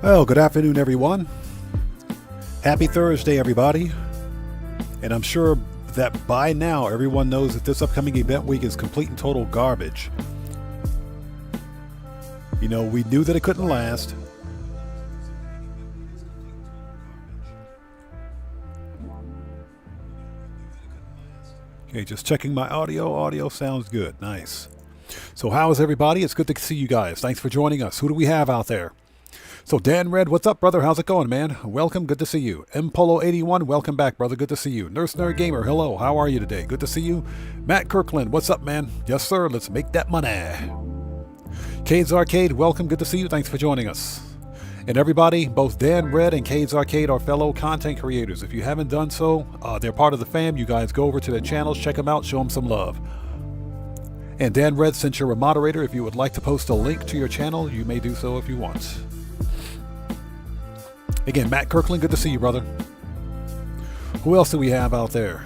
Well, good afternoon, everyone. Happy Thursday, everybody. And I'm sure that by now everyone knows that this upcoming event week is complete and total garbage. You know, we knew that it couldn't last. Okay, just checking my audio. Audio sounds good. Nice. So how is everybody? It's good to see you guys. Thanks for joining us. Who do we have out there? So Dan Red, what's up, brother? How's it going, man? Welcome. Good to see you. Mpolo81, welcome back, brother. Good to see you. Nurse Nerd Gamer, hello. How are you today? Good to see you. Matt Kirkland, what's up, man? Yes, sir. Let's make that money. Cade's Arcade, welcome. Good to see you. Thanks for joining us. And everybody, both Dan Red and Cade's Arcade are fellow content creators. If you haven't done so, they're part of the fam. You guys go over to their channels, check them out, show them some love. And Dan Red, since you're a moderator, if you would like to post a link to your channel, you may do so if you want. Again, Matt Kirkland, good to see you, brother. Who else do we have out there?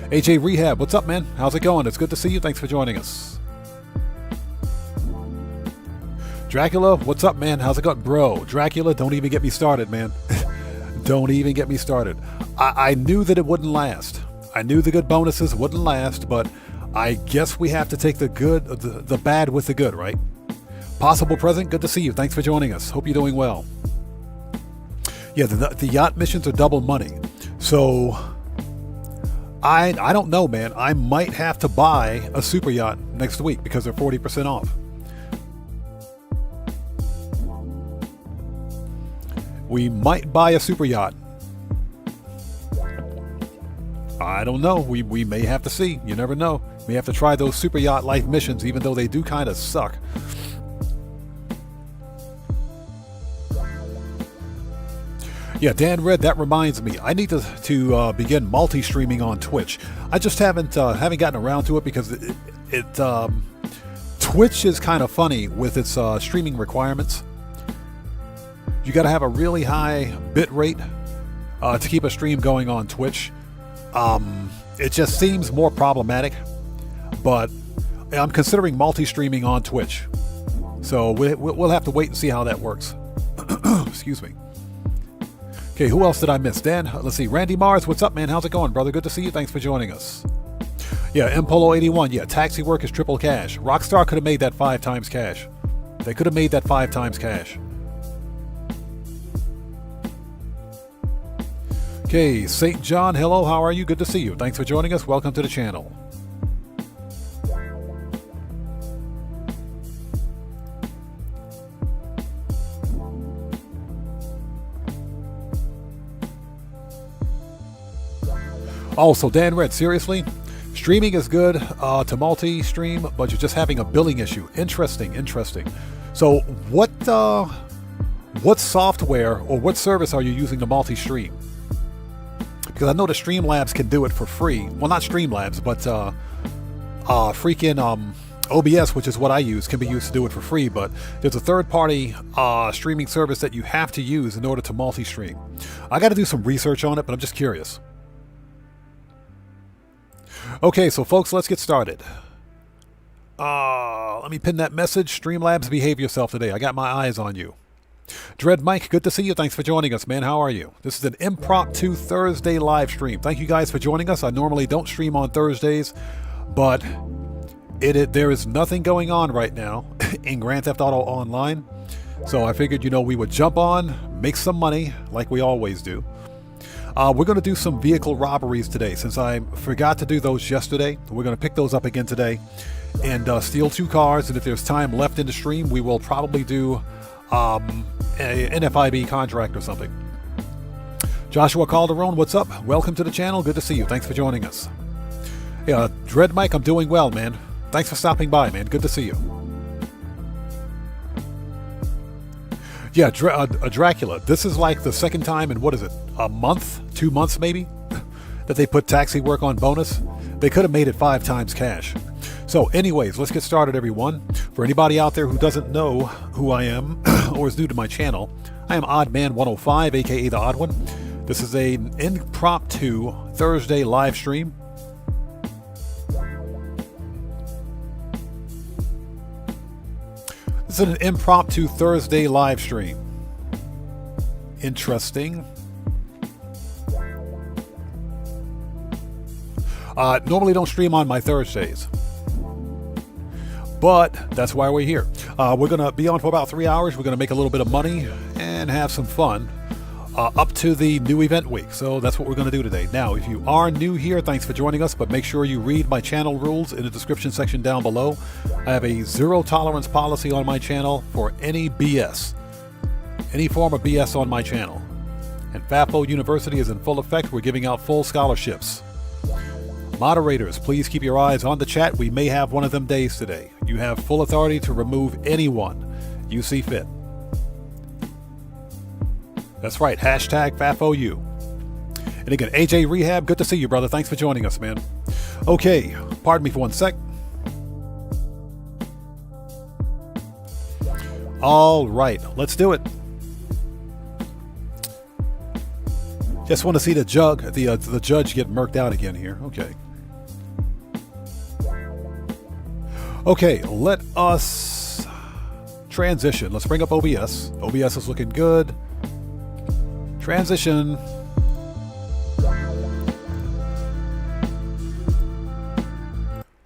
AJ Rehab, what's up, man? How's it going? It's good to see you. Thanks for joining us. Dracula, what's up, man? How's it going? Bro, Dracula, don't even get me started, man. Don't even get me started. I knew that it wouldn't last. I knew the good bonuses wouldn't last, but I guess we have to take the good, the bad with the good, right? Possible Present, good to see you. Thanks for joining us. Hope you're doing well. Yeah, the yacht missions are double money. So, I don't know, man. I might have to buy a super yacht next week because they're 40% off. We might buy a super yacht. I don't know. We may have to see. You never know. We have to try those super yacht life missions, even though they do kind of suck. Yeah, Dan Red, that reminds me. I need to begin multi-streaming on Twitch. I just haven't gotten around to it because Twitch is kind of funny with its streaming requirements. You got to have a really high bit rate to keep a stream going on Twitch. It just seems more problematic, but I'm considering multi-streaming on Twitch. So we'll have to wait and see how that works. Excuse me. Okay, who else did I miss? Dan, let's see. Randy Mars, what's up, man? How's it going, brother? Good to see you. Thanks for joining us. Yeah, Mpolo81. Yeah, taxi work is triple cash. Rockstar could have made that 5 times cash. They could have made that 5 times cash. Okay, St. John, hello. How are you? Good to see you. Thanks for joining us. Welcome to the channel. Also, Dan Red, seriously? Streaming is good to multi-stream, but you're just having a billing issue. Interesting. So what software or what service are you using to multi-stream? Because I know the Streamlabs can do it for free. Well, not Streamlabs, but freaking OBS, which is what I use, can be used to do it for free. But there's a third-party streaming service that you have to use in order to multi-stream. I got to do some research on it, but I'm just curious. Okay, so folks, let's get started. Let me pin that message. Streamlabs, behave yourself today. I got my eyes on you. Dread Mike, good to see you. Thanks for joining us, man. How are you? This is an impromptu Thursday live stream. Thank you guys for joining us. I normally don't stream on Thursdays, but there is nothing going on right now in Grand Theft Auto Online. So I figured, we would jump on, make some money like we always do. We're going to do some vehicle robberies today. Since I forgot to do those yesterday, we're going to pick those up again today and steal 2 cars. And if there's time left in the stream, we will probably do an NFIB contract or something. Joshua Calderon, what's up? Welcome to the channel. Good to see you. Thanks for joining us. Yeah, Dread Mike, I'm doing well, man. Thanks for stopping by, man. Good to see you. Yeah, Dracula. This is like the second time in, what is it, a month? 2 months maybe? That they put taxi work on bonus. They could have made it 5 times cash. So anyways, let's get started, everyone. For anybody out there who doesn't know who I am or is new to my channel, I am Oddman105, aka The Odd One. This is an impromptu Thursday live stream. This This is an impromptu Thursday live stream. Interesting. Normally don't stream on my Thursdays, but that's why we're here. We're going to be on for about 3 hours. We're going to make a little bit of money and have some fun up to the new event week. So that's what we're going to do today. Now, if you are new here, thanks for joining us, but make sure you read my channel rules in the description section down below. I have a zero tolerance policy on my channel for any BS, any form of BS on my channel. And FAFO University is in full effect. We're giving out full scholarships. Moderators, please keep your eyes on the chat. We may have one of them days today. You have full authority to remove anyone you see fit. That's right, hashtag FAFOU. And again, AJ Rehab, good to see you, brother. Thanks for joining us, man. Okay, pardon me for one sec. All right, let's do it. Just want to see the judge get murked out again here. Okay. Okay, let us transition. Let's bring up OBS. OBS is looking good. Transition.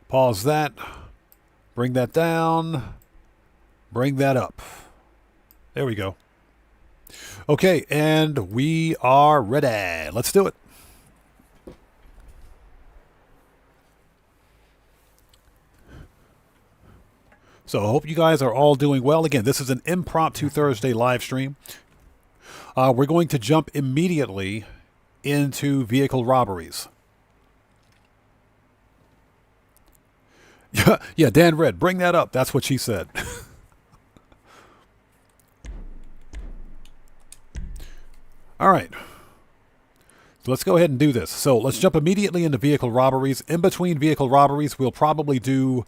Pause that. Bring that down. Bring that up. There we go. Okay, and we are ready. Let's do it. So I hope you guys are all doing well. Again, this is an impromptu Thursday live stream. We're going to jump immediately into vehicle robberies. Yeah, Dan Red, bring that up. That's what she said. All right. So let's go ahead and do this. So let's jump immediately into vehicle robberies. In between vehicle robberies, we'll probably do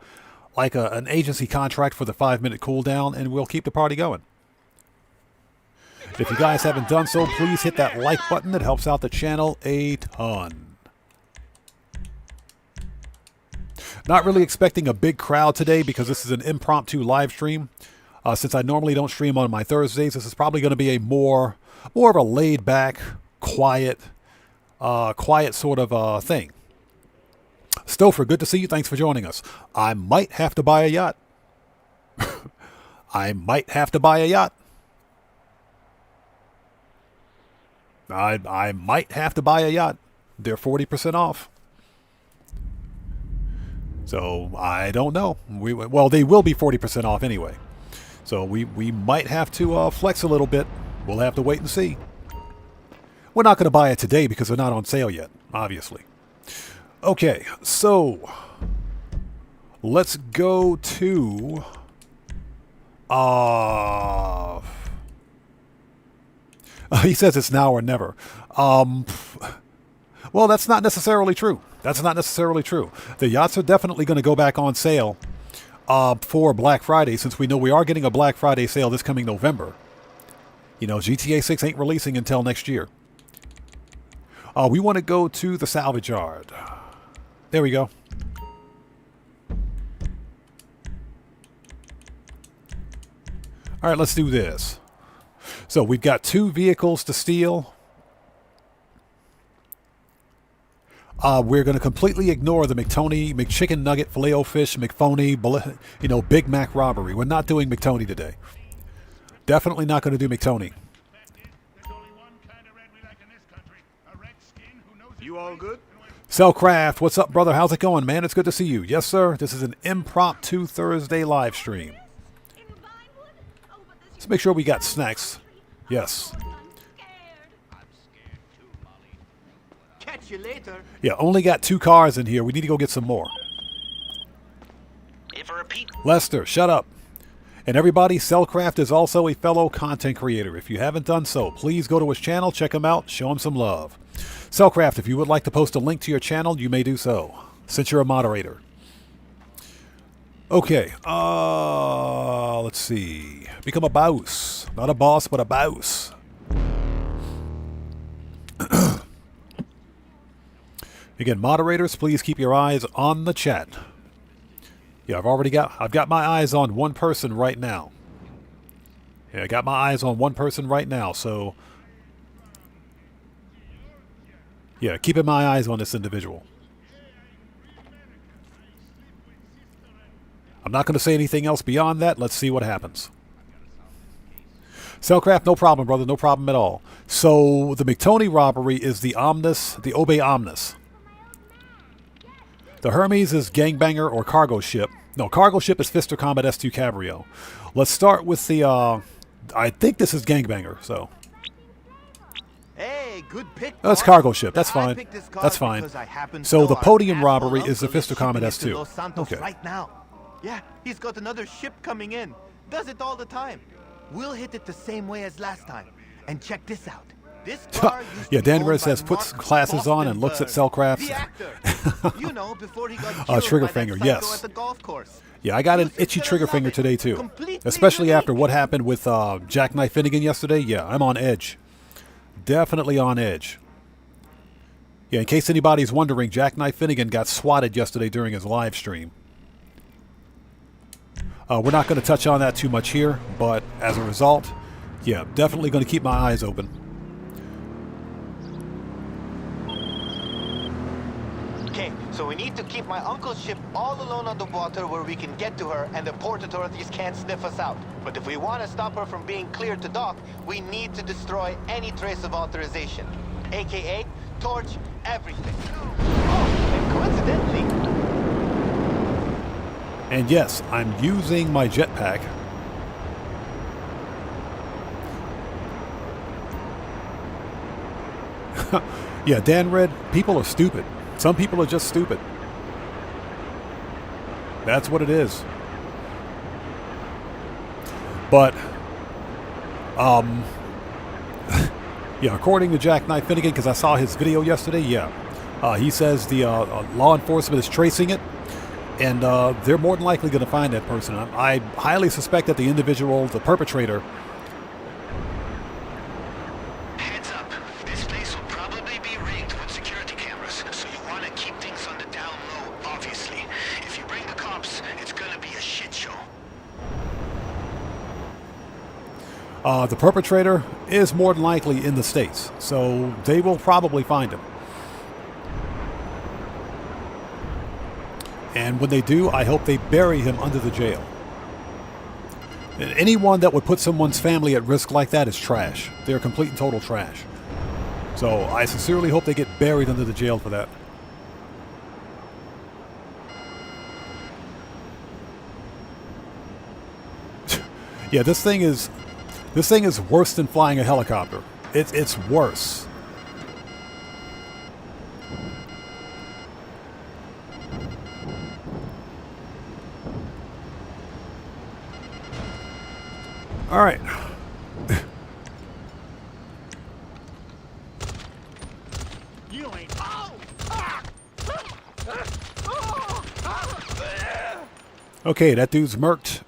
like an agency contract for the 5-minute cooldown, and we'll keep the party going. If you guys haven't done so, please hit that like button. It helps out the channel a ton. Not really expecting a big crowd today because this is an impromptu live stream. Since I normally don't stream on my Thursdays, this is probably going to be a more of a laid-back, quiet sort of thing. Stouffer, good to see you. Thanks for joining us. I might have to buy a yacht. I might have to buy a yacht. I might have to buy a yacht. They're 40% off. So I don't know. Well, they will be 40% off anyway. So we might have to flex a little bit. We'll have to wait and see. We're not going to buy it today because they're not on sale yet, obviously. Okay, so let's go to he says it's now or never. Well, that's not necessarily true. That's not necessarily true. The yachts are definitely going to go back on sale for Black Friday, since we know we are getting a Black Friday sale this coming November. You know, GTA 6 ain't releasing until next year. We want to go to the salvage yard. There we go. All right, let's do this. So we've got 2 vehicles to steal. We're going to completely ignore the McTony, McChicken Nugget, Filet-O-Fish, McPhony, you know, Big Mac robbery. We're not doing McTony today. Definitely not going to do McTony. You all good? Cellcraft, what's up, brother? How's it going, man? It's good to see you. Yes, sir. This is an impromptu Thursday live stream. Let's make sure we got snacks. Yes. Catch you later. Yeah, only got 2 cars in here. We need to go get some more. If a repeat. Lester, shut up. And everybody, Cellcraft is also a fellow content creator. If you haven't done so, please go to his channel, check him out, show him some love. Cellcraft, if you would like to post a link to your channel, you may do so, since you're a moderator. Okay, let's see. Become a boss. Not a boss, but a boss. Again, moderators, please keep your eyes on the chat. Yeah, I've got my eyes on one person right now. Yeah, I got my eyes on one person right now, so yeah, keeping my eyes on this individual. I'm not going to say anything else beyond that. Let's see what happens. Cellcraft, no problem, brother. No problem at all. So the McToney robbery is the Omnis, the Obey Omnis. The Hermes is Gangbanger or Cargo Ship. No, Cargo Ship is Fister Combat S2 Cabrio. Let's start with the, I think this is Gangbanger, so. Hey, good pick. That's Cargo Ship. That's fine. That's fine. So the Podium robbery is the Fister Combat S2. Okay. Right now. Yeah, he's got another ship coming in. Does it all the time. We'll hit it the same way as last time. And check this out. This car used yeah, to be Dan owned Red by says puts Mark glasses on and looks at Cellcraft. the actor. You know, before he got killed trigger by that finger, psycho yes. at the golf course. Yeah, I got an itchy trigger finger today too. Especially after what happened with Jackknife Finnegan yesterday. Yeah, I'm on edge. Definitely on edge. Yeah, in case anybody's wondering, Jackknife Finnegan got swatted yesterday during his live stream. We're not going to touch on that too much here, but as a result, yeah, definitely going to keep my eyes open. Okay, so we need to keep my uncle's ship all alone on the water where we can get to her and the port authorities can't sniff us out. But if we want to stop her from being cleared to dock, we need to destroy any trace of authorization. AKA, torch everything. Oh, and coincidentally... And yes, I'm using my jetpack. Yeah, Dan Red, people are stupid. Some people are just stupid. That's what it is. But, yeah, according to Jackknife Finnegan, because I saw his video yesterday, yeah, he says the law enforcement is tracing it. And they're more than likely going to find that person. I highly suspect that the individual, the perpetrator... Heads up. This place will probably be rigged with security cameras, so you want to keep things on the down low, obviously. If you bring the cops, it's going to be a shit show. The perpetrator is more than likely in the States, so they will probably find him. And when they do, I hope they bury him under the jail. And anyone that would put someone's family at risk like that is trash. They're complete and total trash. So I sincerely hope they get buried under the jail for that. Yeah, this thing is worse than flying a helicopter. It's worse. All right. You ain't. Okay, that dude's murked.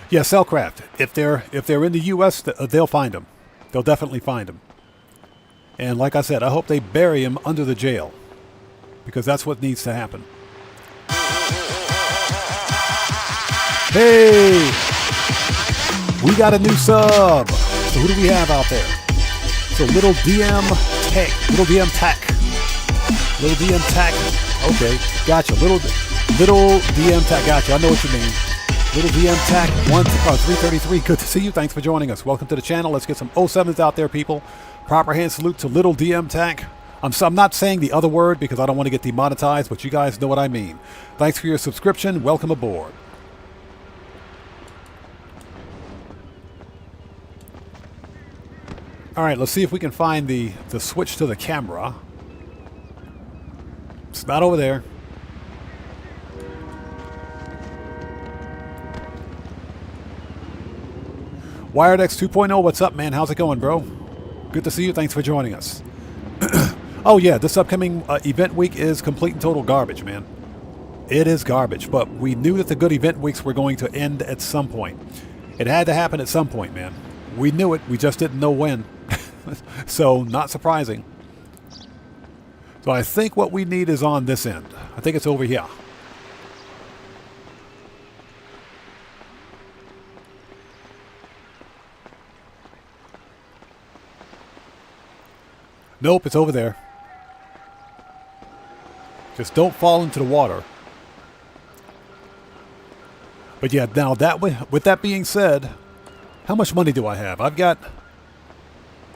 Yeah, Cellcraft. If they're in the U.S., they'll find him. They'll definitely find him. And like I said, I hope they bury him under the jail, because that's what needs to happen. Hey! We got a new sub! So who do we have out there? So Little DM Tech. Little DM Tech. Little DM Tech. Okay, gotcha. Little DM Tech. Gotcha. I know what you mean. Little DM Tech 333. Good to see you. Thanks for joining us. Welcome to the channel. Let's get some 07s out there, people. Proper hand salute to Little DM Tech. I'm not saying the other word because I don't want to get demonetized, but you guys know what I mean. Thanks for your subscription. Welcome aboard. All right, let's see if we can find the switch to the camera. It's not over there. WiredX 2.0, what's up, man? How's it going, bro? Good to see you. Thanks for joining us. Oh, yeah, this upcoming event week is complete and total garbage, man. It is garbage, but we knew that the good event weeks were going to end at some point. It had to happen at some point, man. We knew it. We just didn't know when. So, not surprising. So I think what we need is on this end. I think it's over here. Nope, it's over there. Just don't fall into the water. But yeah, now that with that being said, how much money do I have? I've got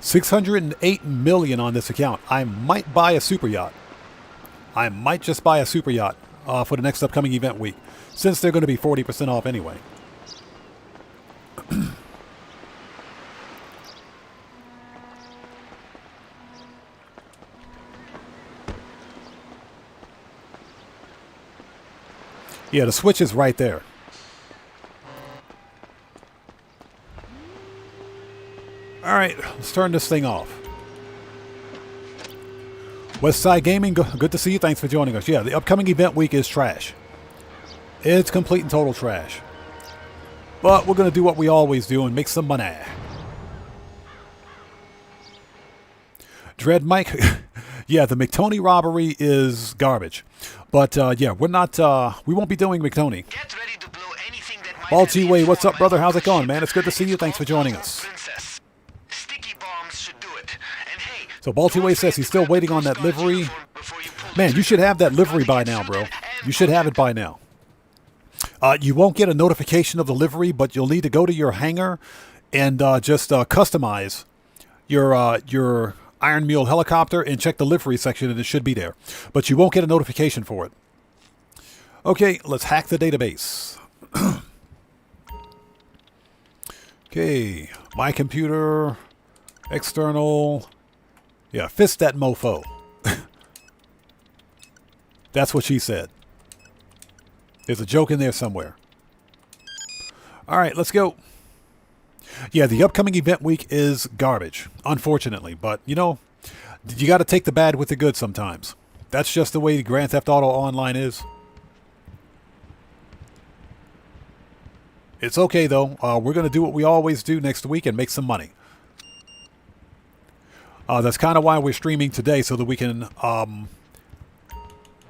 608 million on this account. I might buy a super yacht. I might just buy a super yacht for the next upcoming event week, since they're going to be 40% off anyway. Yeah, the switch is right there. All right, let's turn this thing off. Westside Gaming, good to see you. Thanks for joining us. Yeah, the upcoming event week is trash. It's complete and total trash. But we're going to do what we always do and make some money. Dread Mike, yeah, the McTony robbery is garbage. But yeah, we're not, we won't be doing McTony. Get ready to blow anything that might Ball have G-Way, been what's up, formed brother? by How's it going, ship man? It's good to see you. it's Thanks for called joining the us. Princess. Sticky bombs should do it. And hey, So Ball G-Way says he's still waiting on that livery. Man, you should have that livery by now, bro. You should have it by now. You won't get a notification of the livery, but you'll need to go to your hangar and just customize your Iron Mule helicopter and check the livery section, and it should be there. But you won't get a notification for it. Okay, let's hack the database. Okay, my computer, external. Yeah, fist that mofo. That's what she said. There's a joke in there somewhere. All right, let's go. Yeah, the upcoming event week is garbage, unfortunately. But, you know, you got to take the bad with the good sometimes. That's just the way Grand Theft Auto Online is. It's okay, though. We're going to do what we always do next week and make some money. That's kind of why we're streaming today, so that we can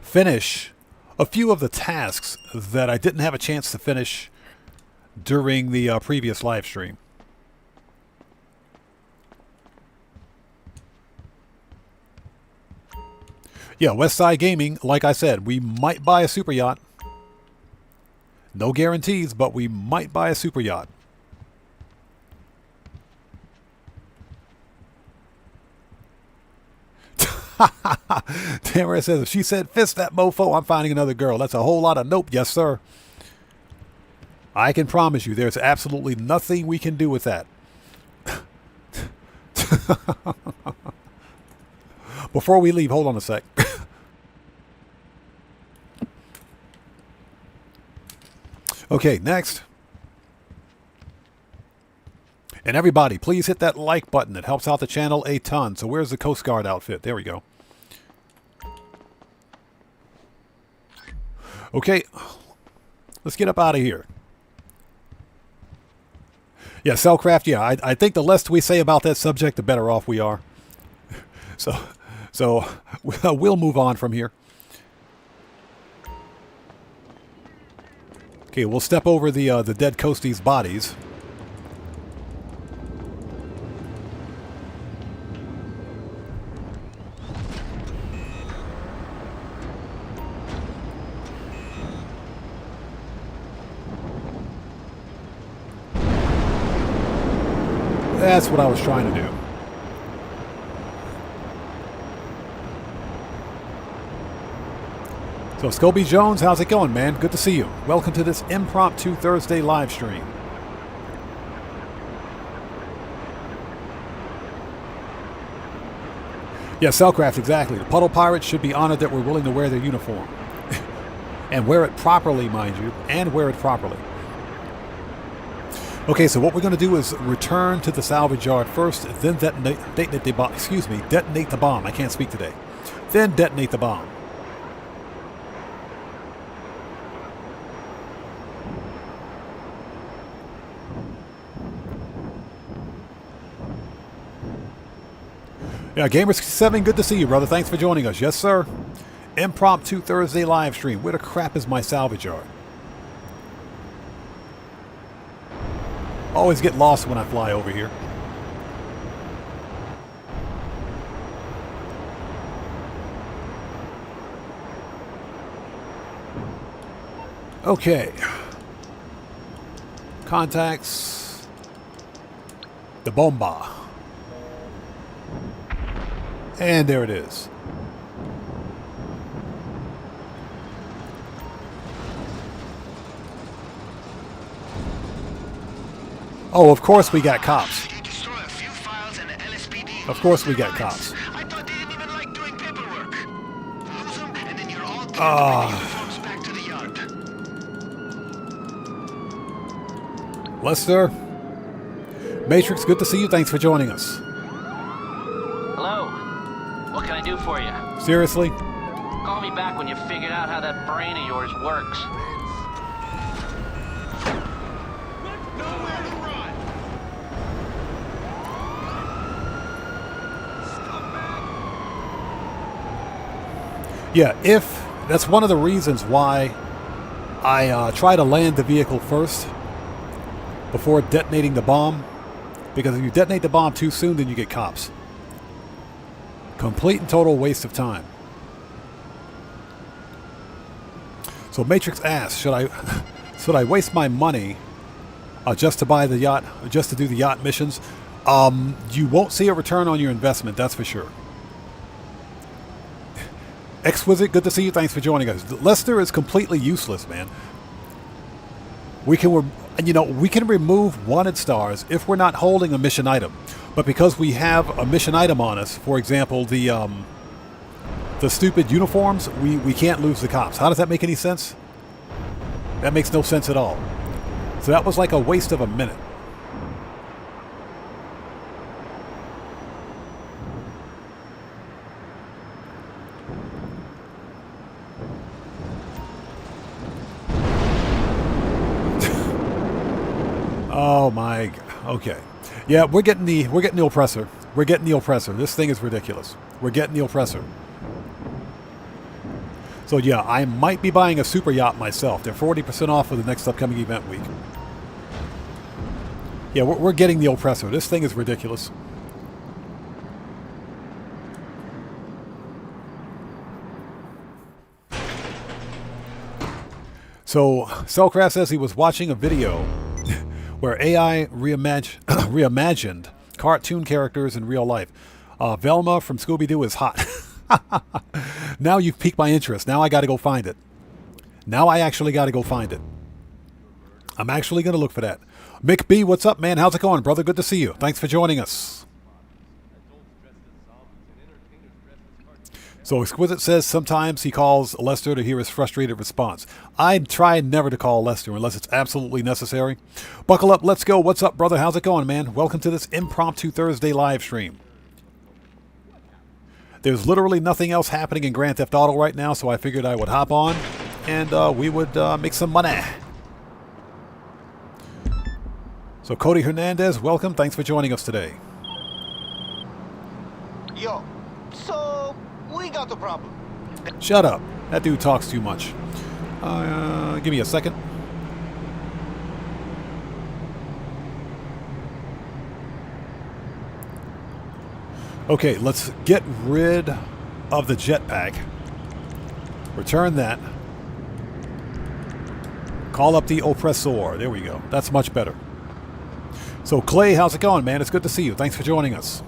finish a few of the tasks that I didn't have a chance to finish during the previous live stream. Yeah, Westside Gaming, like I said, we might buy a super yacht. No guarantees, but we might buy a super yacht. Tamara says, if she said fist that mofo, I'm finding another girl. That's a whole lot of nope. Yes, sir. I can promise you there's absolutely nothing we can do with that. Before we leave, hold on a sec. Okay, next. And everybody, please hit that like button. It helps out the channel a ton. So where's the Coast Guard outfit? There we go. Okay, let's get up out of here. Yeah, Cellcraft, yeah, I think the less we say about that subject, the better off we are. So we'll move on from here. Okay, we'll step over the dead Coasties' bodies. That's what I was trying to do. So, Scobie Jones, how's it going, man? Good to see you. Welcome to this Impromptu Thursday live stream. Yeah, Cellcraft, exactly. The Puddle Pirates should be honored that we're willing to wear their uniform. And wear it properly, mind you. And wear it properly. Okay, so what we're going to do is return to the salvage yard first, then detonate the bomb. Excuse me, detonate the bomb. I can't speak today. Then detonate the bomb. Yeah, Gamer67, good to see you, brother. Thanks for joining us. Yes, sir. Impromptu Thursday live stream. Where the crap is my salvage yard? Always get lost when I fly over here. Okay. Contacts. The bomba. And there it is. Oh, of course we got cops. Of course we got cops. I thought they didn't even like doing paperwork. Lose them, and then you're all uniforms back to the yard. Lester. Matrix, good to see you. Thanks for joining us. Hello. What can I do for you? Seriously? Call me back when you figured out how that brain of yours works. Yeah, that's one of the reasons why I try to land the vehicle first before detonating the bomb. Because if you detonate the bomb too soon, then you get cops. Complete and total waste of time. So Matrix asks, should I waste my money just to buy the yacht, just to do the yacht missions? You won't see a return on your investment, that's for sure. Exquisite, good to see you. Thanks for joining us. Lester is completely useless, man. We can remove wanted stars if we're not holding a mission item. But because we have a mission item on us, for example, the stupid uniforms, we can't lose the cops. How does that make any sense? That makes no sense at all. So that was like a waste of a minute. Oh my God. Okay. Yeah, we're getting the oppressor. We're getting the oppressor. This thing is ridiculous. We're getting the oppressor. So yeah, I might be buying a super yacht myself. They're 40% off for the next upcoming event week. Yeah, we're getting the oppressor. This thing is ridiculous. So Cellcraft says he was watching a video where AI reimagined cartoon characters in real life. Velma from Scooby-Doo is hot. Now you've piqued my interest. Now I got to go find it. Now I actually got to go find it. I'm actually going to look for that. Mick B, what's up, man? How's it going, brother? Good to see you. Thanks for joining us. So Exquisite says sometimes he calls Lester to hear his frustrated response. I try never to call Lester unless it's absolutely necessary. Buckle up, let's go. What's up, brother? How's it going, man? Welcome to this impromptu Thursday live stream. There's literally nothing else happening in Grand Theft Auto right now, so I figured I would hop on and we would make some money. So Cody Hernandez, welcome. Thanks for joining us today. Yo, so we got a problem. Shut up. That dude talks too much. Give me a second. Okay, let's get rid of the jetpack. Return that. Call up the oppressor. There we go. That's much better. So Clay, how's it going, man? It's good to see you. Thanks for joining us.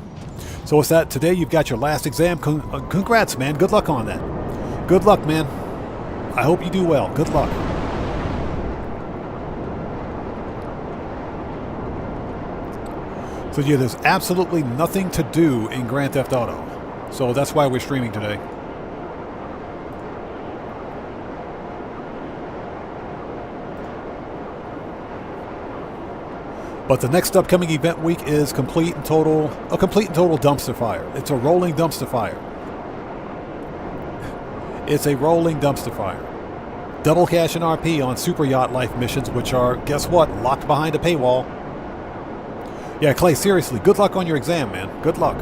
So it's that today you've got your last exam. Congrats, man. Good luck on that. Good luck, man. I hope you do well. Good luck. So yeah, there's absolutely nothing to do in Grand Theft Auto. So that's why we're streaming today. But the next upcoming event week is a complete and total dumpster fire. It's a rolling dumpster fire. It's a rolling dumpster fire. Double cash and RP on Super Yacht Life missions, which are, guess what, locked behind a paywall. Yeah, Clay, seriously, good luck on your exam, man. Good luck.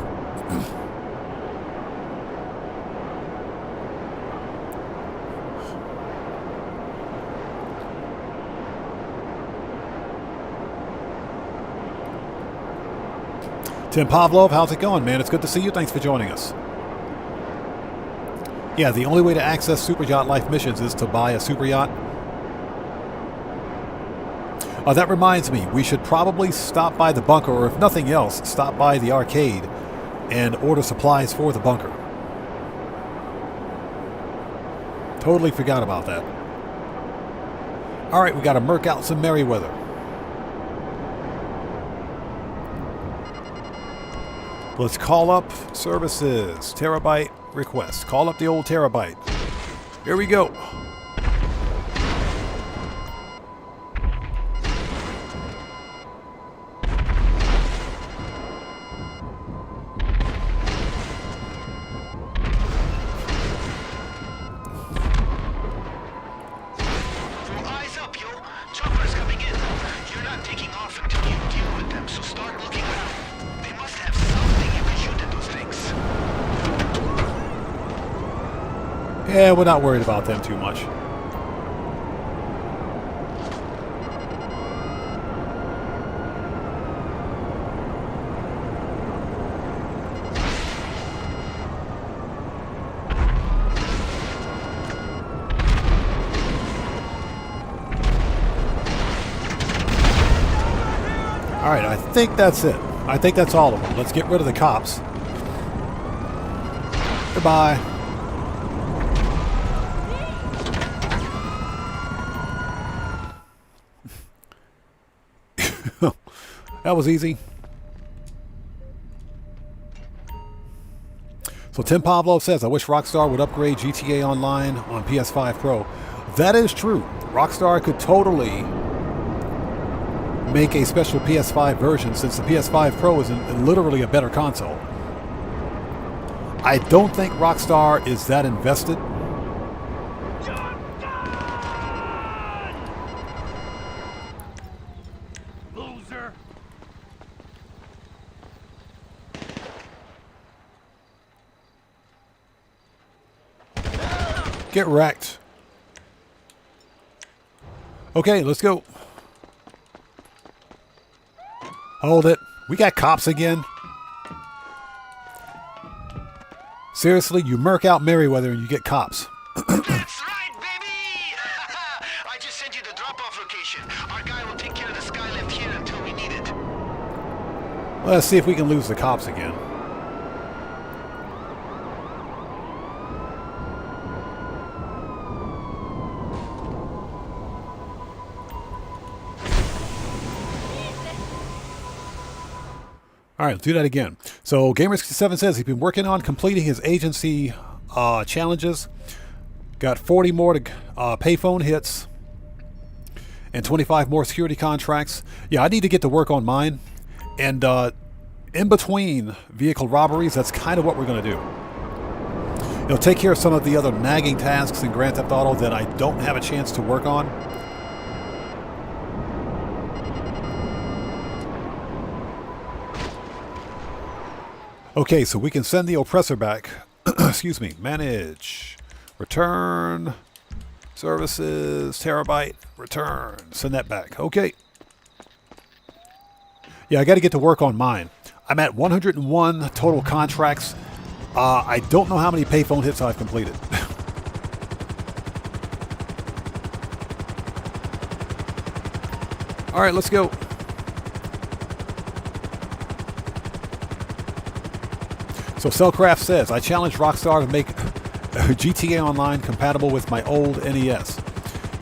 Tim Pavlov, how's it going, man? It's good to see you. Thanks for joining us. Yeah, the only way to access Super Yacht Life missions is to buy a super yacht. That reminds me, we should probably stop by the bunker, or if nothing else, stop by the arcade and order supplies for the bunker. Totally forgot about that. All right, we got to murk out some Merryweather. Let's call up services. Terabyte request. Call up the old Terabyte. Here we go. Yeah, we're not worried about them too much. All right, I think that's it. I think that's all of them. Let's get rid of the cops. Goodbye. That was easy. So Tim Pavlov says, I wish Rockstar would upgrade GTA Online on PS5 Pro. That is true. Rockstar could totally make a special PS5 version, since the PS5 Pro is literally a better console. I don't think Rockstar is that invested. Get wrecked. Okay, let's go. Hold it. We got cops again. Seriously, you murk out Merryweather and you get cops. That's right, baby! I just sent you the drop-off location. Our guy will take care of the sky lift here until we need it. Let's see if we can lose the cops again. All right, let's do that again. So Gamer67 says he's been working on completing his agency challenges. Got 40 more to payphone hits and 25 more security contracts. Yeah, I need to get to work on mine. And in between vehicle robberies, that's kind of what we're going to do. Take care of some of the other nagging tasks in Grand Theft Auto that I don't have a chance to work on. Okay, so we can send the oppressor back. Excuse me. Manage. Return. Services. Terabyte. Return. Send that back. Okay. Yeah, I got to get to work on mine. I'm at 101 total contracts. I don't know how many payphone hits I've completed. All right, let's go. So Cellcraft says, I challenge Rockstar to make GTA Online compatible with my old NES.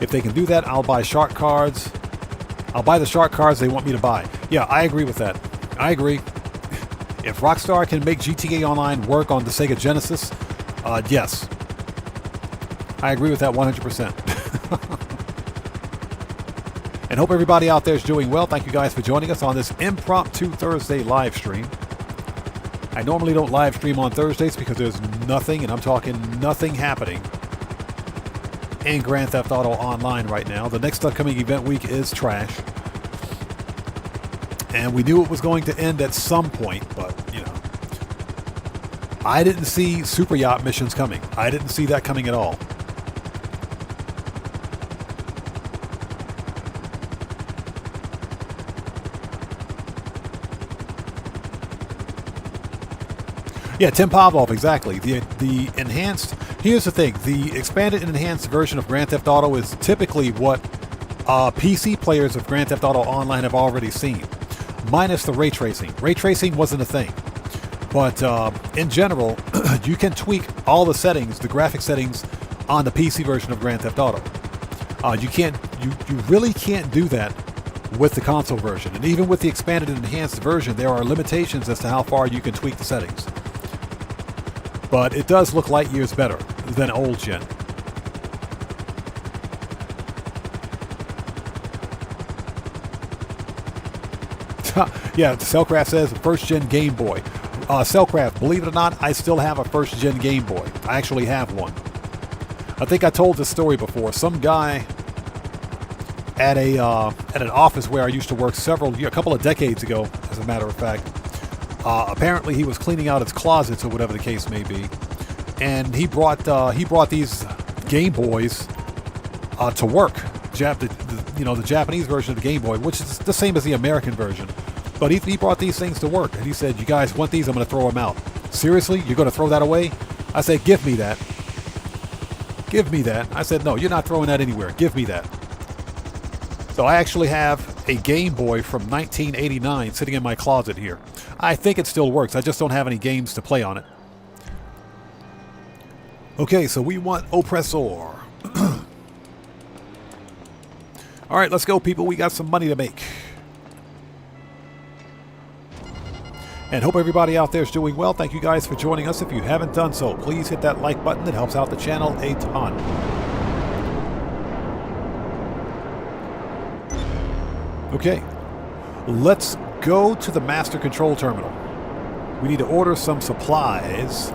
If they can do that, I'll buy shark cards. I'll buy the shark cards they want me to buy. Yeah, I agree with that. I agree. If Rockstar can make GTA Online work on the Sega Genesis, yes. I agree with that 100%. And hope everybody out there is doing well. Thank you guys for joining us on this impromptu Thursday live stream. I normally don't live stream on Thursdays because there's nothing, and I'm talking nothing, happening in Grand Theft Auto Online right now. The next upcoming event week is trash. And we knew it was going to end at some point, but, I didn't see super yacht missions coming. I didn't see that coming at all. Yeah, Tim Pavlov, exactly. The enhanced... Here's the thing. The expanded and enhanced version of Grand Theft Auto is typically what PC players of Grand Theft Auto Online have already seen, minus the ray tracing. Ray tracing wasn't a thing. But in general, you can tweak all the settings, the graphic settings, on the PC version of Grand Theft Auto. You really can't do that with the console version. And even with the expanded and enhanced version, there are limitations as to how far you can tweak the settings. But it does look light years better than old gen. Yeah, Cellcraft says first gen Game Boy. Cellcraft, believe it or not, I still have a first gen Game Boy. I actually have one. I think I told this story before. Some guy at an office where I used to work a couple of decades ago, as a matter of fact. Apparently, he was cleaning out his closets or whatever the case may be, and he brought these Game Boys to work. The Japanese version of the Game Boy, which is the same as the American version. But he brought these things to work, and he said, "You guys want these? I'm going to throw them out." Seriously? You're going to throw that away? I said, "Give me that. Give me that." I said, "No, you're not throwing that anywhere. Give me that." So I actually have a Game Boy from 1989 sitting in my closet here. I think it still works. I just don't have any games to play on it. Okay, so we want Oppressor. All right, let's go, people. We got some money to make. And hope everybody out there is doing well. Thank you guys for joining us. If you haven't done so, please hit that like button. It helps out the channel a ton. Okay, let's go to the master control terminal. We need to order some supplies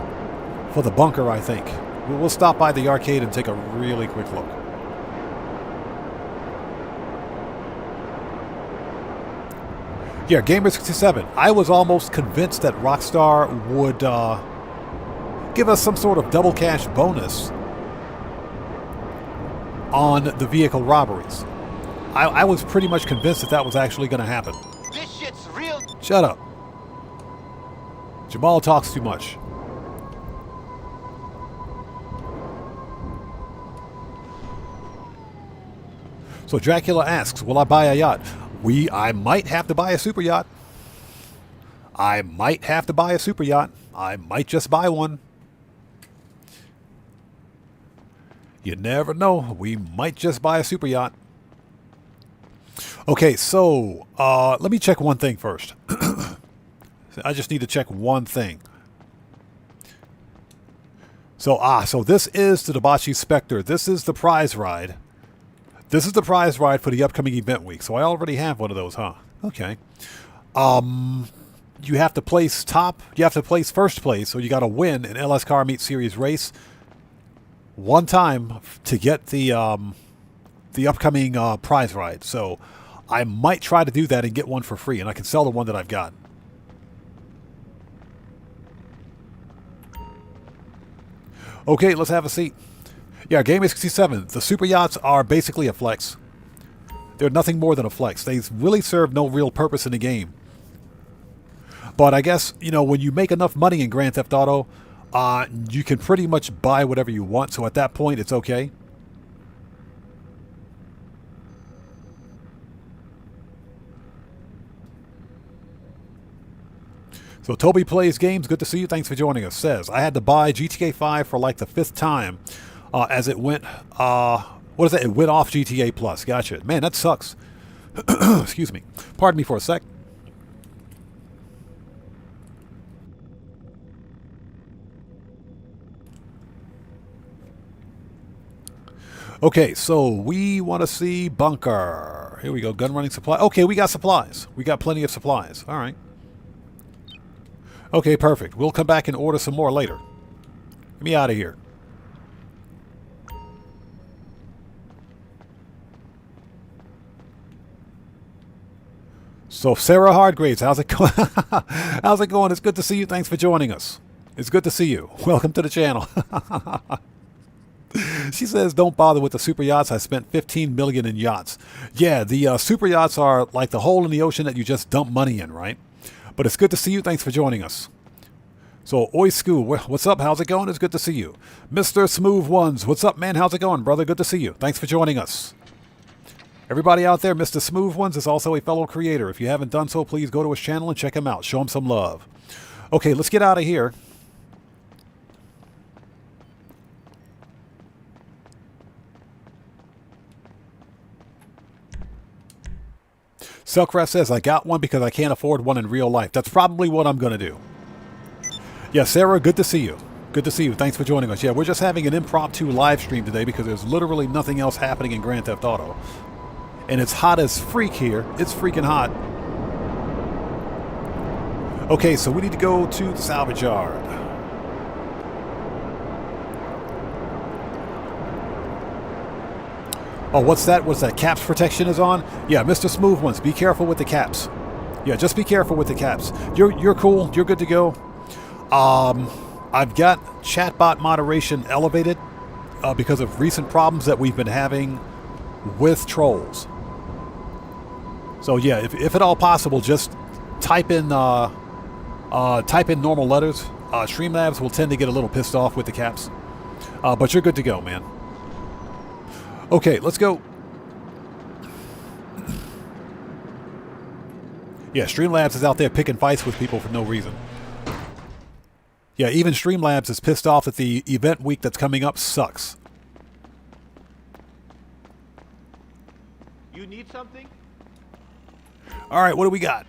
for the bunker, I think. We'll stop by the arcade and take a really quick look. Yeah, Gamer67. I was almost convinced that Rockstar would give us some sort of double cash bonus on the vehicle robberies. I was pretty much convinced that was actually going to happen. This shit's real. Shut up. Jamal talks too much. So Dracula asks, will I buy a yacht? I might have to buy a super yacht. I might have to buy a super yacht. I might just buy one. You never know. We might just buy a super yacht. Okay, so let me check one thing first. I just need to check one thing. So this is the Debauchee Spectre. This is the prize ride. This is the prize ride for the upcoming event week. So I already have one of those, huh? Okay. You have to place you have to place first place, so you got to win an LS Car Meet Series race one time to get the upcoming prize ride. So I might try to do that and get one for free, and I can sell the one that I've got. Okay, let's have a seat. Yeah, Gamer67. The super yachts are basically a flex. They're nothing more than a flex. They really serve no real purpose in the game. But I guess, when you make enough money in Grand Theft Auto, you can pretty much buy whatever you want. So at that point, it's okay. So Toby Plays Games, good to see you. Thanks for joining us. Says, I had to buy GTA 5 for like the 5th time as it went, what is that? It went off GTA Plus. Gotcha. Man, that sucks. Excuse me. Pardon me for a sec. Okay, so we want to see bunker. Here we go. Gun running supply. Okay, we got supplies. We got plenty of supplies. All right. Okay, perfect. We'll come back and order some more later. Get me out of here. So, Sarah Hardgraves, how's it going? How's it going? It's good to see you. Thanks for joining us. It's good to see you. Welcome to the channel. She says, don't bother with the super yachts. I spent $15 million in yachts. Yeah, the super yachts are like the hole in the ocean that you just dump money in, right? But it's good to see you. Thanks for joining us. So, Oisku, what's up? How's it going? It's good to see you. Mr. Smooth Ones, what's up, man? How's it going, brother? Good to see you. Thanks for joining us. Everybody out there, Mr. Smooth Ones is also a fellow creator. If you haven't done so, please go to his channel and check him out. Show him some love. Okay, let's get out of here. Selcraft says, I got one because I can't afford one in real life. That's probably what I'm going to do. Yeah, Sarah, good to see you. Good to see you. Thanks for joining us. Yeah, we're just having an impromptu live stream today because there's literally nothing else happening in Grand Theft Auto. And it's hot as freak here. It's freaking hot. Okay, so we need to go to the salvage yard. Oh, what's that? What's that? Caps protection is on? Yeah, Mr. Smooth Ones, be careful with the caps. Yeah, just be careful with the caps. You're cool. You're good to go. I've got chatbot moderation elevated because of recent problems that we've been having with trolls. So yeah, if at all possible, just type in normal letters. Streamlabs will tend to get a little pissed off with the caps, but you're good to go, man. Okay, let's go. Yeah, Streamlabs is out there picking fights with people for no reason. Yeah, even Streamlabs is pissed off that the event week that's coming up sucks. You need something? All right, what do we got?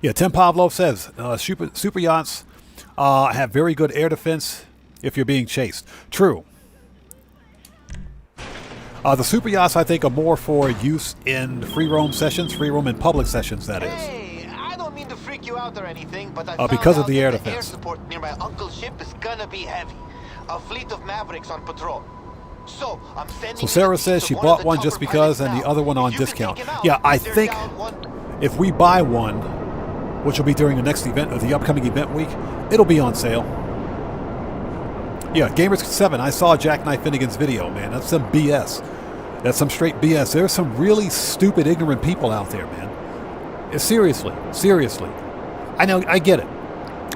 Yeah, Tim Pavlov says, super yachts have very good air defense if you're being chased. True. The super yachts, I think, are more for use in free roam sessions, free roam in public sessions, that is. Hey, I don't mean to freak you out or anything, but I because of found the out air that defense. air support near my uncle's ship is gonna be heavy. A fleet of Mavericks on patrol. So I'm sending. So Sarah says she bought one just because and the other one on discount. Yeah, I think if we buy one, which will be during the next event, or the upcoming event week, it'll be on sale. Yeah, Gamers7, I saw Jackknife Finnegan's video, man. That's some BS. That's some straight BS. There's some really stupid, ignorant people out there, man. Seriously. I know, I get it.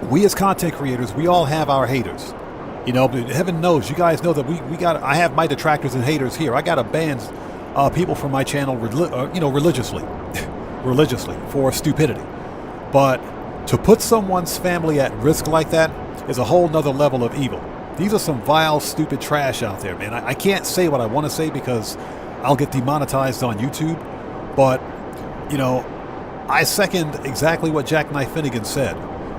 We as content creators, we all have our haters. You know, but heaven knows, you guys know that I have my detractors and haters here. I got to ban people from my channel, religiously for stupidity. But to put someone's family at risk like that is a whole nother level of evil. These are some vile, stupid trash out there, man. I can't say what I want to say because I'll get demonetized on YouTube. But, you know, I second exactly what Jackknife Finnegan said.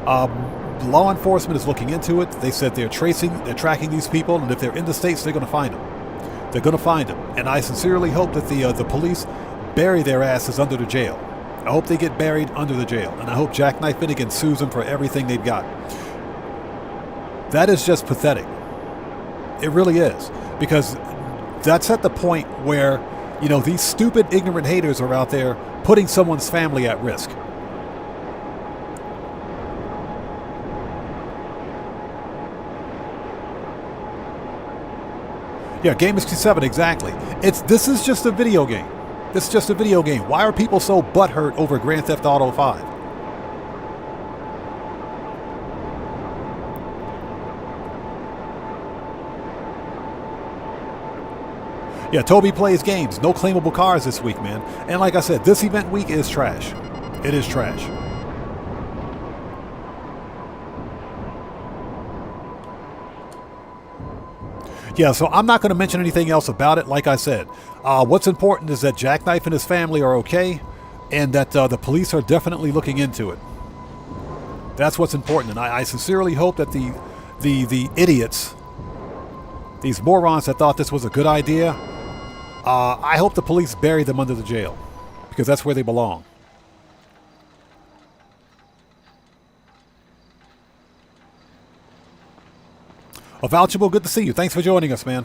Law enforcement is looking into it. They said they're tracking these people, and if they're in the States, they're going to find them. They're going to find them. And I sincerely hope that the police bury their asses under the jail. I hope they get buried under the jail. And I hope Jackknife Finnegan sues them for everything they've got. That is just pathetic. It really is. Because that's at the point where, you know, these stupid, ignorant haters are out there putting someone's family at risk. Yeah, Gamers7, exactly. This is just a video game. This is just a video game. Why are people so butthurt over Grand Theft Auto 5? Yeah, Toby plays games. No claimable cars this week, man. And like I said, this event week is trash. It is trash. Yeah, so I'm not going to mention anything else about it. Like I said, what's important is that Jackknife and his family are okay, and that the police are definitely looking into it. That's what's important, and I sincerely hope that the idiots, these morons that thought this was a good idea, I hope the police bury them under the jail, because that's where they belong. Avouchable, good to see you. Thanks for joining us, man.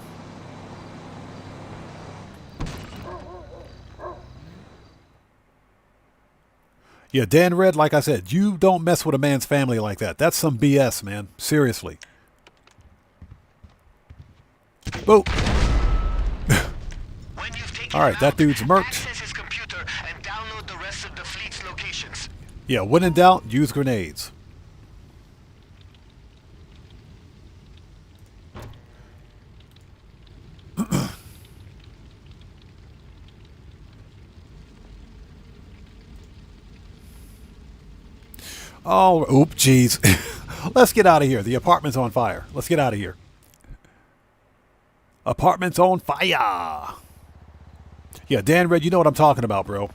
Yeah, Dan Red, like I said, you don't mess with a man's family like that. That's some BS, man. Seriously. Boop. When you've taken All right, him that out, dude's murked. access his computer and download the rest of the fleet's locations. Yeah, when in doubt, use grenades. Oh, oop, jeez. Let's get out of here. The apartment's on fire. Let's get out of here. Apartment's on fire. Yeah, Dan Red, you know what I'm talking about, bro.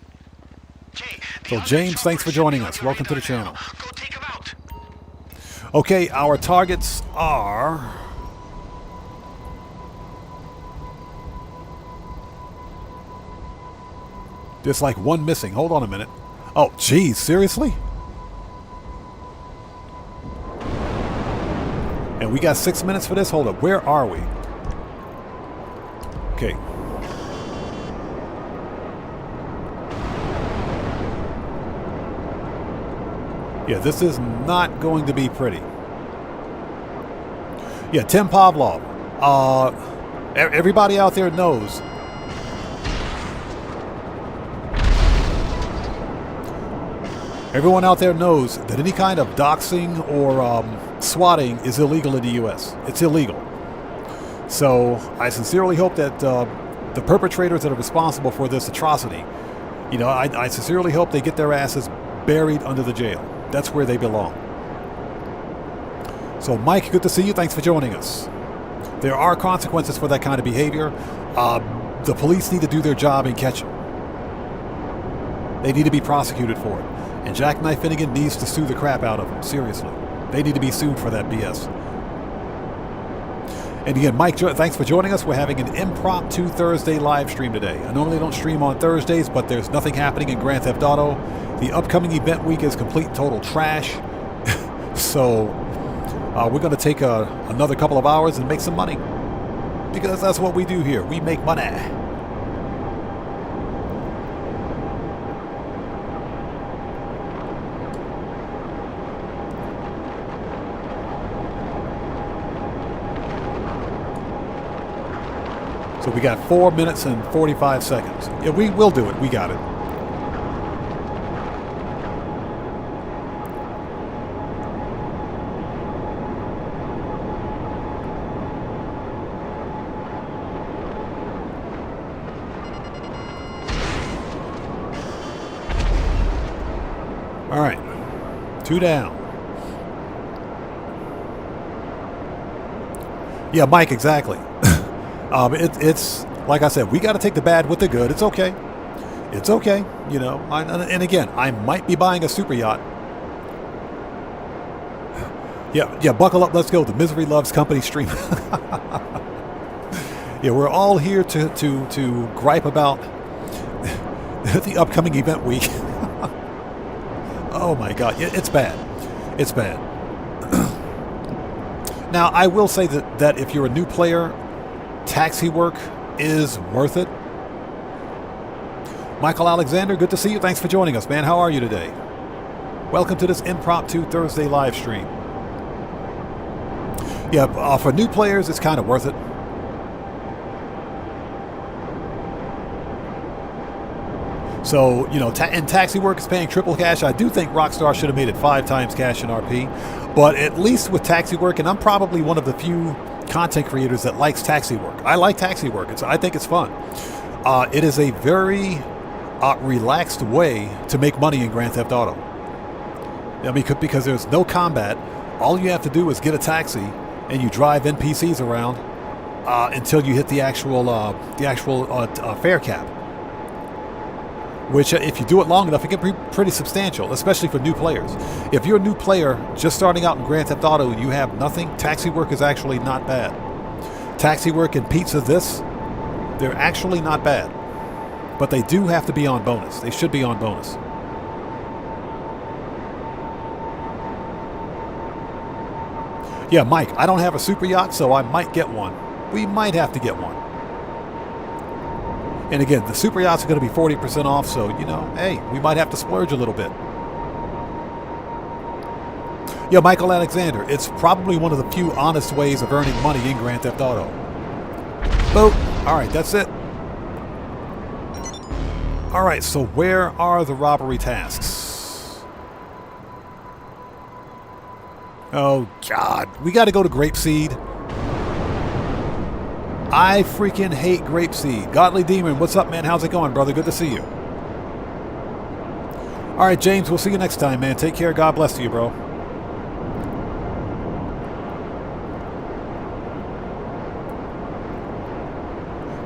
So, James, thanks for joining us. Welcome to the channel. Go take him out. Okay, our targets are... There's like one missing. Hold on a minute. Oh, geez, seriously? And we got 6 minutes for this? Hold up, where are we? Okay. Yeah, this is not going to be pretty. Yeah, Tim Pavlov. Everybody out there knows. Everyone out there knows that any kind of doxing or swatting is illegal in the U.S. It's illegal. So I sincerely hope that the perpetrators that are responsible for this atrocity, you know, I sincerely hope they get their asses buried under the jail. That's where they belong. So, Mike, good to see you. Thanks for joining us. There are consequences for that kind of behavior. The police need to do their job and catch them. They need to be prosecuted for it. And Jackknife Finnegan needs to sue the crap out of them. Seriously. They need to be sued for that BS. And again, Mike, thanks for joining us. We're having an impromptu Thursday live stream today. I normally don't stream on Thursdays, but there's nothing happening in Grand Theft Auto. The upcoming event week is complete total trash. So we're going to take another couple of hours and make some money. Because that's what we do here. We make money. So we got 4 minutes and 45 seconds. Yeah, we will do it. We got it. All right. 2 down. Yeah, Mike, exactly. It's like I said, we got to take the bad with the good. It's okay. It's okay. You know, and again, I might be buying a super yacht. Yeah, buckle up. Let's go. The Misery Loves Company stream. Yeah, we're all here to gripe about the upcoming event week. Oh my God, it's bad. It's bad. Now, I will say that if you're a new player, taxi work is worth it. Michael Alexander, good to see you. Thanks for joining us, man. How are you today? Welcome to this impromptu Thursday live stream. Yeah, for new players, it's kind of worth it. So, you know, and taxi work is paying triple cash. I do think Rockstar should have made it 5 times cash in RP. But at least with taxi work, and I'm probably one of the few content creators that likes taxi work. I like taxi work. I think it's fun. It is a very relaxed way to make money in Grand Theft Auto. I mean, because there's no combat. All you have to do is get a taxi, and you drive NPCs around until you hit the actual fare cap. Which, if you do it long enough, it can be pretty substantial, especially for new players. If you're a new player just starting out in Grand Theft Auto and you have nothing, taxi work is actually not bad. Taxi work and pizza they're actually not bad. But they do have to be on bonus. They should be on bonus. Yeah, Mike, I don't have a super yacht, so I might get one. We might have to get one. And again, the super yachts are going to be 40% off, so, you know, hey, we might have to splurge a little bit. Yeah, Michael Alexander, it's probably one of the few honest ways of earning money in Grand Theft Auto. Boom. All right, that's it. All right, so where are the robbery tasks? Oh, God. We got to go to Grapeseed. I freaking hate Grapeseed. Godly Demon, what's up, man? How's it going, brother? Good to see you. All right, James, we'll see you next time, man. Take care. God bless you, bro.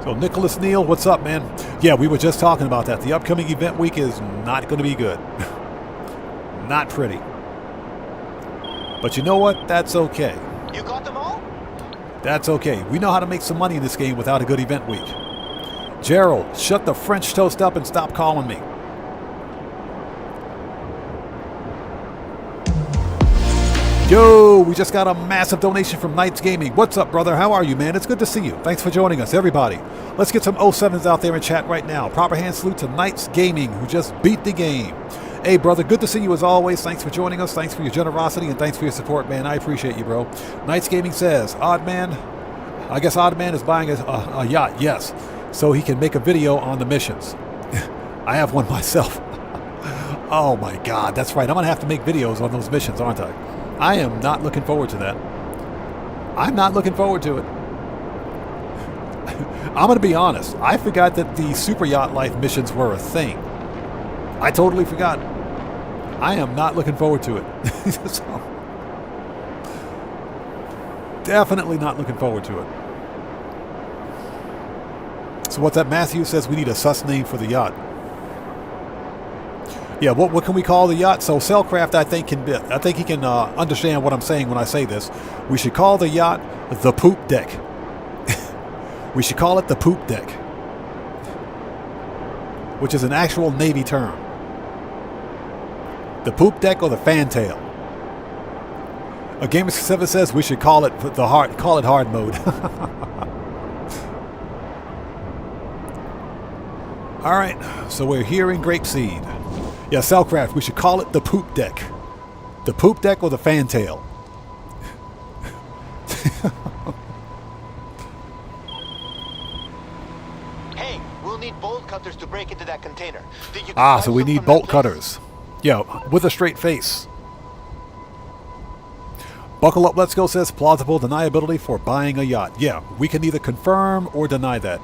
So, Nicholas Neal, what's up, man? Yeah, we were just talking about that. The upcoming event week is not going to be good. Not pretty. But you know what? That's okay. You got them all? That's okay. We know how to make some money in this game without a good event week. Gerald, shut the French toast up and stop calling me. Yo, we just got a massive donation from Knights Gaming. What's up, brother? How are you, man? It's good to see you. Thanks for joining us, everybody. Let's get some 07s out there in chat right now. Proper hand salute to Knights Gaming, who just beat the game. Hey, brother, good to see you as always. Thanks for joining us. Thanks for your generosity and thanks for your support, man. I appreciate you, bro. Knights Gaming says, Oddman, I guess Oddman is buying a yacht, yes, so he can make a video on the missions. I have one myself. Oh, my God, that's right. I'm going to have to make videos on those missions, aren't I? I am not looking forward to that. I'm not looking forward to it. I'm going to be honest. I forgot that the Super Yacht Life missions were a thing. I totally forgot. I am not looking forward to it. So, definitely not looking forward to it. So what's that? Matthew says we need a sus name for the yacht. Yeah, what can we call the yacht? So Cellcraft, I think he can understand what I'm saying when I say this. We should call the yacht the Poop Deck. We should call it the Poop Deck, which is an actual Navy term. The Poop Deck or the Fantail. A Gamer7 says we should call it hard mode. All right, so we're here in Grapeseed. Yeah, Cellcraft, we should call it the Poop Deck. The Poop Deck or the Fantail. Hey, we'll need bolt cutters to break into that container. Did you So we need bolt cutters. Yeah, with a straight face. Buckle Up Let's Go says plausible deniability for buying a yacht. Yeah, we can either confirm or deny that.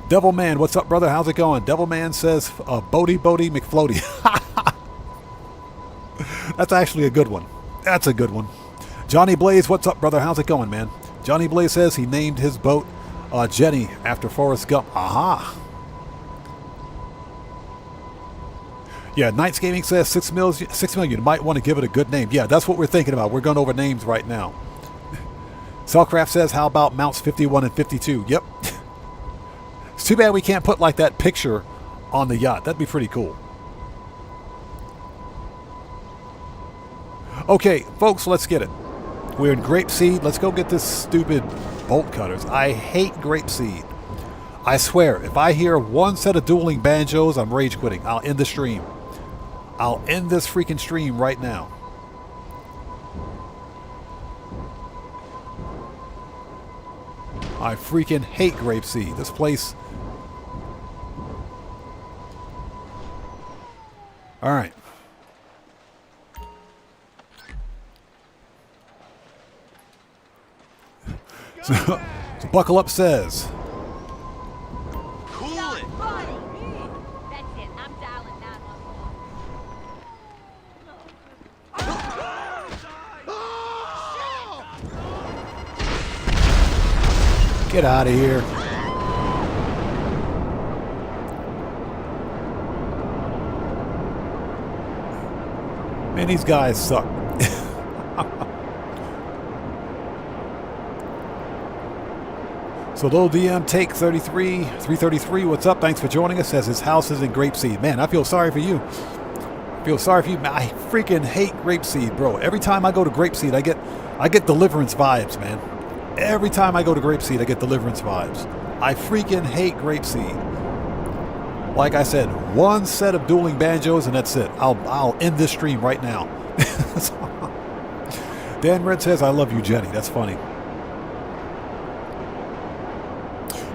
Devilman, what's up, brother? How's it going? Devilman says Bodie McFloaty. That's actually a good one. That's a good one. Johnny Blaze, what's up, brother? How's it going, man? Johnny Blaze says he named his boat Jenny after Forrest Gump. Aha. Yeah, Knights Gaming says 6 million. Might want to give it a good name. Yeah, that's what we're thinking about. We're going over names right now. Cellcraft says, how about mounts 51 and 52? Yep. It's too bad we can't put like that picture on the yacht. That'd be pretty cool. Okay, folks, let's get it. We're in Grapeseed. Let's go get this stupid bolt cutters. I hate Grapeseed. I swear, if I hear one set of dueling banjos, I'm rage quitting. I'll end the stream. I'll end this freaking stream right now. I freaking hate Grapeseed. This place. All right. So Buckle Up says. Cool it. That's it. I'm dialing 911. Get out of here. Man, these guys suck. So Lil DM Take 333, what's up? Thanks for joining us. Says his house is in Grapeseed. Man, I feel sorry for you. I feel sorry for you. I freaking hate Grapeseed, bro. Every time I go to Grapeseed, I get Deliverance vibes, man. Every time I go to Grapeseed, I get Deliverance vibes. I freaking hate Grapeseed. Like I said, one set of dueling banjos and that's it. I'll end this stream right now. Dan Red says, I love you, Jenny. That's funny.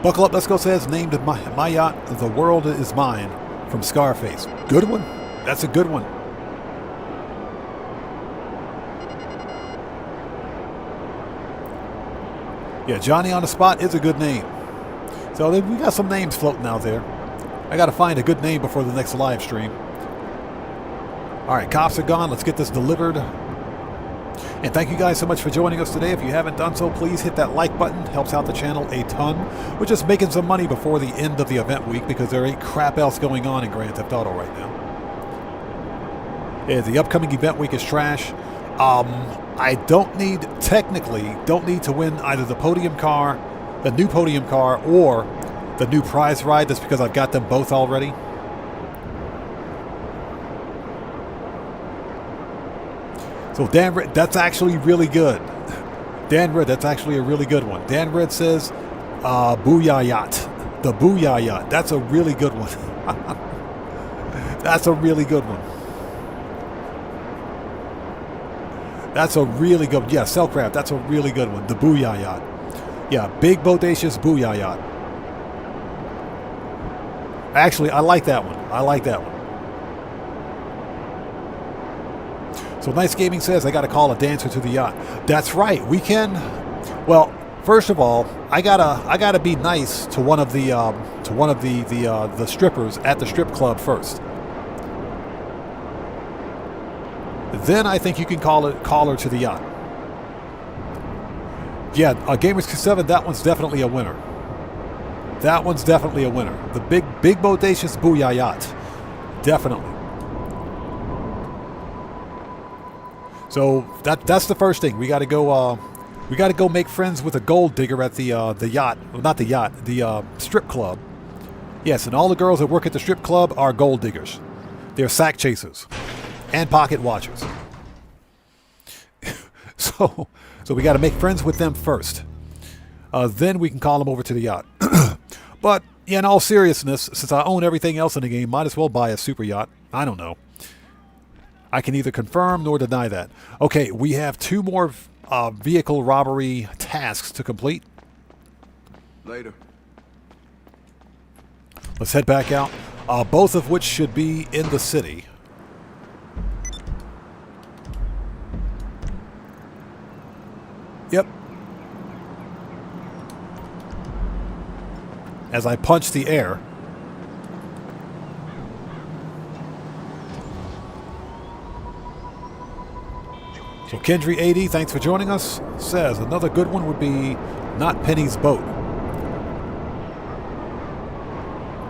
Buckle Up Let's Go says, named my yacht The World Is Mine from Scarface. Good one. That's a good one. Yeah, Johnny on the Spot is a good name. So we got some names floating out there. I got to find a good name before the next live stream. All right, cops are gone. Let's get this delivered. And thank you guys so much for joining us today. If you haven't done so, please hit that like button. Helps out the channel a ton. We're just making some money before the end of the event week because there ain't crap else going on in Grand Theft Auto right now. Yeah, the upcoming event week is trash. I don't need to win either the podium car, the new podium car, or the new prize ride. That's because I've got them both already. So Dan Red, that's actually really good. Dan Red, that's actually a really good one. Dan Red says, Booyah Yacht. The Booyah Yacht. That's a really good one. That's a really good one. That's a really good one. Yeah, Cellcraft, that's a really good one. The Booyah Yacht. Yeah, big, bodacious Booyah Yacht. Actually, I like that one. I like that one. So Nice Gaming says I got to call a dancer to the yacht. That's right. We can. Well, first of all, I gotta be nice to one of the strippers at the strip club first. Then I think you can call her to the yacht. Yeah, Gamers Q7. That one's definitely a winner. That one's definitely a winner. The big bodacious Booyah Yacht. Definitely. So that's the first thing. We got to go make friends with a gold digger at the yacht. Well, not the yacht, the strip club. Yes, and all the girls that work at the strip club are gold diggers. They're sack chasers and pocket watchers. So we got to make friends with them first. Then we can call them over to the yacht. But yeah, in all seriousness, since I own everything else in the game, might as well buy a super yacht. I don't know. I can neither confirm nor deny that. Okay, we have 2 more vehicle robbery tasks to complete. Later. Let's head back out. Both of which should be in the city. Yep. As I punch the air. So Kendry 80, thanks for joining us, says another good one would be Not Penny's Boat.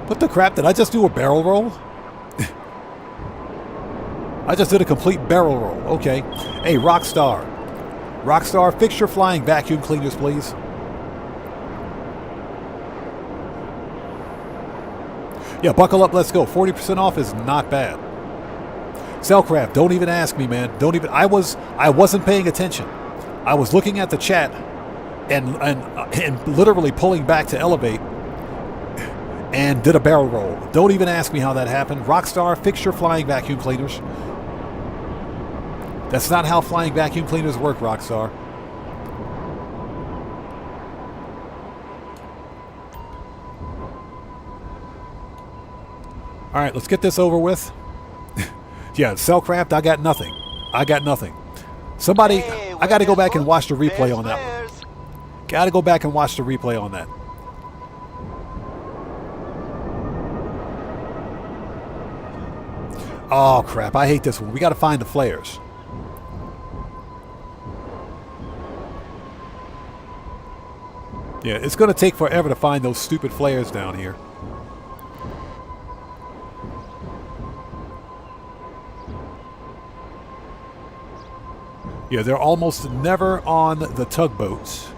What the crap? Did I just do a barrel roll? I just did a complete barrel roll. Okay. Hey, Rockstar. Rockstar, fix your flying vacuum cleaners, please. Yeah, buckle up, let's go. 40% off is not bad. Cellcraft, don't even ask me, man. Don't even. I wasn't paying attention. I was looking at the chat and literally pulling back to elevate and did a barrel roll. Don't even ask me how that happened. Rockstar, fix your flying vacuum cleaners. That's not how flying vacuum cleaners work, Rockstar. All right, let's get this over with. Yeah, Cellcraft, I got nothing. I got nothing. Somebody, Hey, I got to go back and where's watch the replay Where's on that one. Where's? Got to go back and watch the replay on that. Oh, crap. I hate this one. We got to find the flares. Yeah, it's going to take forever to find those stupid flares down here. Yeah, they're almost never on the tugboats.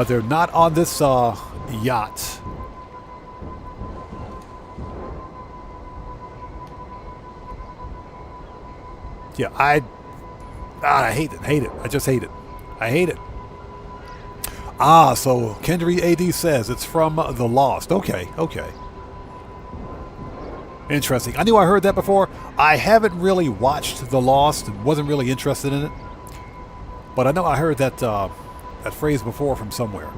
They're not on this yacht. Yeah, I hate it. Hate it. I just hate it. I hate it. Ah, so Kendry AD says it's from The Lost. Okay, okay. Interesting. I knew I heard that before. I haven't really watched The Lost and wasn't really interested in it. But I know I heard that that phrase before from somewhere.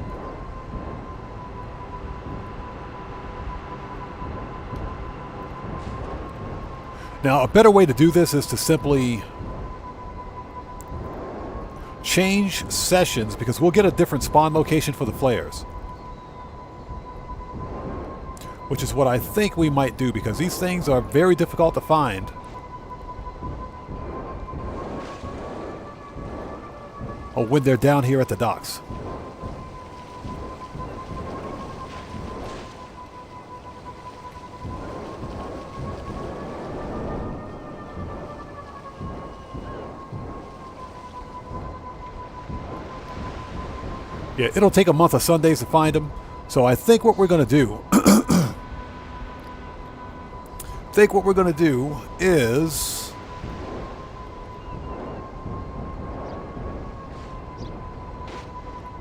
Now, a better way to do this is to simply change sessions, because we'll get a different spawn location for the flares. Which is what I think we might do, because these things are very difficult to find. Or when they're down here at the docks. Yeah, it'll take a month of Sundays to find them. So I think what we're going to do... is...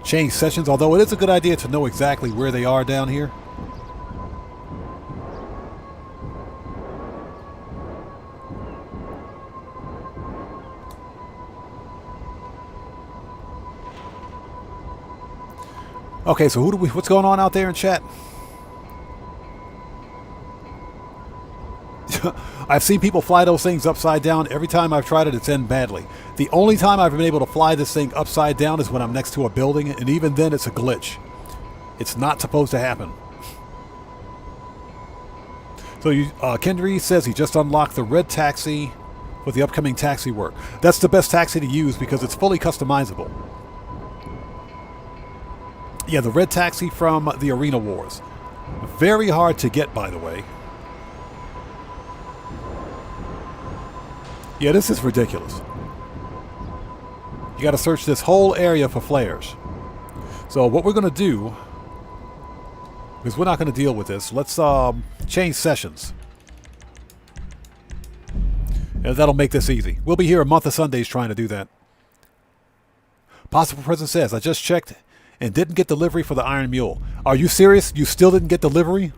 change sessions, although it is a good idea to know exactly where they are down here. Okay, so what's going on out there in chat? I've seen people fly those things upside down. Every time I've tried it, it's ended badly. The only time I've been able to fly this thing upside down is when I'm next to a building, and even then it's a glitch. It's not supposed to happen. So Kendry says he just unlocked the red taxi with the upcoming taxi work. That's the best taxi to use because it's fully customizable. Yeah, the red taxi from the Arena Wars. Very hard to get, by the way. Yeah, this is ridiculous. You got to search this whole area for flares. So what we're going to do, because we're not going to deal with this, let's change sessions. And that'll make this easy. We'll be here a month of Sundays trying to do that. Possible President says, I just checked and didn't get delivery for the Iron Mule. Are you serious? You still didn't get delivery?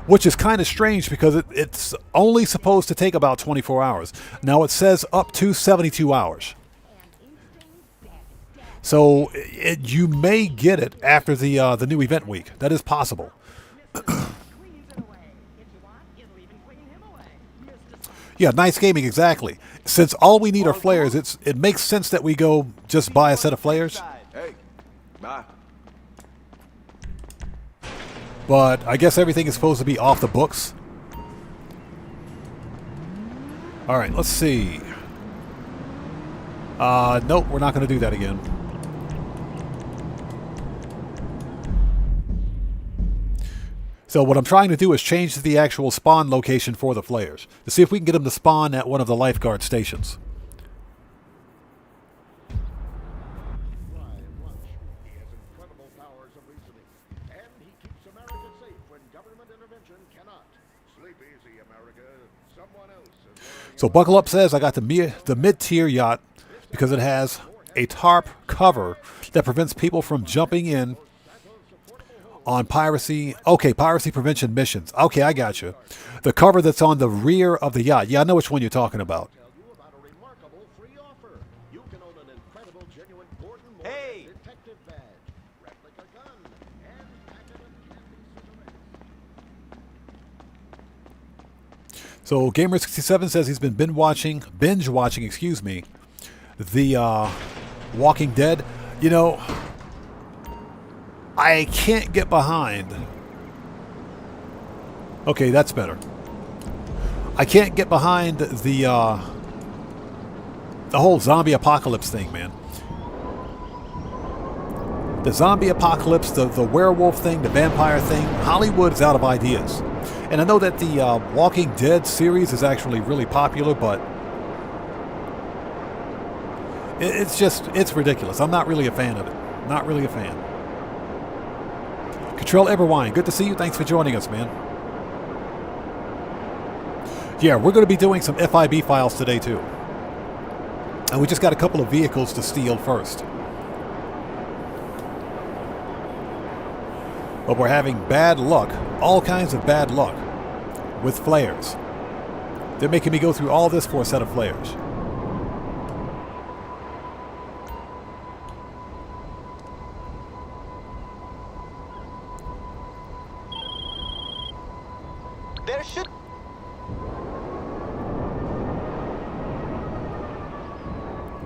Which is kind of strange because it's only supposed to take about 24 hours. Now it says up to 72 hours. So you may get it after the new event week. That is possible. Yeah, nice gaming, exactly. Since all we need are flares, it makes sense that we go just buy a set of flares. Hey, bye. But I guess everything is supposed to be off the books. All right, let's see. Nope, we're not going to do that again. So what I'm trying to do is change the actual spawn location for the flares to see if we can get them to spawn at one of the lifeguard stations. So Buckle Up says I got the mid-tier yacht because it has a tarp cover that prevents people from jumping in on piracy. Okay, piracy prevention missions. Okay, I got you. The cover that's on the rear of the yacht. Yeah, I know which one you're talking about. Hey! So Gamer67 says he's been binge watching, the Walking Dead. You know, I can't get behind. Okay, that's better. I can't get behind the whole zombie apocalypse thing, man. The zombie apocalypse, the werewolf thing, the vampire thing. Hollywood's out of ideas. And I know that the Walking Dead series is actually really popular, but it's ridiculous. I'm not really a fan of it. Not really a fan. Control Everwine, good to see you. Thanks for joining us, man. Yeah, we're going to be doing some FIB files today, too. And we just got a couple of vehicles to steal first. But we're having bad luck, all kinds of bad luck, with flares. They're making me go through all this for a set of flares. There should...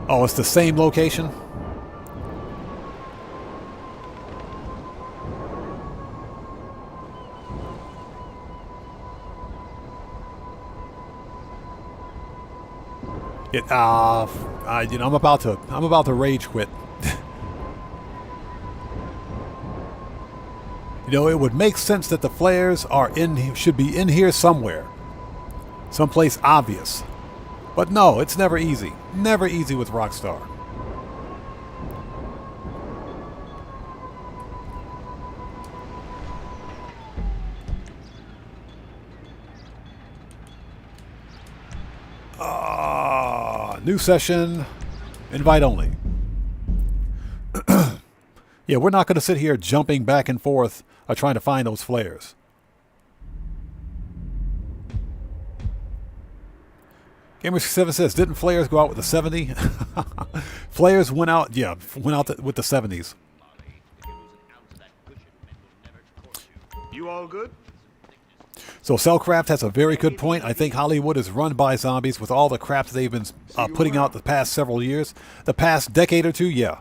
Oh, it's the same location? You know, I'm about to rage quit. You know, it would make sense that the flares should be in here somewhere. Someplace obvious. But no, it's never easy. Never easy with Rockstar. New session. Invite only. Yeah, we're not going to sit here jumping back and forth trying to find those flares. Gamer67 says, didn't flares go out with the 70? Flares went out, with the 70s. You all good? So Cellcraft has a very good point. I think Hollywood is run by zombies with all the crap that they've been putting out the past several years. The past decade or two, yeah.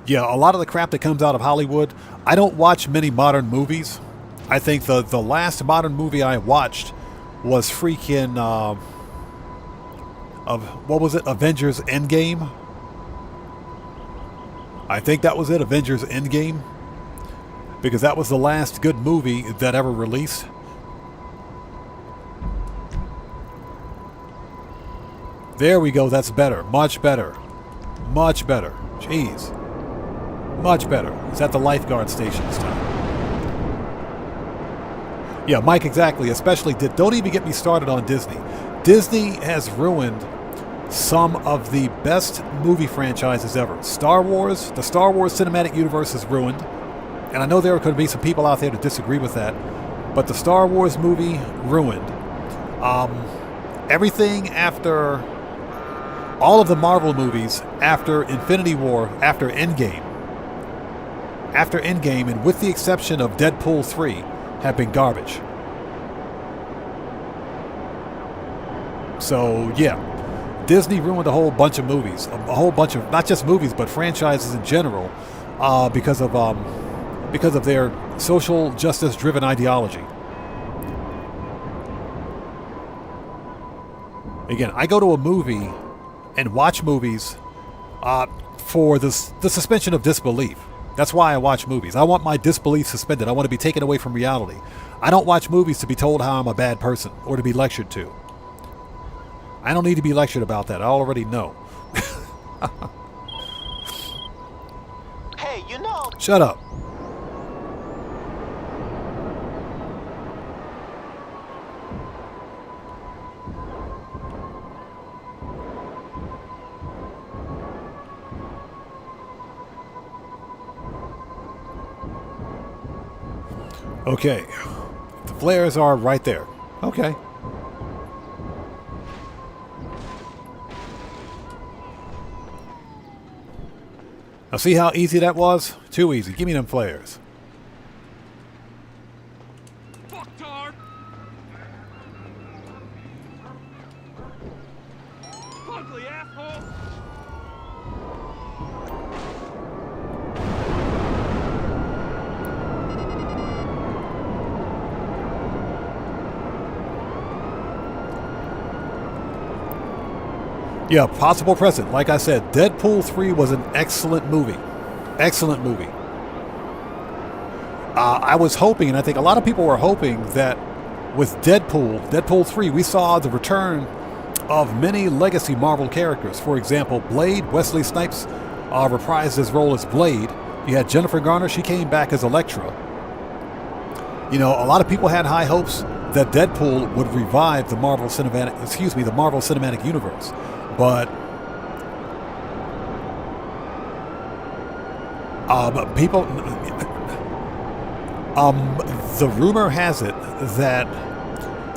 Yeah, a lot of the crap that comes out of Hollywood, I don't watch many modern movies. I think the last modern movie I watched was freaking, what was it, Avengers Endgame? I think that was it, Avengers Endgame. Because that was the last good movie that ever released. There we go, that's better. Much better. Much better. Jeez. Much better. It's at the lifeguard station this time. Yeah, Mike, exactly. Especially, don't even get me started on Disney. Disney has ruined some of the best movie franchises ever. Star Wars, the Star Wars cinematic universe is ruined. And I know there are going to be some people out there to disagree with that. But the Star Wars movie, ruined. Everything after... all of the Marvel movies after Infinity War, after Endgame, and with the exception of Deadpool 3, have been garbage. So, yeah. Disney ruined a whole bunch of movies. A whole bunch of, not just movies, but franchises in general, because of their social justice-driven ideology. Again, I go to a movie and watch movies for the suspension of disbelief. That's why I watch movies. I want my disbelief suspended. I want to be taken away from reality. I don't watch movies to be told how I'm a bad person or to be lectured to. I don't need to be lectured about that. I already know. Hey, you know... Shut up. Okay. The flares are right there. Okay. Now see how easy that was? Too easy. Give me them flares. Fucktard! Ugly asshole! Yeah, possible present. Like I said, Deadpool 3 was an excellent movie. Excellent movie. I was hoping, and I think a lot of people were hoping, that with Deadpool 3, we saw the return of many legacy Marvel characters. For example, Blade, Wesley Snipes reprised his role as Blade. You had Jennifer Garner, she came back as Elektra. You know, a lot of people had high hopes that Deadpool would revive the Marvel Cinematic Universe. But people, the rumor has it that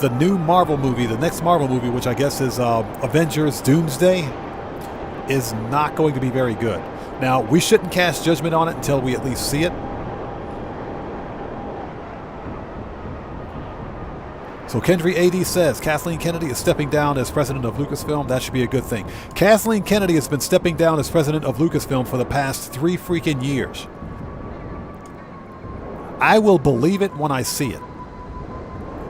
the new Marvel movie, the next Marvel movie, which I guess is Avengers Doomsday, is not going to be very good. Now, we shouldn't cast judgment on it until we at least see it. So Kendry AD says Kathleen Kennedy is stepping down as president of Lucasfilm. That should be a good thing. Kathleen Kennedy has been stepping down as president of Lucasfilm for the past 3 freaking years. I will believe it when I see it.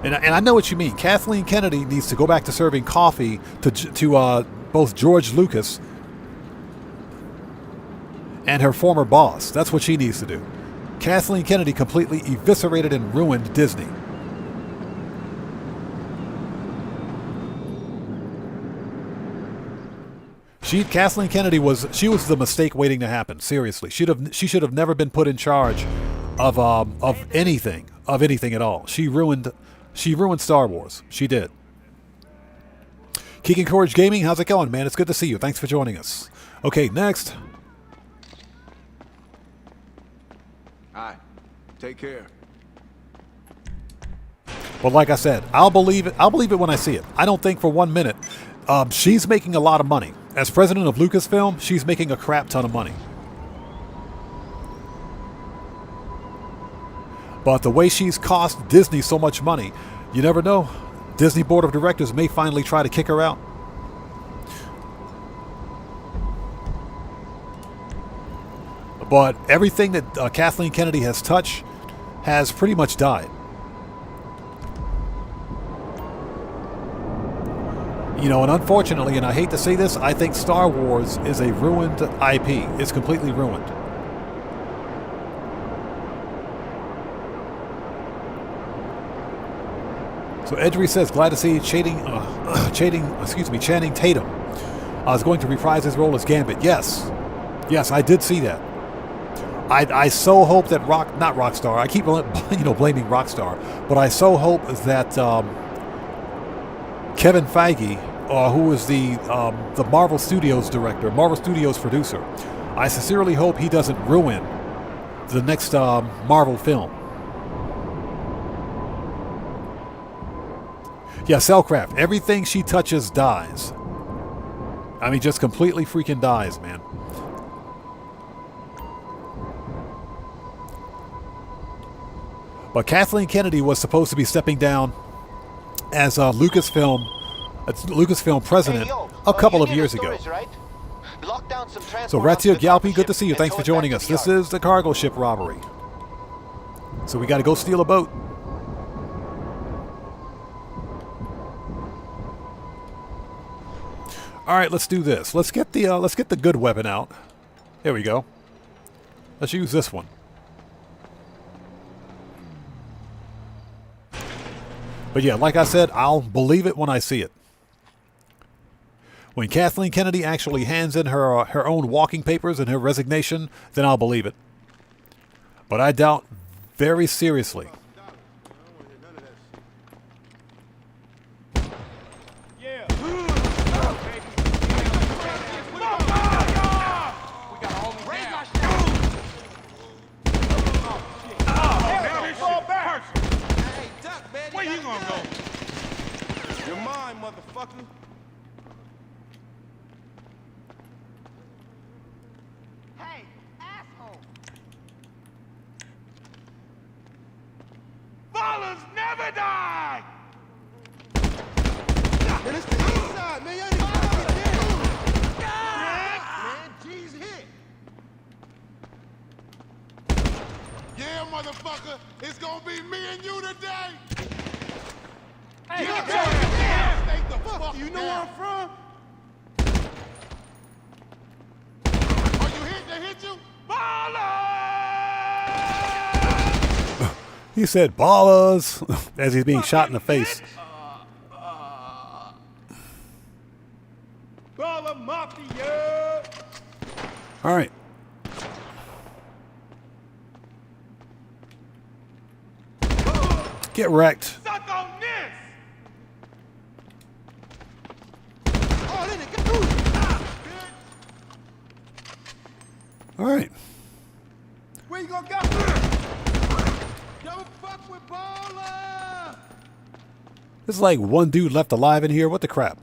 And I know what you mean. Kathleen Kennedy needs to go back to serving coffee to both George Lucas and her former boss. That's what she needs to do. Kathleen Kennedy completely eviscerated and ruined Disney. Kathleen Kennedy was the mistake waiting to happen. Seriously, she should have never been put in charge of anything at all. She ruined Star Wars. She did. Keegan Courage Gaming, how's it going, man? It's good to see you. Thanks for joining us. Okay, next. All right. Take care. Well, like I said, I'll believe it. I'll believe it when I see it. I don't think for 1 minute. She's making a lot of money. As president of Lucasfilm, she's making a crap ton of money. But the way she's cost Disney so much money, you never know. Disney board of directors may finally try to kick her out. But everything that Kathleen Kennedy has touched has pretty much died. You know, and unfortunately, and I hate to say this, I think Star Wars is a ruined IP. It's completely ruined. So Edry says, glad to see Channing Tatum is going to reprise his role as Gambit. Yes, I did see that. I so hope that not Rockstar. I keep blaming Rockstar, but I so hope that Kevin Feige, who is the Marvel Studios director, Marvel Studios producer, I sincerely hope he doesn't ruin the next Marvel film. Yeah, Cellcraft. Everything she touches dies. I mean, just completely freaking dies, man. But Kathleen Kennedy was supposed to be stepping down as Lucasfilm president a couple of years ago. So Ratio Gyalpi, good to see you. Thanks for joining us. This is the cargo ship robbery. So we got to go steal a boat. All right, let's do this. Let's get the good weapon out. There we go. Let's use this one. But yeah, like I said, I'll believe it when I see it. When Kathleen Kennedy actually hands in her own walking papers and her resignation, then I'll believe it. But I doubt very seriously. Where you gonna go? You're mine, motherfucker. Hey, asshole! Ballers never die! Man, it's the east side, man. You ain't even got to get there. Man, G's hit. Yeah, motherfucker. It's gonna be me and you today. Hey, Get get your your ass. Stay the fuck You know down. where I'm from? Are you hit? They hit you? Ballers! He said ballers as he's being shot in the face. Baller Mafia! All right. Get wrecked. Suck on this! Oh, then it get through. All right. Where you gonna go? Don't fuck with baller. There's like one dude left alive in here. What the crap?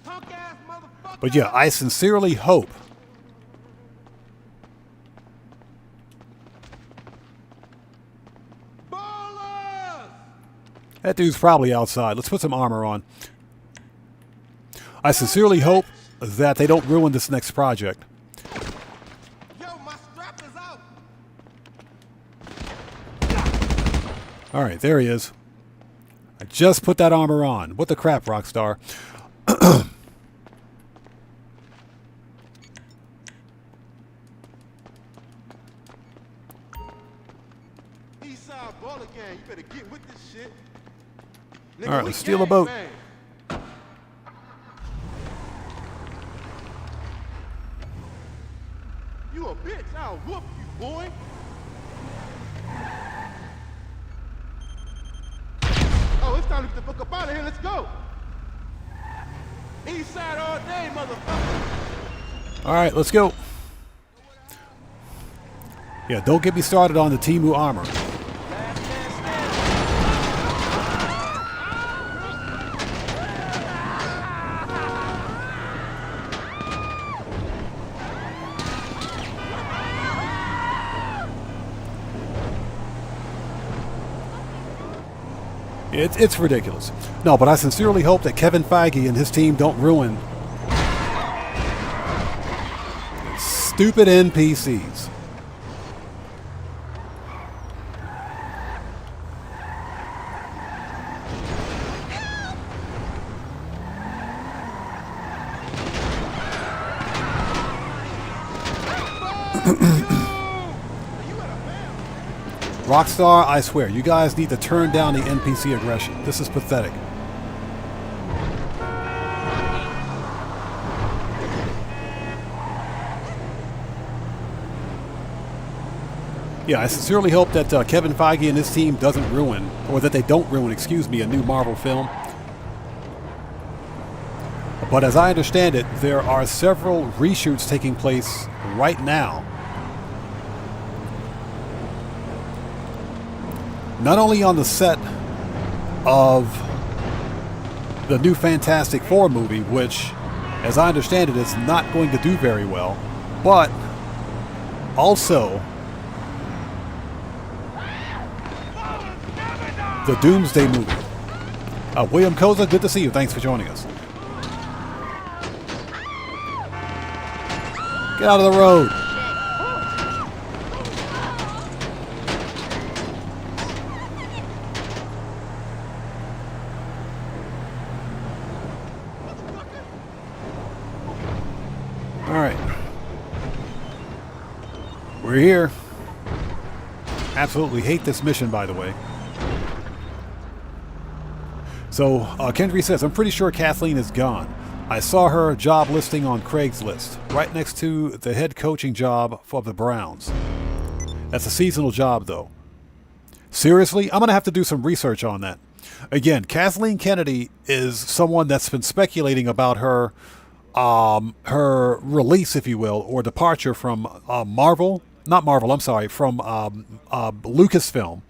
Punk ass motherfucker. But yeah, I sincerely hope That dude's probably outside. Let's put some armor on. I sincerely hope that they don't ruin this next project. Yo, my strap is out. All right, there he is. I just put that armor on. What the crap, Rockstar? Eastside baller gang, you better get with this shit. Nigga, All right, we let's steal a gang boat. bang. You a bitch, I'll whoop you, boy. Oh, it's time to get the fuck up out of here. Let's go. East side all day, motherfucker. All right, let's go. Yeah, don't get me started on the Timu armor. It's ridiculous. No, but I sincerely hope that Kevin Feige and his team don't ruin stupid NPCs. Rockstar, I swear, you guys need to turn down the NPC aggression. This is pathetic. Yeah, I sincerely hope that Kevin Feige and his team doesn't ruin, or that they don't ruin, excuse me, a new Marvel film. But as I understand it, there are several reshoots taking place right now. Not only on the set of the new Fantastic Four movie, which, as I understand it, is not going to do very well, but also the Doomsday movie. William Koza, good to see you. Thanks for joining us. Get out of the road. All right. We're here. Absolutely hate this mission, by the way. So, Kendry says, I'm pretty sure Kathleen is gone. I saw her job listing on Craigslist, right next to the head coaching job for the Browns. That's a seasonal job, though. Seriously? I'm going to have to do some research on that. Again, Kathleen Kennedy is someone that's been speculating about her her release, if you will, or departure from from Lucasfilm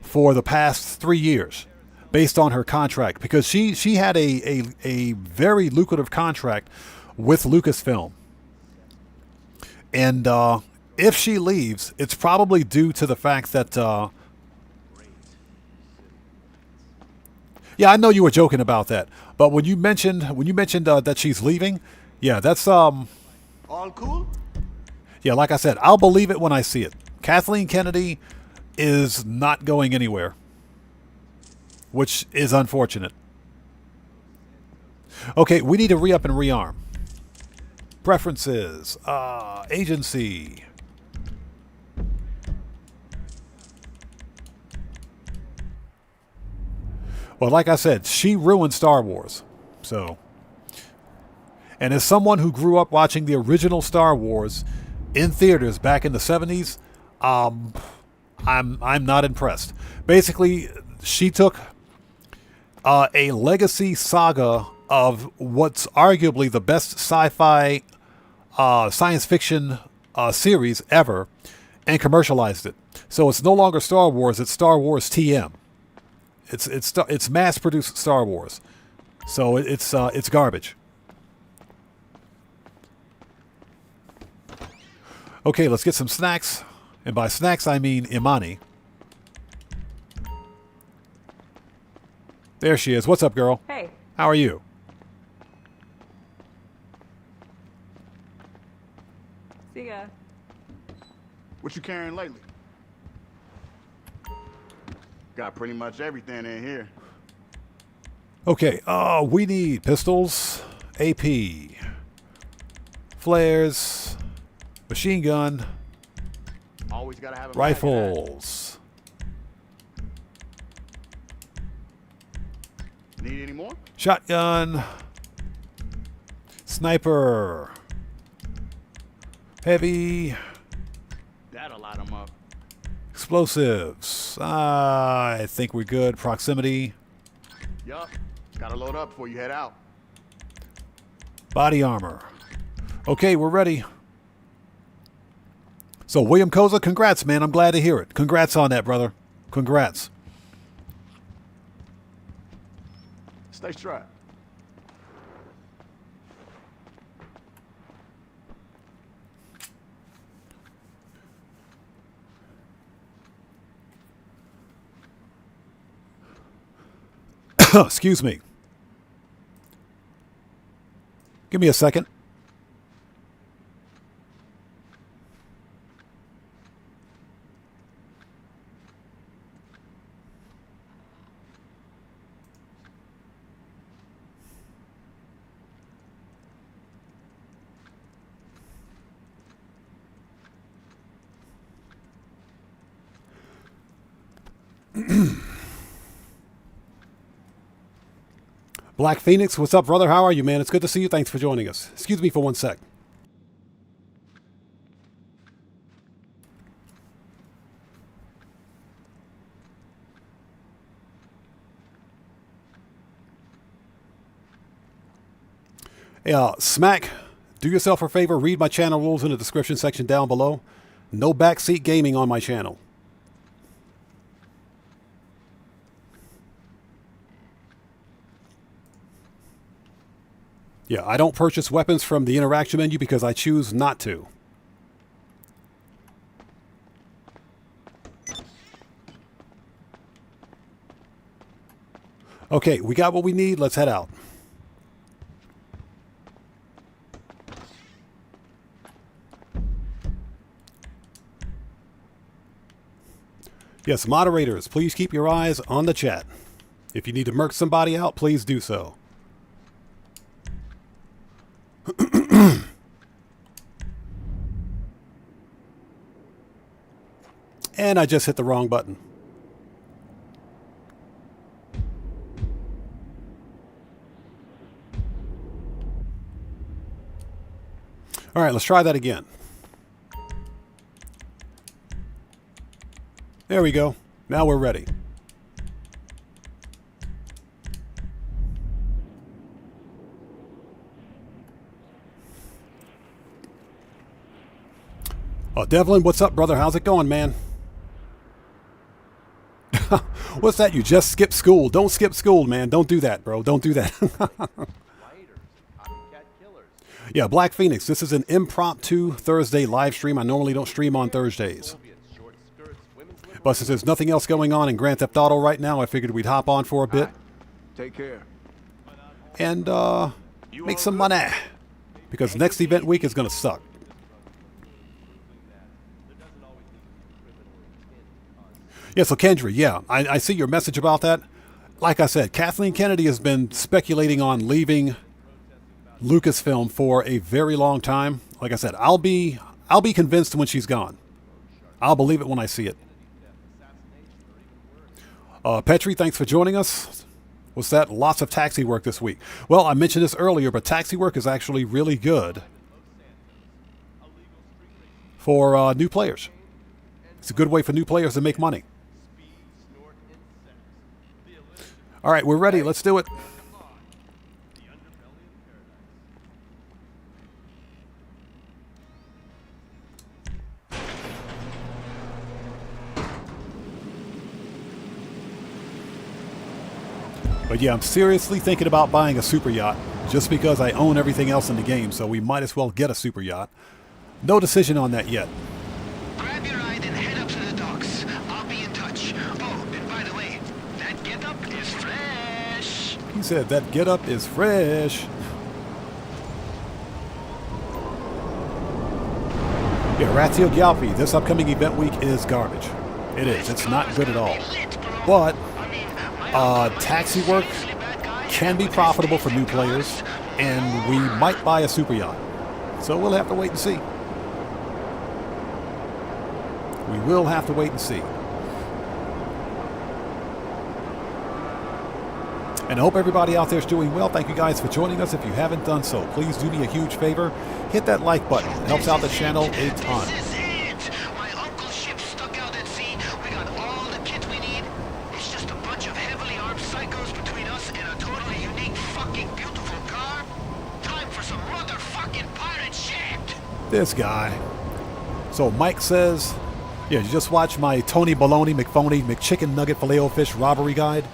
for the past 3 years, based on her contract, because she had a very lucrative contract with Lucasfilm, and if she leaves, it's probably due to the fact that yeah, I know you were joking about that, but when you mentioned that she's leaving, yeah, that's All cool? yeah, like I said, I'll believe it when I see it. Kathleen Kennedy is not going anywhere, which is unfortunate. Okay, we need to re-up and rearm. Preferences, agency. Well, like I said, she ruined Star Wars. So, and as someone who grew up watching the original Star Wars in theaters back in the 70s, I'm not impressed. Basically, she took a legacy saga of what's arguably the best sci-fi science fiction series ever and commercialized it. So it's no longer Star Wars, it's Star Wars TM. It's mass-produced Star Wars, so it's garbage. Okay, let's get some snacks, and by snacks I mean Imani. There she is. What's up, girl? Hey. How are you? See ya. What you carrying lately? Got pretty much everything in here. Okay, we need pistols, AP, flares, machine gun, Always gotta have a rifles. Need any more? Shotgun, sniper, heavy, That'll light them up. explosives. I think we're good. Proximity, Yup. Gotta load up before you head out. body armor. Okay, we're ready. So, William Koza, congrats, man. I'm glad to hear it. Congrats on that, brother. Congrats. Stay strapped. Excuse me. Give me a second. Black Phoenix, what's up, brother? How are you, man? It's good to see you. Thanks for joining us. Excuse me for one sec. Hey, Smack, do yourself a favor. Read my channel rules in the description section down below. No backseat gaming on my channel. Yeah, I don't purchase weapons from the interaction menu because I choose not to. Okay, we got what we need. Let's head out. Yes, moderators, please keep your eyes on the chat. If you need to murk somebody out, please do so. And I just hit the wrong button. All right, let's try that again. There we go. Now we're ready. Oh, Devlin, what's up, brother? How's it going, man? What's that? You just skipped school. Don't skip school, man. Don't do that, bro. Don't do that. Yeah, Black Phoenix. This is an impromptu Thursday live stream. I normally don't stream on Thursdays. But since there's nothing else going on in Grand Theft Auto right now, I figured we'd hop on for a bit. Take care. And make some money. Because next event week is going to suck. Yeah, so Kendra, yeah, I see your message about that. Like I said, Kathleen Kennedy has been speculating on leaving Lucasfilm for a very long time. Like I said, I'll be convinced when she's gone. I'll believe it when I see it. Petri, thanks for joining us. What's that? Lots of taxi work this week. Well, I mentioned this earlier, but taxi work is actually really good for new players. It's a good way for new players to make money. All right, we're ready. Let's do it. But yeah, I'm seriously thinking about buying a super yacht just because I own everything else in the game, so we might as well get a super yacht. No decision on that yet. Grab your ride and head up to the docks. I'll be in touch. Oh, and by the way, that getup is fresh. He said that getup is fresh. Yeah, Ratio Galpi, this upcoming event week is garbage. It is. It's not good at all. But taxi work can be profitable for new players, and we might buy a super yacht. So we'll have to wait and see. We will have to wait and see. And I hope everybody out there is doing well. Thank you guys for joining us. If you haven't done so, please do me a huge favor. Hit that like button. It helps out the channel a ton. This is it! My uncle's ship stuck out at sea. We got all the kit we need. It's just a bunch of heavily armed psychos between us and a totally unique fucking beautiful car. Time for some motherfucking pirate shit! This guy. So Mike says, yeah, you just watch my Tony Baloney McPhony McChicken Nugget Filet-O-Fish robbery guide.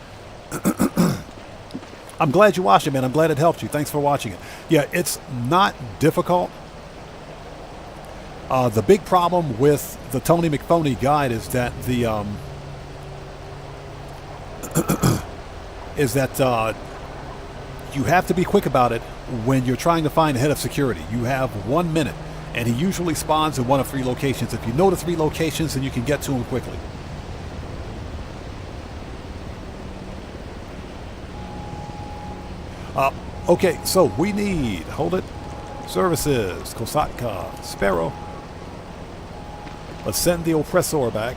I'm glad you watched it, man. I'm glad it helped you. Thanks for watching it. Yeah, it's not difficult. The big problem with the Tony McPhony guide is that the you have to be quick about it when you're trying to find a head of security. You have 1 minute, and he usually spawns in one of 3 locations. If you know the 3 locations, then you can get to him quickly. Okay, so we need, hold it, services, Kosatka, Sparrow. Let's send the oppressor back.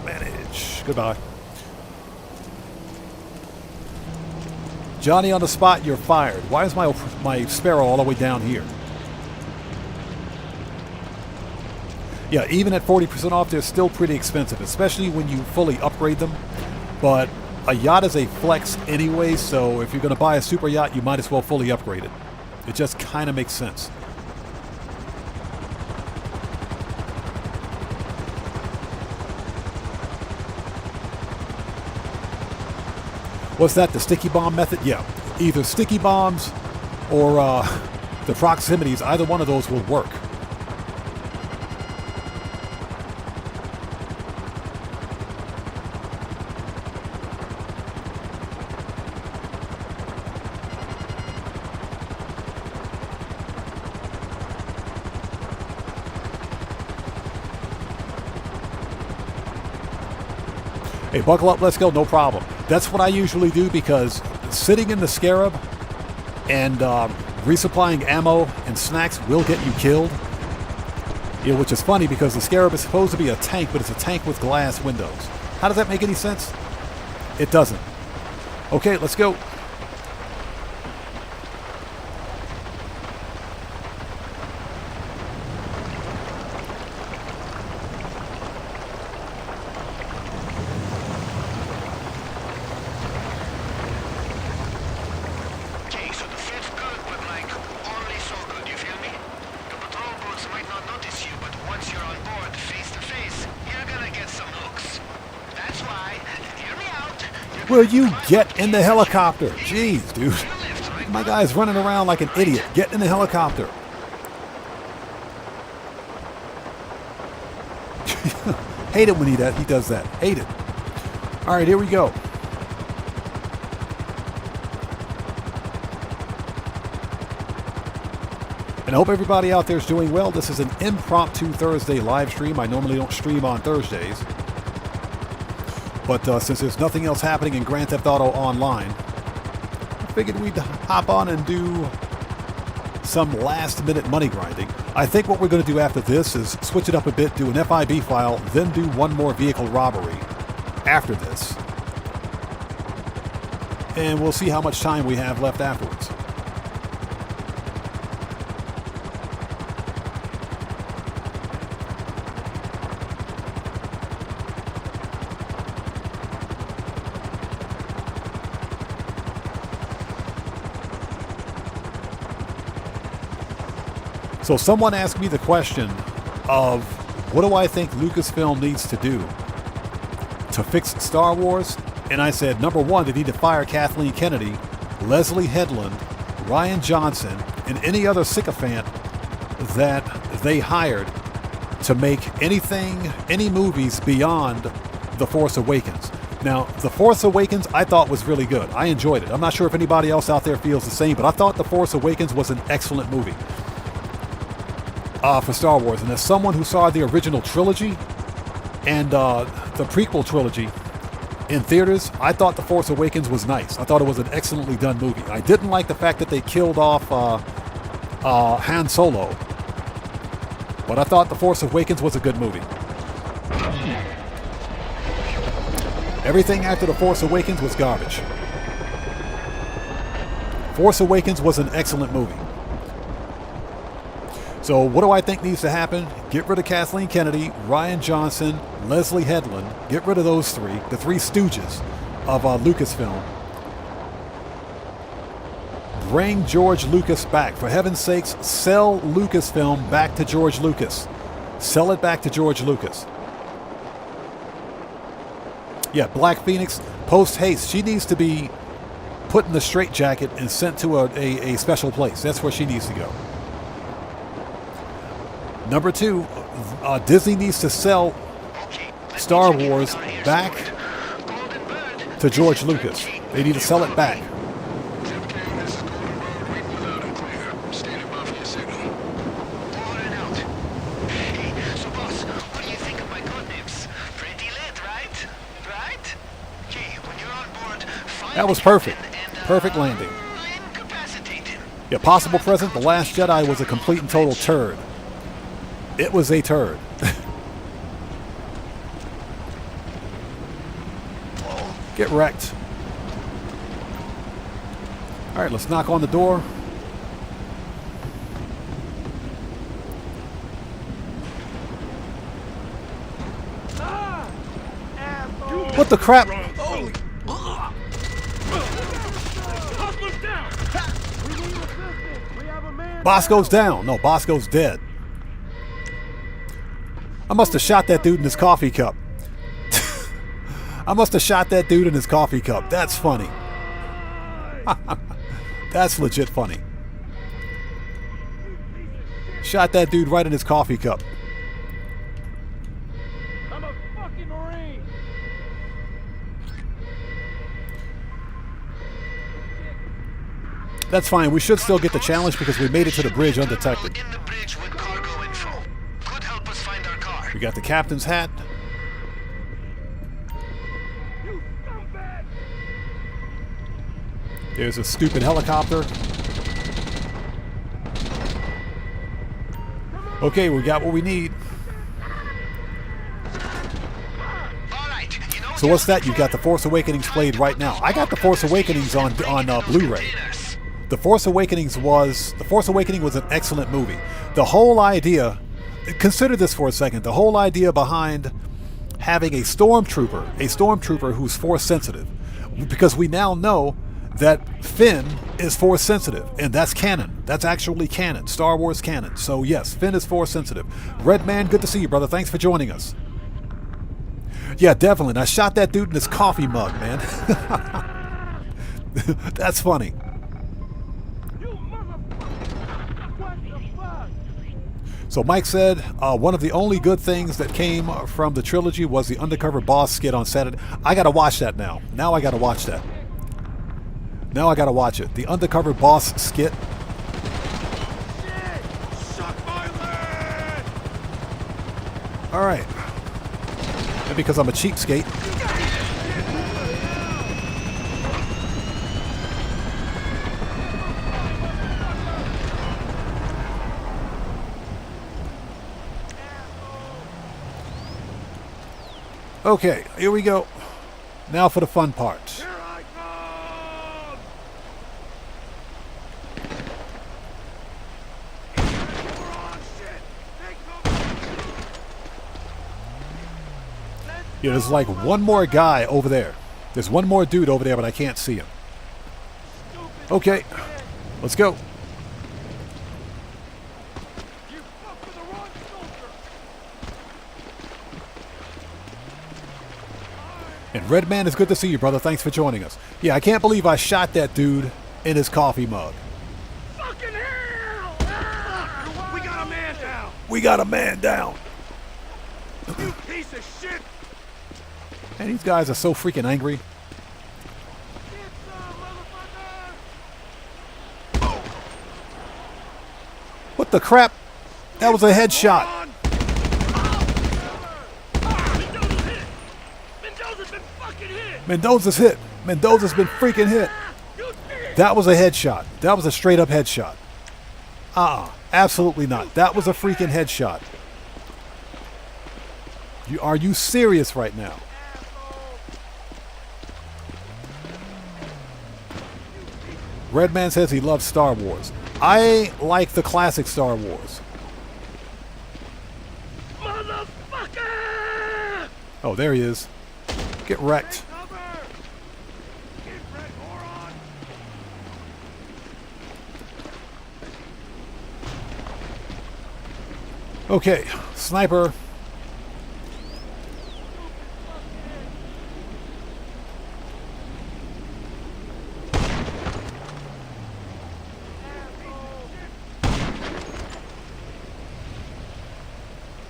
Manage, goodbye. Johnny on the spot, you're fired. Why is my Sparrow all the way down here? Yeah, even at 40% off, they're still pretty expensive, especially when you fully upgrade them. But a yacht is a flex anyway, so if you're going to buy a super yacht, you might as well fully upgrade it. It just kind of makes sense. What's that, the sticky bomb method? Yeah, either sticky bombs or the proximities, either one of those will work. Hey, buckle up, let's go, no problem. That's what I usually do, because sitting in the Scarab and resupplying ammo and snacks will get you killed. Yeah, which is funny because the Scarab is supposed to be a tank, but it's a tank with glass windows. How does that make any sense? It doesn't. Okay, let's go. Will you get in the helicopter? Jeez, dude. My guy's running around like an idiot. Get in the helicopter. Hate it when he does that. Hate it. All right, here we go. And I hope everybody out there is doing well. This is an impromptu Thursday live stream. I normally don't stream on Thursdays. But since there's nothing else happening in Grand Theft Auto Online, I figured we'd hop on and do some last-minute money grinding. I think what we're going to do after this is switch it up a bit, do an FIB file, then do one more vehicle robbery after this. And we'll see how much time we have left afterwards. So someone asked me the question of what do I think Lucasfilm needs to do to fix Star Wars? And I said, number one, they need to fire Kathleen Kennedy, Leslie Headland, Ryan Johnson, and any other sycophant that they hired to make any movies beyond The Force Awakens. Now, The Force Awakens I thought was really good. I enjoyed it. I'm not sure if anybody else out there feels the same, but I thought The Force Awakens was an excellent movie for Star Wars. And as someone who saw the original trilogy and the prequel trilogy in theaters, I thought The Force Awakens was nice. I thought it was an excellently done movie. I didn't like the fact that they killed off Han Solo, but I thought The Force Awakens was a good movie. Everything after The Force Awakens was garbage. Force Awakens was an excellent movie. So what do I think needs to happen? Get rid of Kathleen Kennedy, Rian Johnson, Leslie Headland. Get rid of those three, the three stooges of Lucasfilm. Bring George Lucas back. For heaven's sakes, sell Lucasfilm back to George Lucas. Sell it back to George Lucas. Yeah, Black Phoenix, post-haste. She needs to be put in the straitjacket and sent to a special place. That's where she needs to go. Number two, Disney needs to sell Star Wars back to George Lucas. They need to sell it back. That was perfect. Perfect landing. Yeah, possible present, The Last Jedi was a complete and total turd. It was a turd. Get wrecked. All right, let's knock on the door. What the crap? Bosco's down. No, Bosco's dead. I must have shot that dude in his coffee cup. I must have shot that dude in his coffee cup. That's funny. That's legit funny. Shot that dude right in his coffee cup. I'm a fucking Marine. That's fine. We should still get the challenge because we made it to the bridge undetected. In the bridge with cargo info. Could help us find our car. We got the captain's hat. You scumbag. There's a stupid helicopter. Okay, we got what we need. So what's that? You got The Force Awakenings played right now. I got The Force Awakenings on Blu-ray. The Force Awakening was an excellent movie. The whole idea, consider this for a second, the whole idea behind having a stormtrooper who's force sensitive, because we now know that Finn is force sensitive, and that's canon. That's actually canon, Star Wars canon. So yes, Finn is force sensitive. Red Man, good to see you, brother. Thanks for joining us. Yeah, definitely. And I shot that dude in his coffee mug, man. That's funny. So Mike said one of the only good things that came from the trilogy was the undercover boss skit on Saturday. I gotta watch that now. Now I gotta watch that. Now I gotta watch it. The undercover boss skit. All right. And because I'm a cheapskate. Okay, here we go. Now for the fun part. Here I come. We're on shit. Take cover. Yeah, there's like one more guy over there. There's one more dude over there, but I can't see him. Okay, let's go. You fuck with the wrong soldier. And Red Man, it's good to see you, brother. Thanks for joining us. Yeah, I can't believe I shot that dude in his coffee mug. Fucking hell! We got a man down. We got a man down. You piece of shit. And these guys are so freaking angry. What the crap? That was a headshot. Mendoza's hit. Mendoza's been freaking hit. That was a headshot. That was a straight up headshot. Absolutely not. That was a freaking headshot. Are you serious right now? Redman says he loves Star Wars. I like the classic Star Wars. Motherfucker! Oh, there he is. Get wrecked. Okay, sniper.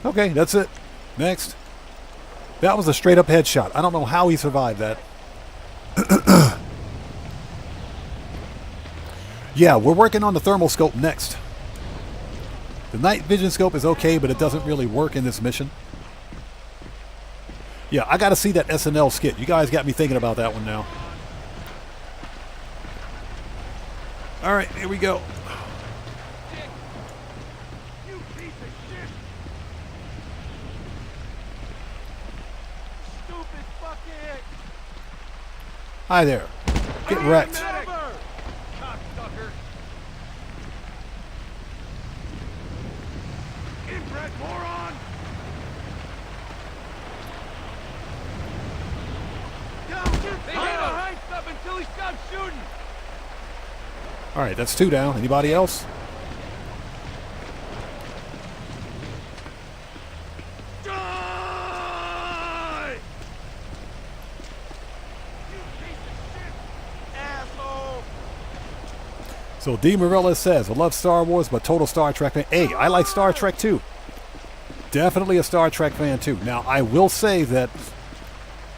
Okay, that's it. Next. That was a straight up headshot. I don't know how he survived that. Yeah, we're working on the thermal scope next. The night vision scope is okay, but it doesn't really work in this mission. Yeah, I got to see that SNL skit. You guys got me thinking about that one now. All right, here we go. Hi there. Get wrecked. All right, that's 2 down. Anybody else? Die! So D. Morella says, I love Star Wars, but total Star Trek fan. Hey, I like Star Trek too. Definitely a Star Trek fan too. Now, I will say that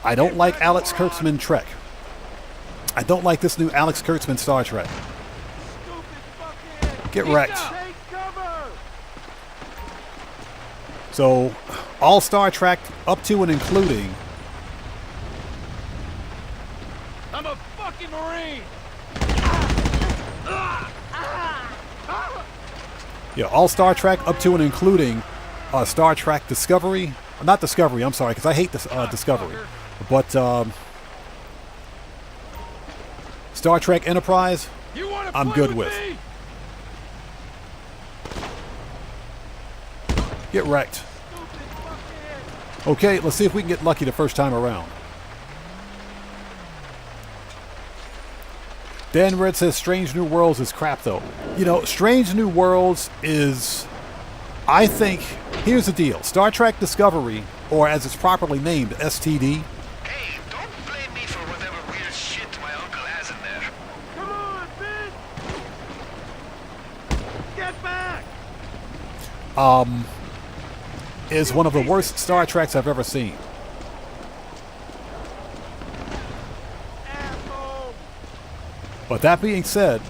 I don't like Alex Kurtzman Trek. I don't like this new Alex Kurtzman Star Trek. Get wrecked. So, all Star Trek up to and including. I'm a fucking Marine! Yeah, all Star Trek up to and including Star Trek Discovery. Not Discovery, I'm sorry, because I hate this Discovery. But Star Trek Enterprise, I'm good with. Get wrecked. Okay, let's see if we can get lucky the first time around. Dan Red says Strange New Worlds is crap, though. You know, Strange New Worlds is, I think, here's the deal. Star Trek Discovery, or as it's properly named, STD. Hey, don't blame me for whatever weird shit my uncle has in there. Come on, bitch! Get back! Is one of the worst Star Treks I've ever seen. Asshole! But that being said,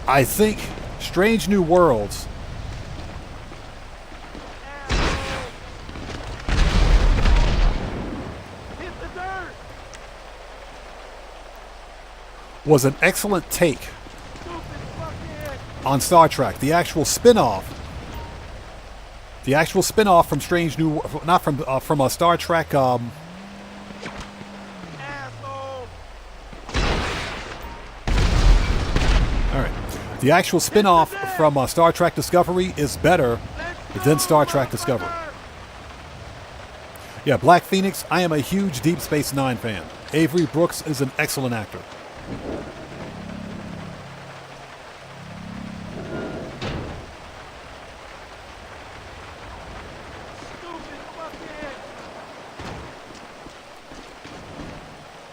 I think Strange New Worlds was an excellent take on Star Trek. The actual spin-off from Strange New, not from a Star Trek. All right, the actual spin-off from Star Trek Discovery is better than Star Trek Discovery. Yeah, Black Phoenix. I am a huge Deep Space Nine fan. Avery Brooks is an excellent actor.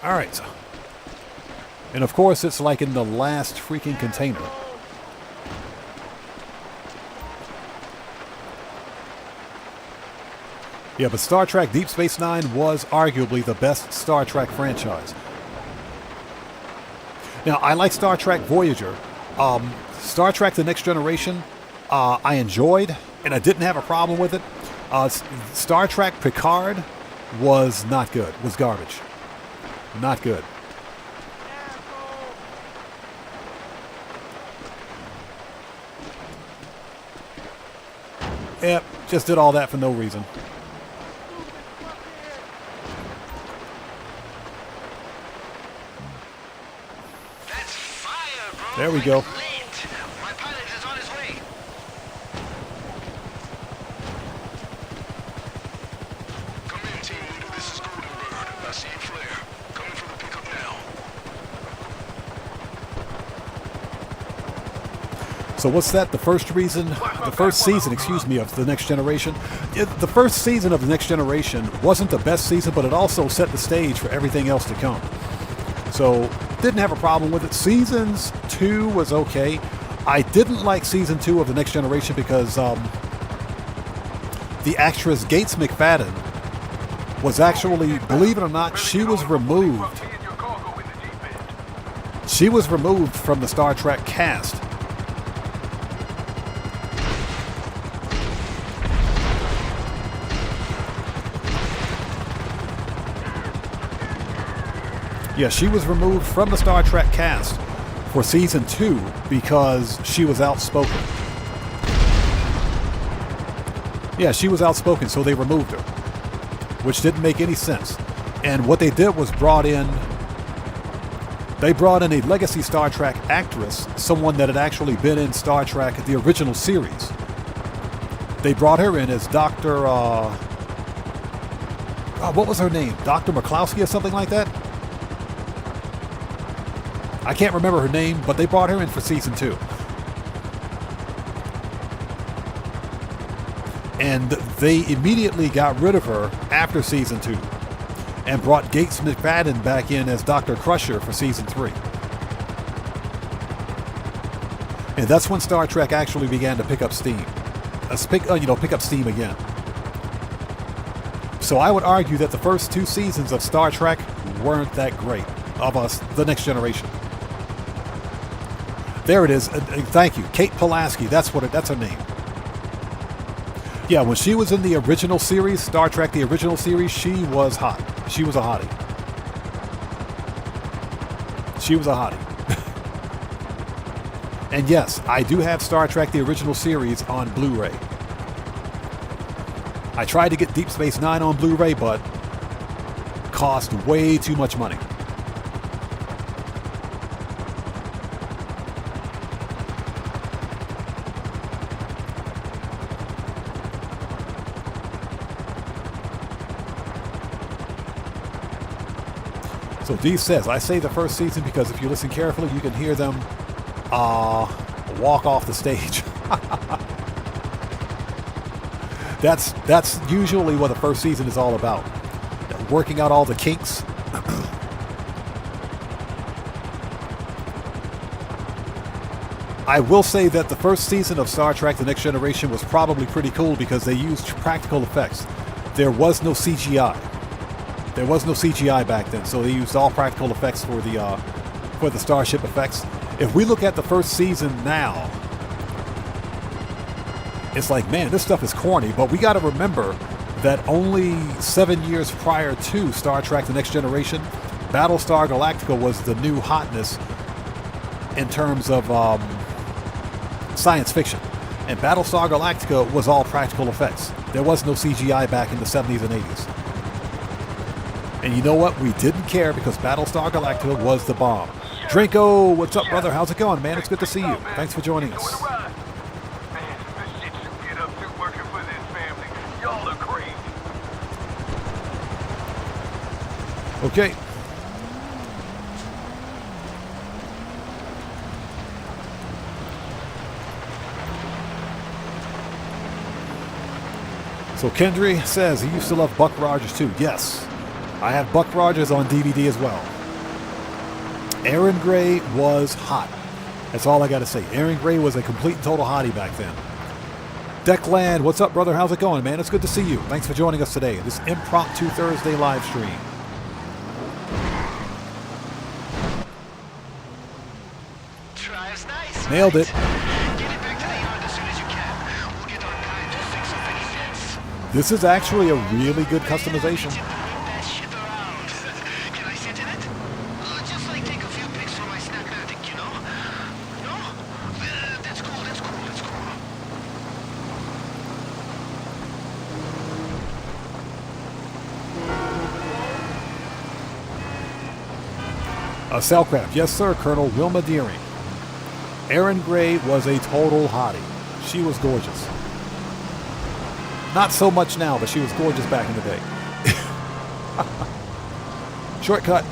All right. And of course, it's like in the last freaking container. Yeah, but Star Trek Deep Space Nine was arguably the best Star Trek franchise. Now, I like Star Trek Voyager. Star Trek The Next Generation, I enjoyed, and I didn't have a problem with it. Star Trek Picard was not good, was garbage. Not good. Yep, just did all that for no reason. That's fire, bro. There we go. Like lit. My pilot is on his way. Come in, team leader. This is Goldenbird. I see you flare. Coming for the pickup now. So what's that? The first season, excuse me, of The Next Generation. The first season of The Next Generation wasn't the best season, but it also set the stage for everything else to come. So didn't have a problem with it. Seasons 2 was okay. I didn't like season 2 of The Next Generation because the actress Gates McFadden was actually, believe it or not, she was removed. She was removed from the Star Trek cast. Yeah, she was removed from the Star Trek cast for season 2 because she was outspoken. Yeah, she was outspoken, so they removed her, which didn't make any sense. And what they did was they brought in a legacy Star Trek actress, someone that had actually been in Star Trek, the original series. They brought her in as Dr. What was her name? Dr. McCloskey or something like that? I can't remember her name, but they brought her in for season 2. And they immediately got rid of her after season 2 and brought Gates McFadden back in as Dr. Crusher for season 3. And that's when Star Trek actually began to pick up steam. Pick up steam again. So I would argue that the first 2 seasons of Star Trek weren't that great of The Next Generation. There it is. Thank you. Kate Pulaski. That's her name. Yeah, when she was in the original series, Star Trek, the original series, she was hot. She was a hottie. She was a hottie. And yes, I do have Star Trek, the original series on Blu-ray. I tried to get Deep Space Nine on Blu-ray, but cost way too much money. So D says, I say the first season because if you listen carefully, you can hear them walk off the stage. That's usually what the first season is all about. Working out all the kinks. I will say that the first season of Star Trek The Next Generation was probably pretty cool because they used practical effects. There was no CGI. There was no CGI back then, so they used all practical effects for the starship effects. If we look at the first season now, it's like, man, this stuff is corny, but we got to remember that only 7 years prior to Star Trek The Next Generation, Battlestar Galactica was the new hotness in terms of science fiction. And Battlestar Galactica was all practical effects. There was no CGI back in the 70s and 80s. And you know what? We didn't care because Battlestar Galactica was the bomb. Drinko, what's up, brother? How's it going, man? It's good to see you. Thanks for joining us. Okay. So Kendry says he used to love Buck Rogers too. Yes, I have Buck Rogers on DVD as well. Aaron Gray was hot. That's all I got to say. Aaron Gray was a complete and total hottie back then. Declan, what's up, brother? How's it going, man? It's good to see you. Thanks for joining us today. This impromptu Thursday live stream. Drives nice. Nailed it. Get it back to the yard as soon as you can. We'll get our guy to fix up any dents. This is actually a really good customization. Whip that shit around. Can I sit in it? Just like take a few pics for my Snapmatic, you know? No? That's cool, that's cool, that's cool. Cellcraft, yes sir, Colonel Wilma Deering. Erin Gray was a total hottie. She was gorgeous. Not so much now, but she was gorgeous back in the day. Shortcut.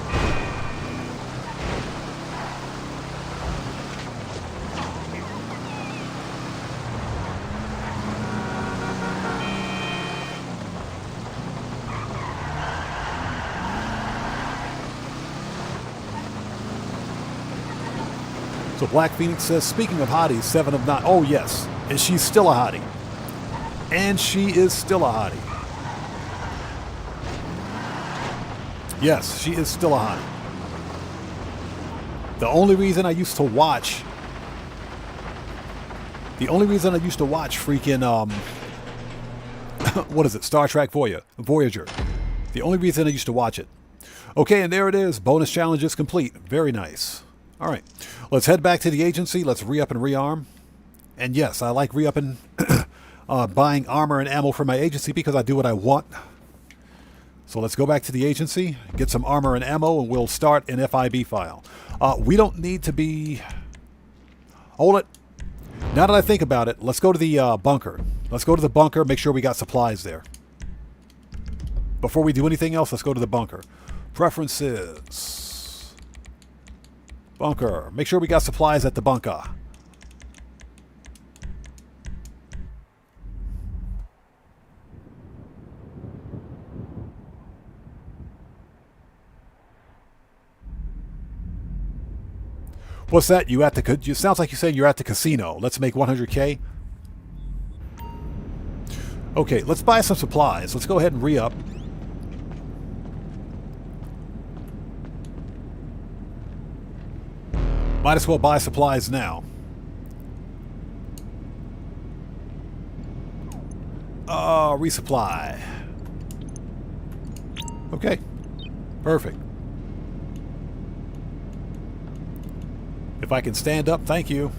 So Black Phoenix says, speaking of hotties, 7 of 9. Oh, yes. And she's still a hottie. And she is still a hottie. Yes, she is still a hottie. The only reason I used to watch freaking, what is it? Star Trek Voyager. The only reason I used to watch it. Okay, and there it is. Bonus challenge is complete. Very nice. All right, let's head back to the agency. Let's re-up and rearm. And yes, I like re-upping, buying armor and ammo for my agency because I do what I want. So let's go back to the agency, get some armor and ammo, and we'll start an FIB file. We don't need to be... Hold it. Now that I think about it, let's go to the bunker. Let's go to the bunker, make sure we got supplies there. Before we do anything else, let's go to the bunker. Preferences. Bunker. Make sure we got supplies at the bunker. What's that? You at the? It sounds like you're saying you're at the casino. Let's make 100K. Okay, let's buy some supplies. Let's go ahead and re-up. Might as well buy supplies now. Resupply. Okay. Perfect. If I can stand up, thank you.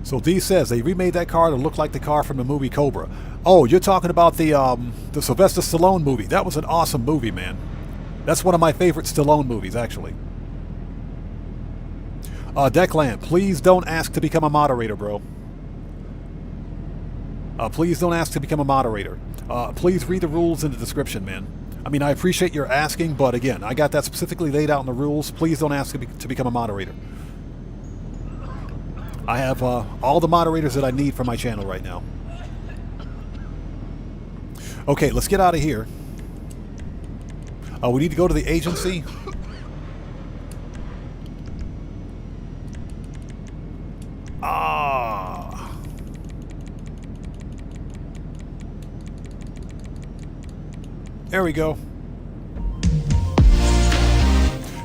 So D says they remade that car to look like the car from the movie Cobra. Oh, you're talking about the Sylvester Stallone movie. That was an awesome movie, man. That's one of my favorite Stallone movies, actually. Declan, please don't ask to become a moderator, bro. Please don't ask to become a moderator. Please read the rules in the description, man. I mean, I appreciate your asking, but again, I got that specifically laid out in the rules. Please don't ask to become a moderator. I have all the moderators that I need for my channel right now. Okay, let's get out of here. We need to go to the agency. There we go.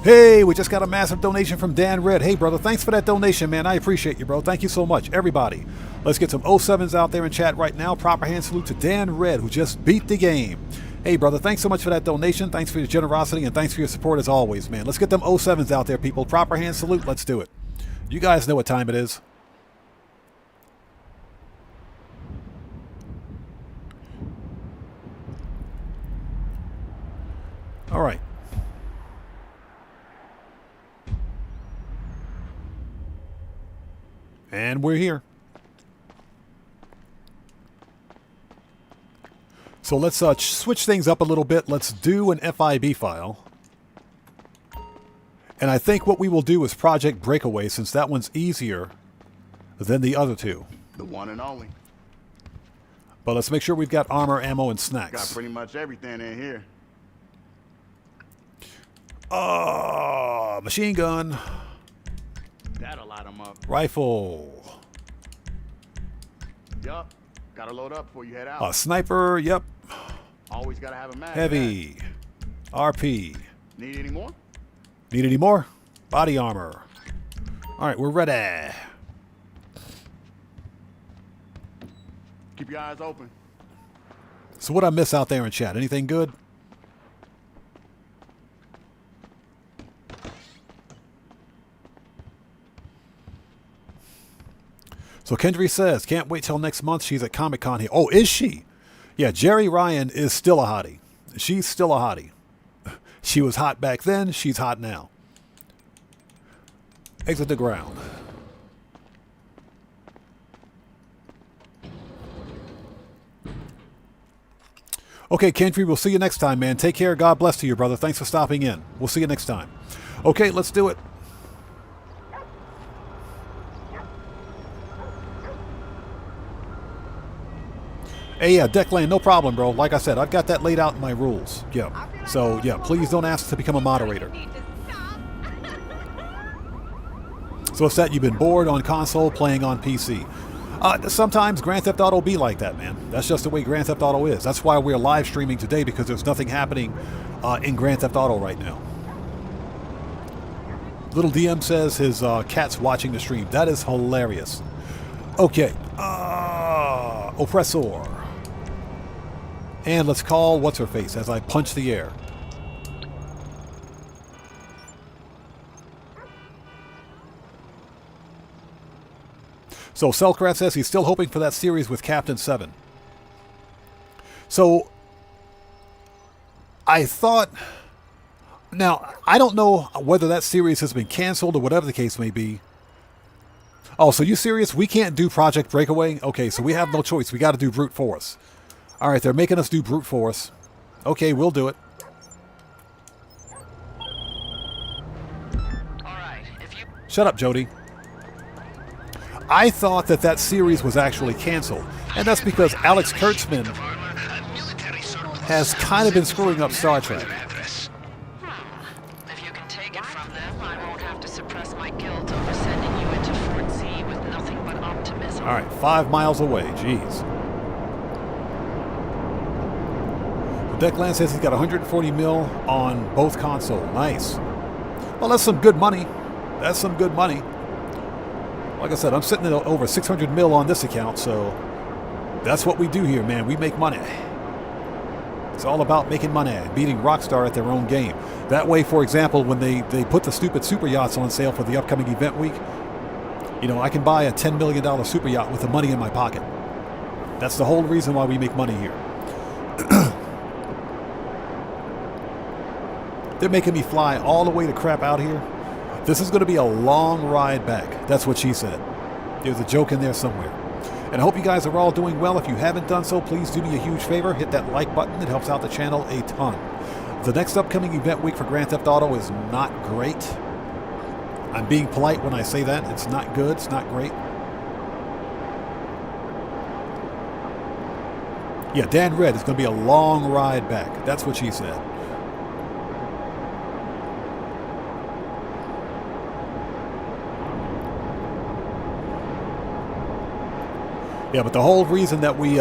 Hey, we just got a massive donation from Dan Red. Hey, brother, thanks for that donation, man. I appreciate you, bro. Thank you so much, everybody. Let's get some 07s out there in chat right now. Proper hand salute to Dan Red, who just beat the game. Hey, brother, thanks so much for that donation. Thanks for your generosity, and thanks for your support as always, man. Let's get them 07s out there, people. Proper hand salute. Let's do it. You guys know what time it is. All right. And we're here. So let's switch things up a little bit. Let's do an FIB file. And I think what we will do is Project Breakaway, since that one's easier than the other two. The one and only. But let's make sure we've got armor, ammo, and snacks. Got pretty much everything in here. Machine gun. That'll light them up. Rifle. Yup. Gotta load up before you head out. Sniper. Yep. Always gotta have a mag. Heavy. RP. Need any more? Need any more? Body armor. All right, we're ready. Keep your eyes open. So what I miss out there in chat? Anything good? So Kendry says, can't wait till next month. She's at Comic-Con here. Oh, is she? Yeah, Jerry Ryan is still a hottie. She's still a hottie. She was hot back then. She's hot now. Exit the ground. Okay, Kendry, we'll see you next time, man. Take care. God bless to you, brother. Thanks for stopping in. We'll see you next time. Okay, let's do it. Hey, yeah, Declan, no problem, bro. Like I said, I've got that laid out in my rules. Yeah. So, yeah, please don't ask to become a moderator. So it's that you've been bored on console, playing on PC. Sometimes Grand Theft Auto be like that, man. That's just the way Grand Theft Auto is. That's why we're live streaming today, because there's nothing happening in Grand Theft Auto right now. Little DM says his cat's watching the stream. That is hilarious. Okay. Oppressor. And let's call what's-her-face as I punch the air. So Selcraft says he's still hoping for that series with Captain 7. So I thought... Now, I don't know whether that series has been canceled or whatever the case may be. Oh, so you serious? We can't do Project Breakaway? Okay, so we have no choice. We got to do brute force. All right, they're making us do brute force. Okay, we'll do it. Shut up, Jody. I thought that that series was actually canceled, and that's because Alex Kurtzman has kind of been screwing up Star Trek. If you can take it from them, I won't have to suppress my guilt over sending you into Fort Z with nothing but optimism. All right, 5 miles away. Jeez. Declan says he's got 140 mil on both console. Nice. Well, that's some good money. That's some good money. Like I said, I'm sitting at over 600 mil on this account, so that's what we do here, man. We make money. It's all about making money, beating Rockstar at their own game. That way, for example, when they put the stupid super yachts on sale for the upcoming event week, you know, I can buy a $10 million super yacht with the money in my pocket. That's the whole reason why we make money here. They're making me fly all the way to crap out here. This is going to be a long ride back. That's what she said. There's a joke in there somewhere. And I hope you guys are all doing well. If you haven't done so, please do me a huge favor. Hit that like button. It helps out the channel a ton. The next upcoming event week for Grand Theft Auto is not great. I'm being polite when I say that. It's not good. It's not great. Yeah, Dan Red, it's going to be a long ride back. That's what she said. Yeah, but the whole reason that we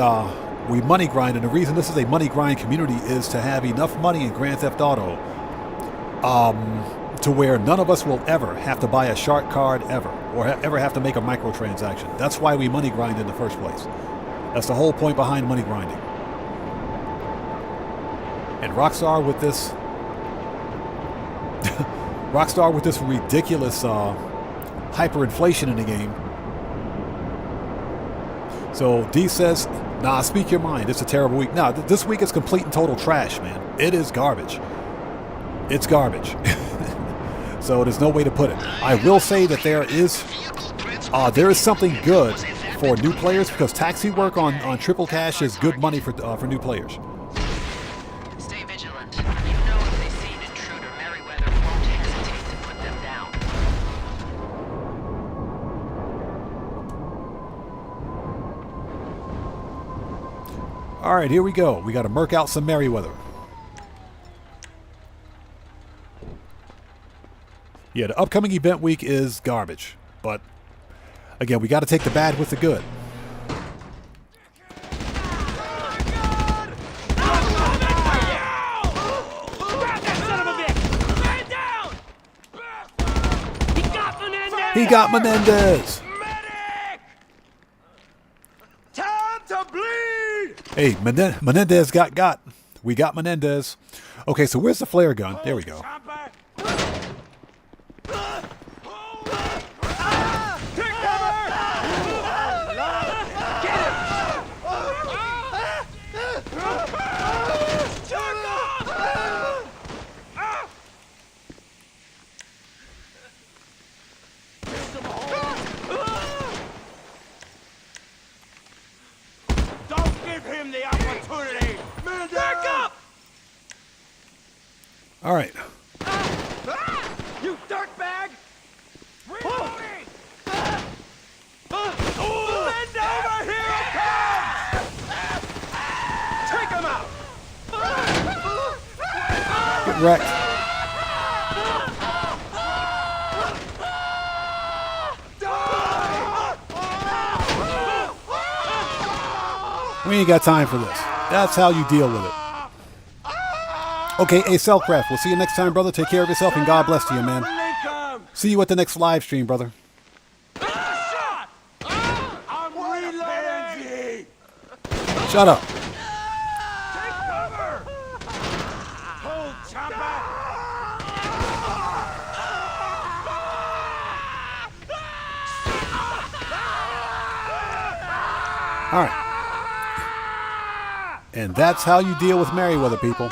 money grind, and the reason this is a money grind community, is to have enough money in Grand Theft Auto to where none of us will ever have to buy a shark card ever, or ever have to make a microtransaction. That's why we money grind in the first place. That's the whole point behind money grinding. And Rockstar with this Rockstar with this ridiculous hyperinflation in the game. So D says, nah, speak your mind. It's a terrible week. Nah, this week is complete and total trash, man. It is garbage. It's garbage. So there's no way to put it. I will say that there is something good for new players, because taxi work on Triple Cash is good money for new players. Stay vigilant. You know if they see an intruder, Merryweather won't hesitate to put them down. All right, here we go. We got to murk out some Merryweather. Yeah, the upcoming event week is garbage. But, again, we got to take the bad with the good. He got Menendez! Medic! Time to bleed! Hey, Menendez got. We got Menendez. Okay, so where's the flare gun? There we go. All right. You dirtbag! Reloading! Bend over, here it comes! Take him out! Get wrecked. We ain't got time for this. That's how you deal with it. Okay, hey, Cellcraft, we'll see you next time, brother. Take care of yourself, and God bless to you, man. See you at the next live stream, brother. I'm reloading! Shut up. Take cover! Hold, chopper! All right. And that's how you deal with Merryweather, people.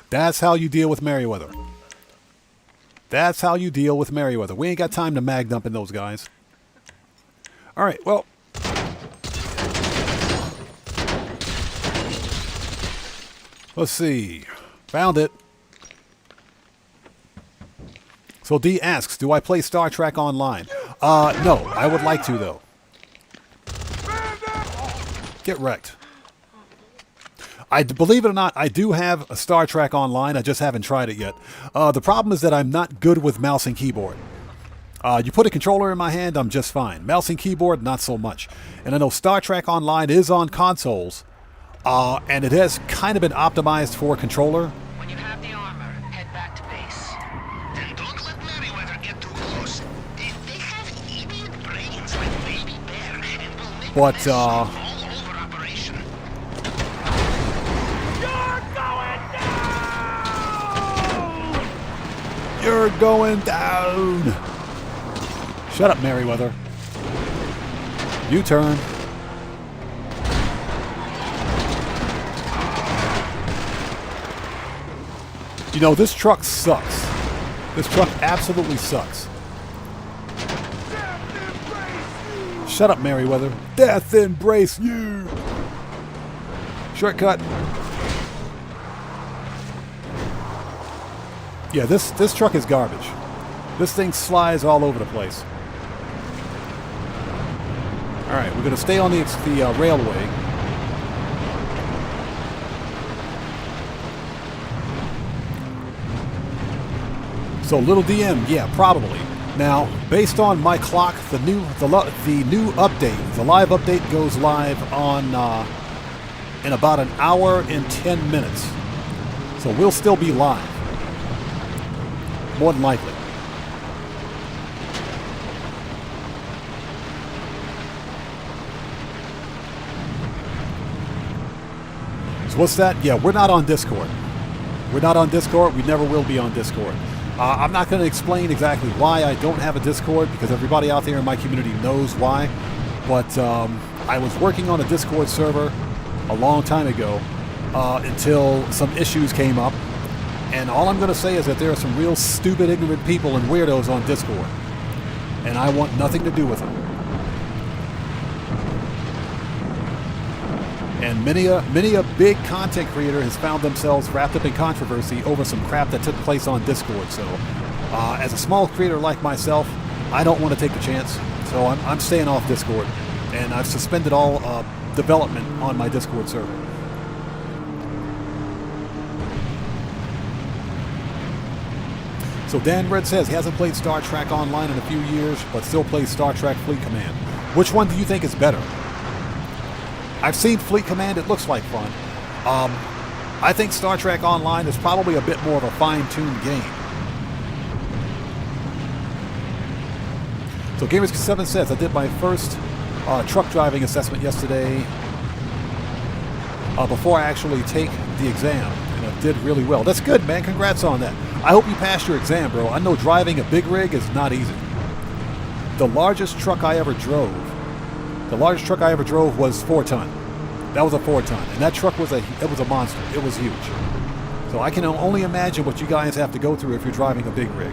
That's how you deal with Merryweather. That's how you deal with Merryweather. We ain't got time to mag dumping those guys. All right, well. Let's see. Found it. So D asks, do I play Star Trek Online? No, I would like to, though. Get wrecked. Believe it or not, I do have a Star Trek Online. I just haven't tried it yet. The problem is that I'm not good with mouse and keyboard. You put a controller in my hand, I'm just fine. Mouse and keyboard, not so much. And I know Star Trek Online is on consoles, and it has kind of been optimized for a controller. When you have the armor, head back to base. And don't let Merryweather get too close. They have idiot brains like Baby Bear and will make But, mess all over operation. You're going down! Shut up, Merryweather. U-turn. You know, this truck sucks. This truck absolutely sucks. Shut up, Merryweather. Death embrace you! Shortcut. Yeah, this truck is garbage. This thing slides all over the place. All right, we're going to stay on the railway. So little DM, yeah, probably. Now, based on my clock, the new update, the live update goes live on in about an hour and 10 minutes. So we'll still be live. More than likely. So what's that? Yeah, we're not on Discord. We're not on Discord. We never will be on Discord. I'm not going to explain exactly why I don't have a Discord, because everybody out there in my community knows why. But I was working on a Discord server a long time ago until some issues came up. And all I'm going to say is that there are some real stupid, ignorant people and weirdos on Discord. And I want nothing to do with them. And many a big content creator has found themselves wrapped up in controversy over some crap that took place on Discord. So, as a small creator like myself, I don't want to take the chance. So I'm staying off Discord. And I've suspended all development on my Discord server. So Dan Red says he hasn't played Star Trek Online in a few years, but still plays Star Trek Fleet Command. Which one do you think is better? I've seen Fleet Command. It looks like fun. I think Star Trek Online is probably a bit more of a fine-tuned game. So Gamers7 says, I did my first truck driving assessment yesterday before I actually take the exam, and I did really well. That's good, man. Congrats on that. I hope you passed your exam, bro. I know driving a big rig is not easy. The largest truck I ever drove was 4-ton. That was a 4-ton, and that truck was a monster. It was huge. So I can only imagine what you guys have to go through if you're driving a big rig.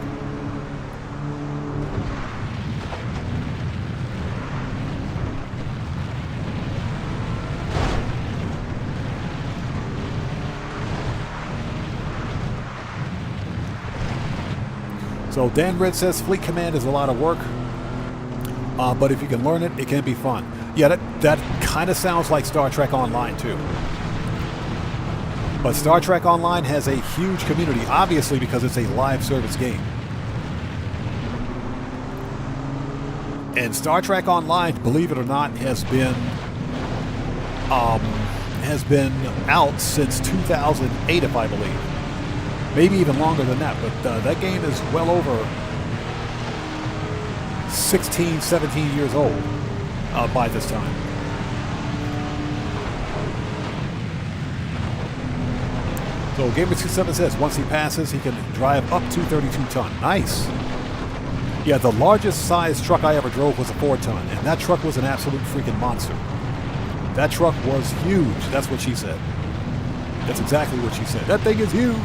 So Dan Red says Fleet Command is a lot of work, but if you can learn it, it can be fun. Yeah, that kind of sounds like Star Trek Online too. But Star Trek Online has a huge community, obviously because it's a live service game. And Star Trek Online, believe it or not, has been out since 2008, if I believe. Maybe even longer than that, but that game is well over 16, 17 years old by this time. So Gamer27 says once he passes, he can drive up to 32-ton. Nice. Yeah, the largest size truck I ever drove was a 4-ton, and that truck was an absolute freaking monster. That truck was huge. That's what she said. That's exactly what she said. That thing is huge.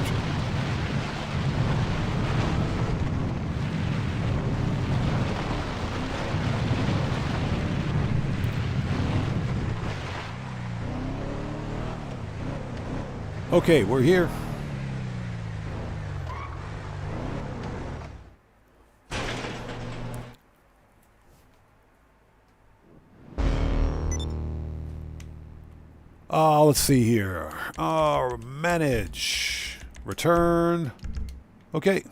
Okay, we're here. Let's see here. Manage. Return. Okay.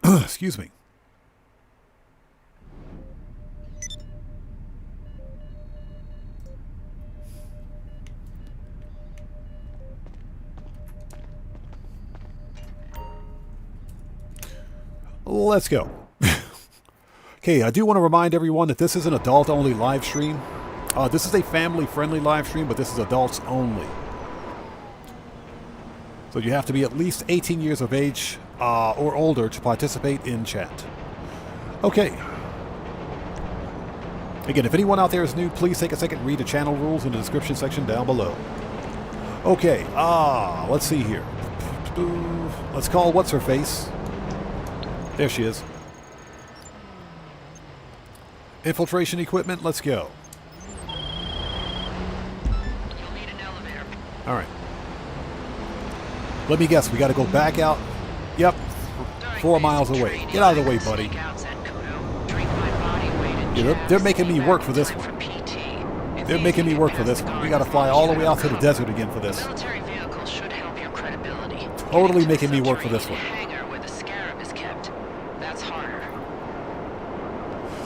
Excuse me. Let's go. Okay, I do want to remind everyone that this is an adult-only live stream. This is a family-friendly live stream, but this is adults only. So you have to be at least 18 years of age or older to participate in chat. Okay. Again, if anyone out there is new, please take a second and read the channel rules in the description section down below. Okay, let's see here. Let's call what's-her-face. There she is. Infiltration equipment, let's go. You'll need an elevator. All right. Let me guess, we got to go back out. Yep, 4 miles away. Get out of the way, buddy. Yeah, they're making me work for this one. They're making me work for this one. We got to fly all the way out to the desert again for this. Military vehicles should help your credibility. Totally making me work for this one.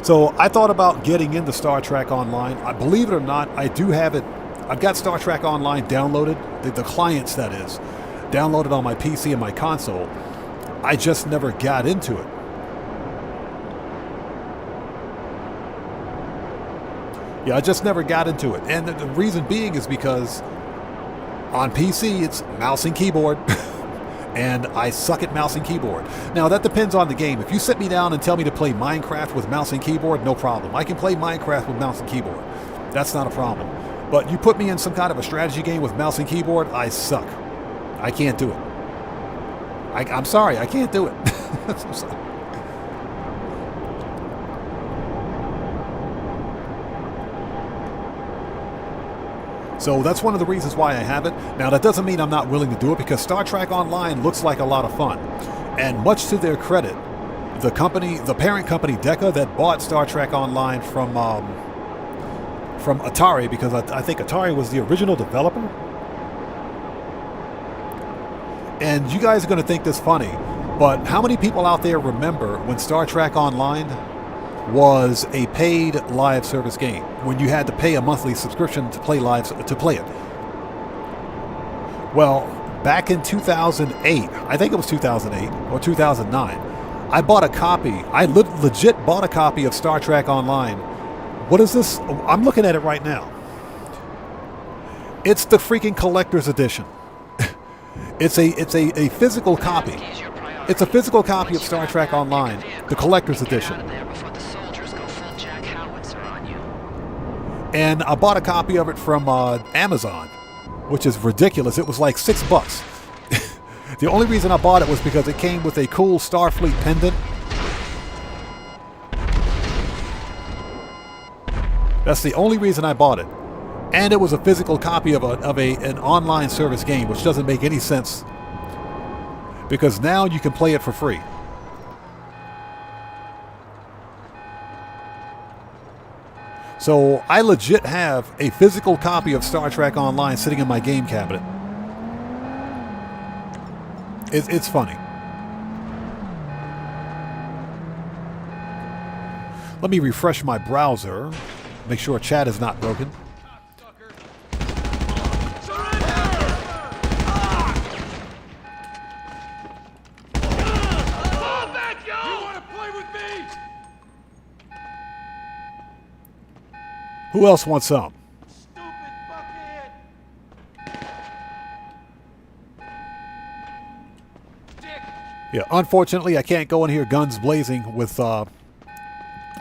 So I thought about getting into Star Trek Online. Believe it or not, I do have it. I've got Star Trek Online downloaded, the clients that is, downloaded on my PC and my console. I just never got into it. Yeah, I just never got into it. And the reason being is because on PC, it's mouse and keyboard. And I suck at mouse and keyboard. Now, that depends on the game. If you sit me down and tell me to play Minecraft with mouse and keyboard, no problem. I can play Minecraft with mouse and keyboard. That's not a problem. But you put me in some kind of a strategy game with mouse and keyboard, I suck. I can't do it. I'm sorry, I can't do it. I'm sorry. So that's one of the reasons why I have it. Now, that doesn't mean I'm not willing to do it, because Star Trek Online looks like a lot of fun. And much to their credit, the parent company Decca that bought Star Trek Online from from Atari, because I think Atari was the original developer. And you guys are going to think this funny, but how many people out there remember when Star Trek Online was a paid live service game, when you had to pay a monthly subscription to play it? Well, back in 2008, I think it was 2008 or 2009, I bought a copy. I legit bought a copy of Star Trek Online. What is this? I'm looking at it right now. It's the freaking collector's edition. It's a physical copy. It's a physical copy of Star Trek Online, the collector's edition. And I bought a copy of it from Amazon, which is ridiculous. It was like $6. The only reason I bought it was because it came with a cool Starfleet pendant. That's the only reason I bought it. And it was a physical copy of an online service game, which doesn't make any sense, because now you can play it for free. So I legit have a physical copy of Star Trek Online sitting in my game cabinet. It's funny. Let me refresh my browser, make sure chat is not broken. Who else wants some? Stupid fuckhead! Dick! Yeah, unfortunately, I can't go in here guns blazing with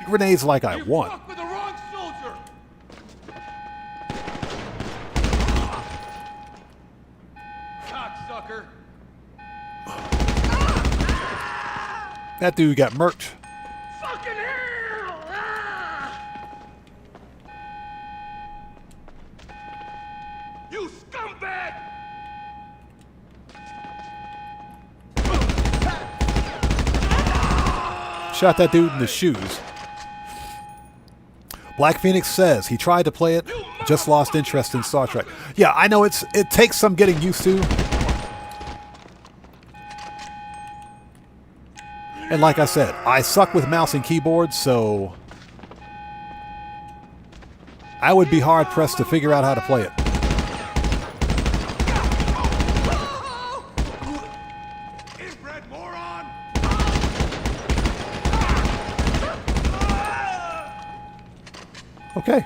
grenades like I want. Fuck with the wrong soldier! Cocksucker! That dude got murked. Fucking hell! You scumbag! Shot that dude in the shoes. Black Phoenix says he tried to play it, just lost interest in Star Trek. Yeah, I know it takes some getting used to. And like I said, I suck with mouse and keyboard, so I would be hard pressed to figure out how to play it. Inbred moron! Okay.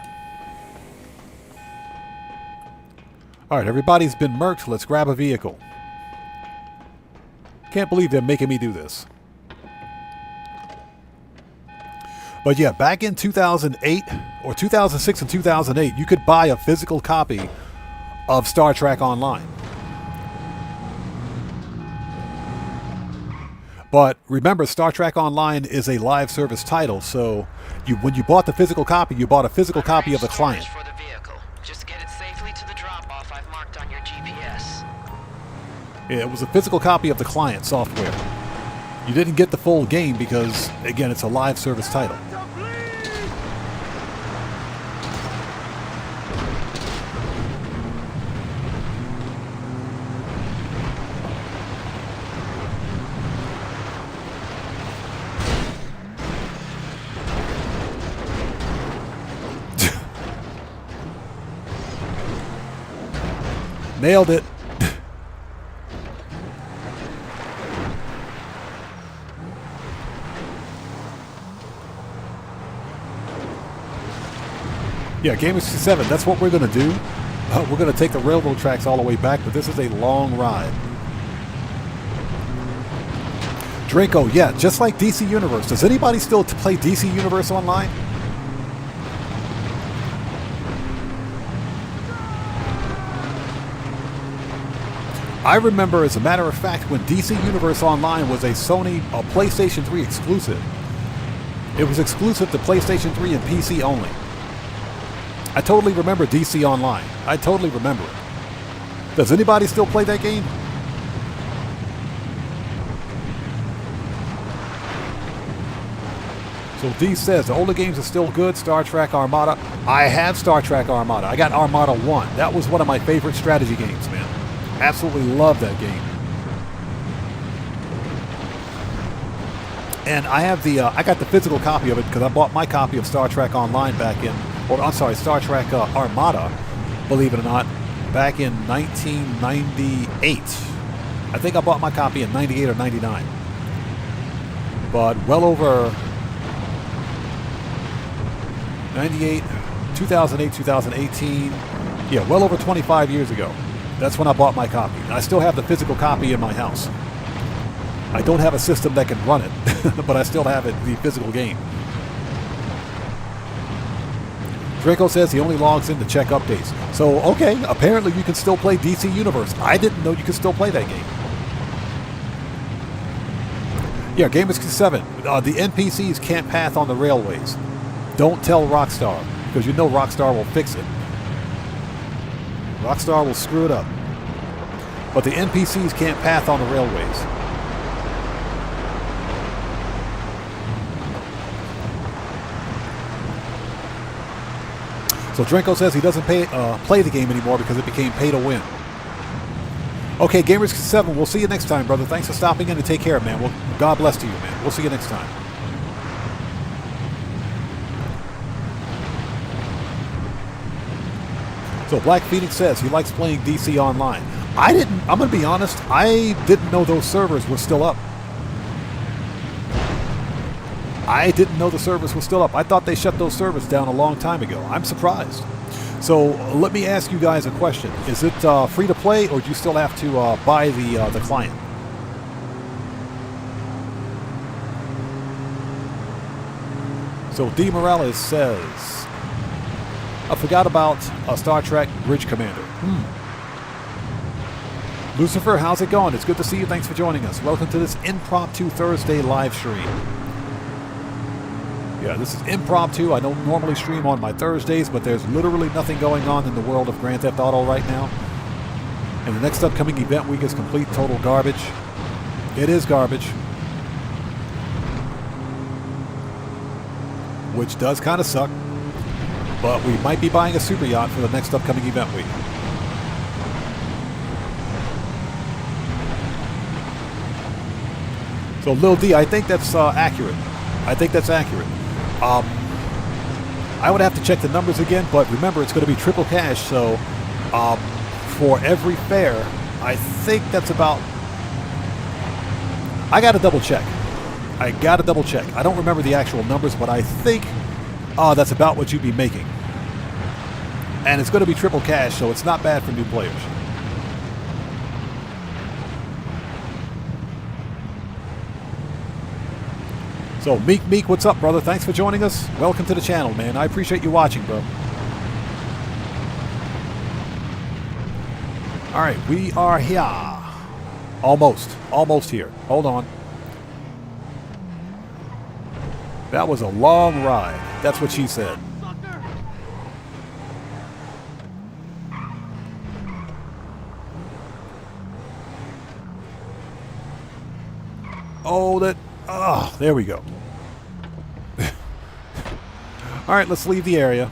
All right, everybody's been murked. Let's grab a vehicle. Can't believe they're making me do this. But yeah, back in 2008 or 2006 and 2008, you could buy a physical copy of Star Trek Online. But remember, Star Trek Online is a live service title, so when you bought the physical copy, you bought a physical copy of the client. For the vehicle. Just get it safely to the drop-off I've marked on your GPS. Yeah, it was a physical copy of the client software. You didn't get the full game because, again, it's a live service title. Nailed it. Yeah, Gamer 67, that's what we're going to do. We're going to take the railroad tracks all the way back, but this is a long ride. Draco, yeah, just like DC Universe. Does anybody still play DC Universe online? I remember, as a matter of fact, when DC Universe Online was a PlayStation 3 exclusive. It was exclusive to PlayStation 3 and PC only. I totally remember DC Online. I totally remember it. Does anybody still play that game? So D says, the older games are still good. Star Trek Armada. I have Star Trek Armada. I got Armada 1. That was one of my favorite strategy games, man. Absolutely love that game. And I have the, I got the physical copy of it because I bought my copy of Star Trek Online back in, or I'm sorry, Star Trek Armada, believe it or not, back in 1998. I think I bought my copy in 98 or 99. But well over 98, 2008, 2018, yeah, well over 25 years ago. That's when I bought my copy. And I still have the physical copy in my house. I don't have a system that can run it, but I still have it, the physical game. Draco says he only logs in to check updates. So, okay, apparently you can still play DC Universe. I didn't know you could still play that game. Yeah, Gamers7. The NPCs can't path on the railways. Don't tell Rockstar, because you know Rockstar will fix it. Rockstar will screw it up. But the NPCs can't path on the railways. So Drenko says he doesn't play the game anymore because it became pay to win. Okay, Gamers7, we'll see you next time, brother. Thanks for stopping in and take care, man. Well, God bless to you, man. We'll see you next time. So Black Phoenix says he likes playing DC Online. I'm going to be honest, I didn't know those servers were still up. I didn't know the servers were still up. I thought they shut those servers down a long time ago. I'm surprised. So let me ask you guys a question. Is it free to play, or do you still have to buy the client? So D. Morales says, I forgot about Star Trek Bridge Commander. Lucifer, how's it going? It's good to see you. Thanks for joining us. Welcome to this impromptu Thursday live stream. Yeah, this is impromptu. I don't normally stream on my Thursdays, but there's literally nothing going on in the world of Grand Theft Auto right now. And the next upcoming event week is complete total garbage. It is garbage. Which does kind of suck. But we might be buying a super yacht for the next upcoming event week. So Lil D, I think that's accurate. I think that's accurate. I would have to check the numbers again, but remember, it's going to be triple cash, so for every fare, I think that's about... I got to double check. I don't remember the actual numbers, but I think that's about what you'd be making. And it's going to be triple cash, so it's not bad for new players. So, Meek, what's up, brother? Thanks for joining us. Welcome to the channel, man. I appreciate you watching, bro. All right, we are here. Almost here. Hold on. That was a long ride. That's what she said. Oh, there we go. All right, let's leave the area.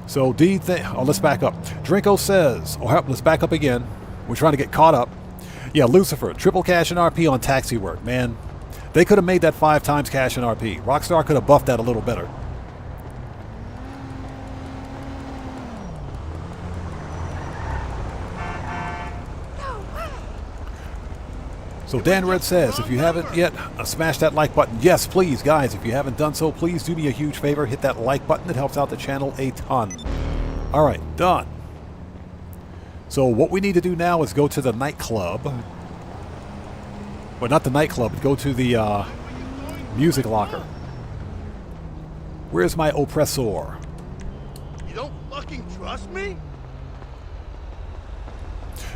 So let's back up. Drinko says, let's back up again. We're trying to get caught up. Yeah, Lucifer, triple cash and RP on taxi work, man. They could have made that 5 times cash and RP. Rockstar could have buffed that a little better. So Dan Red says, if you haven't yet, smash that like button. Yes, please, guys. If you haven't done so, please do me a huge favor. Hit that like button. It helps out the channel a ton. All right, done. So what we need to do now is go to the nightclub. Well, not the nightclub. Go to the music locker. Where's my oppressor? You don't fucking trust me?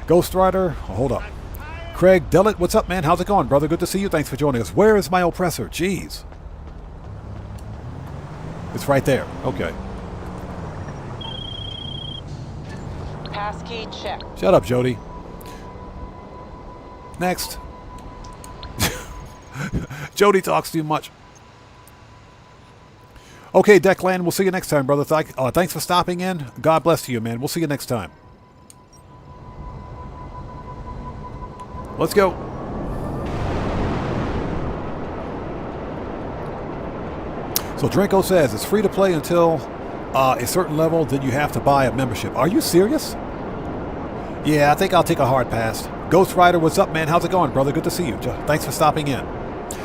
Ghost Rider, hold up. Craig Dellett, what's up, man? How's it going, brother? Good to see you. Thanks for joining us. Where is my oppressor? Jeez. It's right there. Okay. Passkey check. Shut up, Jody. Next. Jody talks too much. Okay, Declan, we'll see you next time, brother. Thanks for stopping in. God bless you, man. We'll see you next time. Let's go. So Drinko says it's free to play until a certain level, then you have to buy a membership. Are you serious? Yeah, I think I'll take a hard pass. Ghost Rider, what's up, man? How's it going, brother? Good to see you. Thanks for stopping in.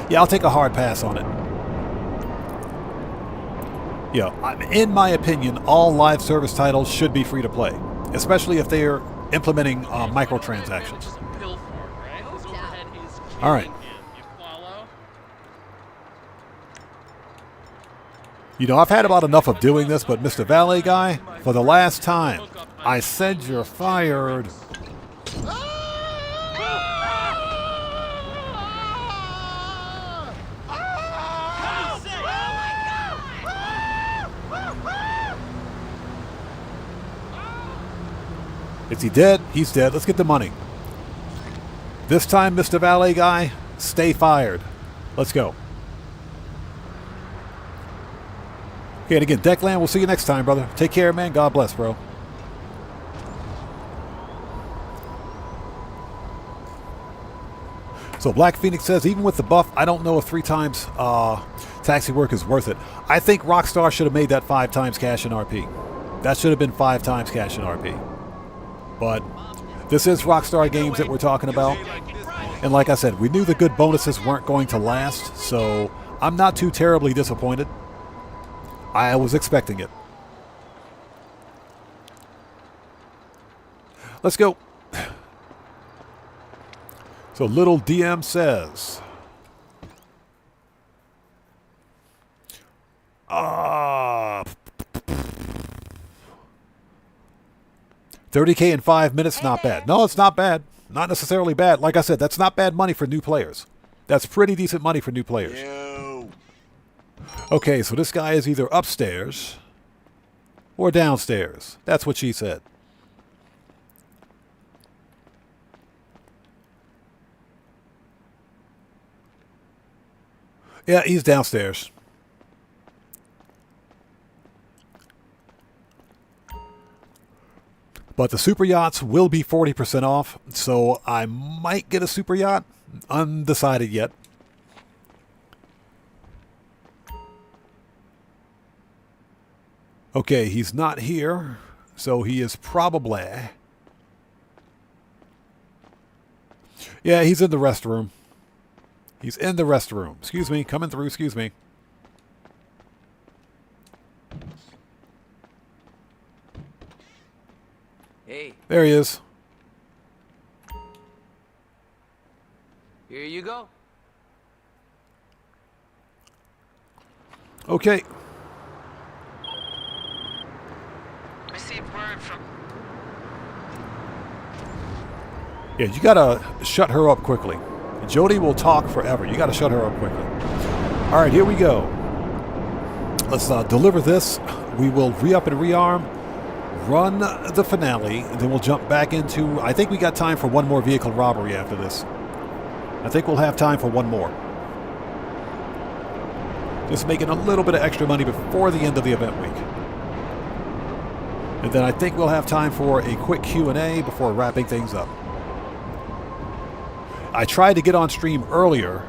Yeah, I'll take a hard pass on it. Yeah, in my opinion, all live service titles should be free to play, especially if they're implementing microtransactions. All right. You know, I've had about enough of doing this, but Mr. Valet Guy, for the last time, I said you're fired. Is he dead? He's dead. Let's get the money. This time, Mr. Valet Guy, stay fired. Let's go. Okay, and again, Declan, we'll see you next time, brother. Take care, man. God bless, bro. So Black Phoenix says, even with the buff, I don't know if 3 times taxi work is worth it. I think Rockstar should have made that 5 times cash in RP. That should have been 5 times cash in RP. But this is Rockstar Games that we're talking about. And like I said, we knew the good bonuses weren't going to last, so I'm not too terribly disappointed. I was expecting it. Let's go. So Little DM says, 30K in 5 minutes, not bad. No, it's not bad. Not necessarily bad. Like I said, that's not bad money for new players. That's pretty decent money for new players. Okay, so this guy is either upstairs or downstairs. That's what she said. Yeah, he's downstairs. But the super yachts will be 40% off, so I might get a super yacht. Undecided yet. Okay, he's not here, so he is probably... Yeah, he's in the restroom. He's in the restroom. Excuse me, coming through, excuse me. Hey. There he is. Here you go. Okay. Received word from... Yeah, you gotta shut her up quickly. Jody will talk forever. You gotta shut her up quickly. All right, here we go. Let's deliver this. We will re-up and rearm, run the finale, and then we'll jump back into... I think we got time for one more vehicle robbery after this. I think we'll have time for one more. Just making a little bit of extra money before the end of the event week. And then I think we'll have time for a quick Q&A before wrapping things up. I tried to get on stream earlier.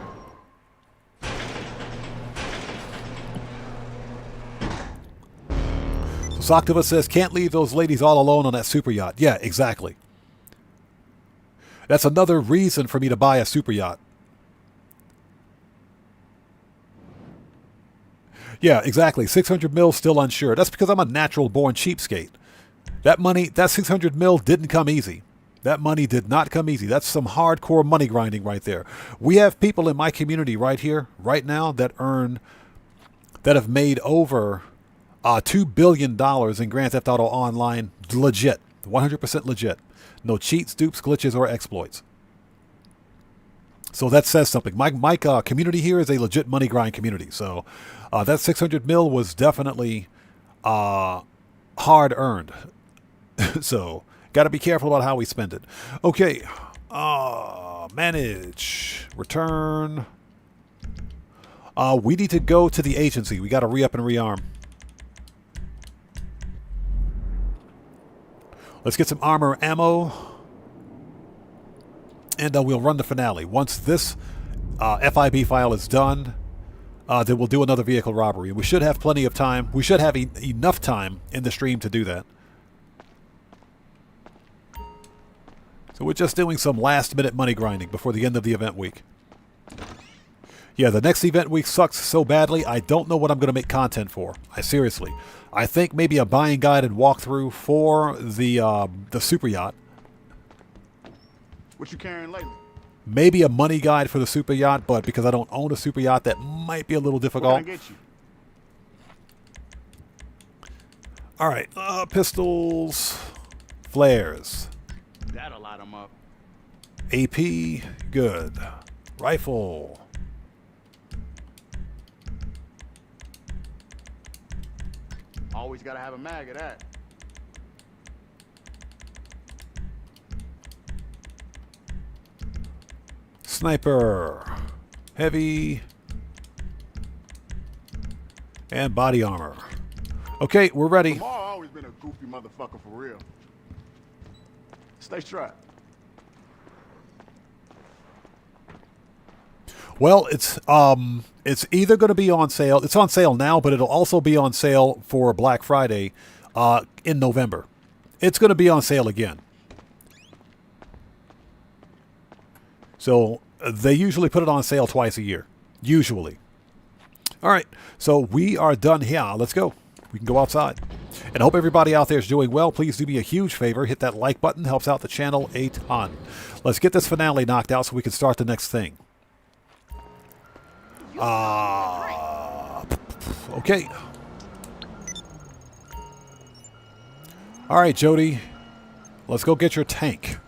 So Soctava says, can't leave those ladies all alone on that super yacht. Yeah, exactly. That's another reason for me to buy a super yacht. Yeah, exactly. 600 mil still unsure. That's because I'm a natural born cheapskate. That money, that 600 mil didn't come easy. That money did not come easy. That's some hardcore money grinding right there. We have people in my community right here, right now, that have made over $2 billion in Grand Theft Auto Online legit. 100% legit. No cheats, dupes, glitches, or exploits. So that says something. My community here is a legit money grind community. So that 600 mil was definitely hard earned. So got to be careful about how we spend it. Okay. Manage. Return. We need to go to the agency. We got to re-up and rearm. Let's get some armor ammo. And we'll run the finale. Once this FIB file is done, then we'll do another vehicle robbery. We should have plenty of time. We should have enough time in the stream to do that. So we're just doing some last-minute money grinding before the end of the event week. Yeah, the next event week sucks so badly, I don't know what I'm going to make content for. Seriously. I think maybe a buying guide and walkthrough for the super yacht. What you carrying lately? Maybe a money guide for the super yacht, but because I don't own a super yacht, that might be a little difficult. What can I get you? All right, pistols, flares. That'll light them up. AP, good. Rifle. Always gotta have a mag of that. Sniper. Heavy. And body armor. Okay, we're ready. Lamar always been a goofy motherfucker for real. Stay strapped. Well, it's either going to be on sale. It's on sale now, but it'll also be on sale for Black Friday in November. It's going to be on sale again. So they usually put it on sale twice a year. Usually. All right. So we are done here. Let's go. We can go outside. And I hope everybody out there is doing well. Please do me a huge favor. Hit that like button. Helps out the channel a ton. Let's get this finale knocked out so we can start the next thing. Okay. All right, Jody. Let's go get your tank.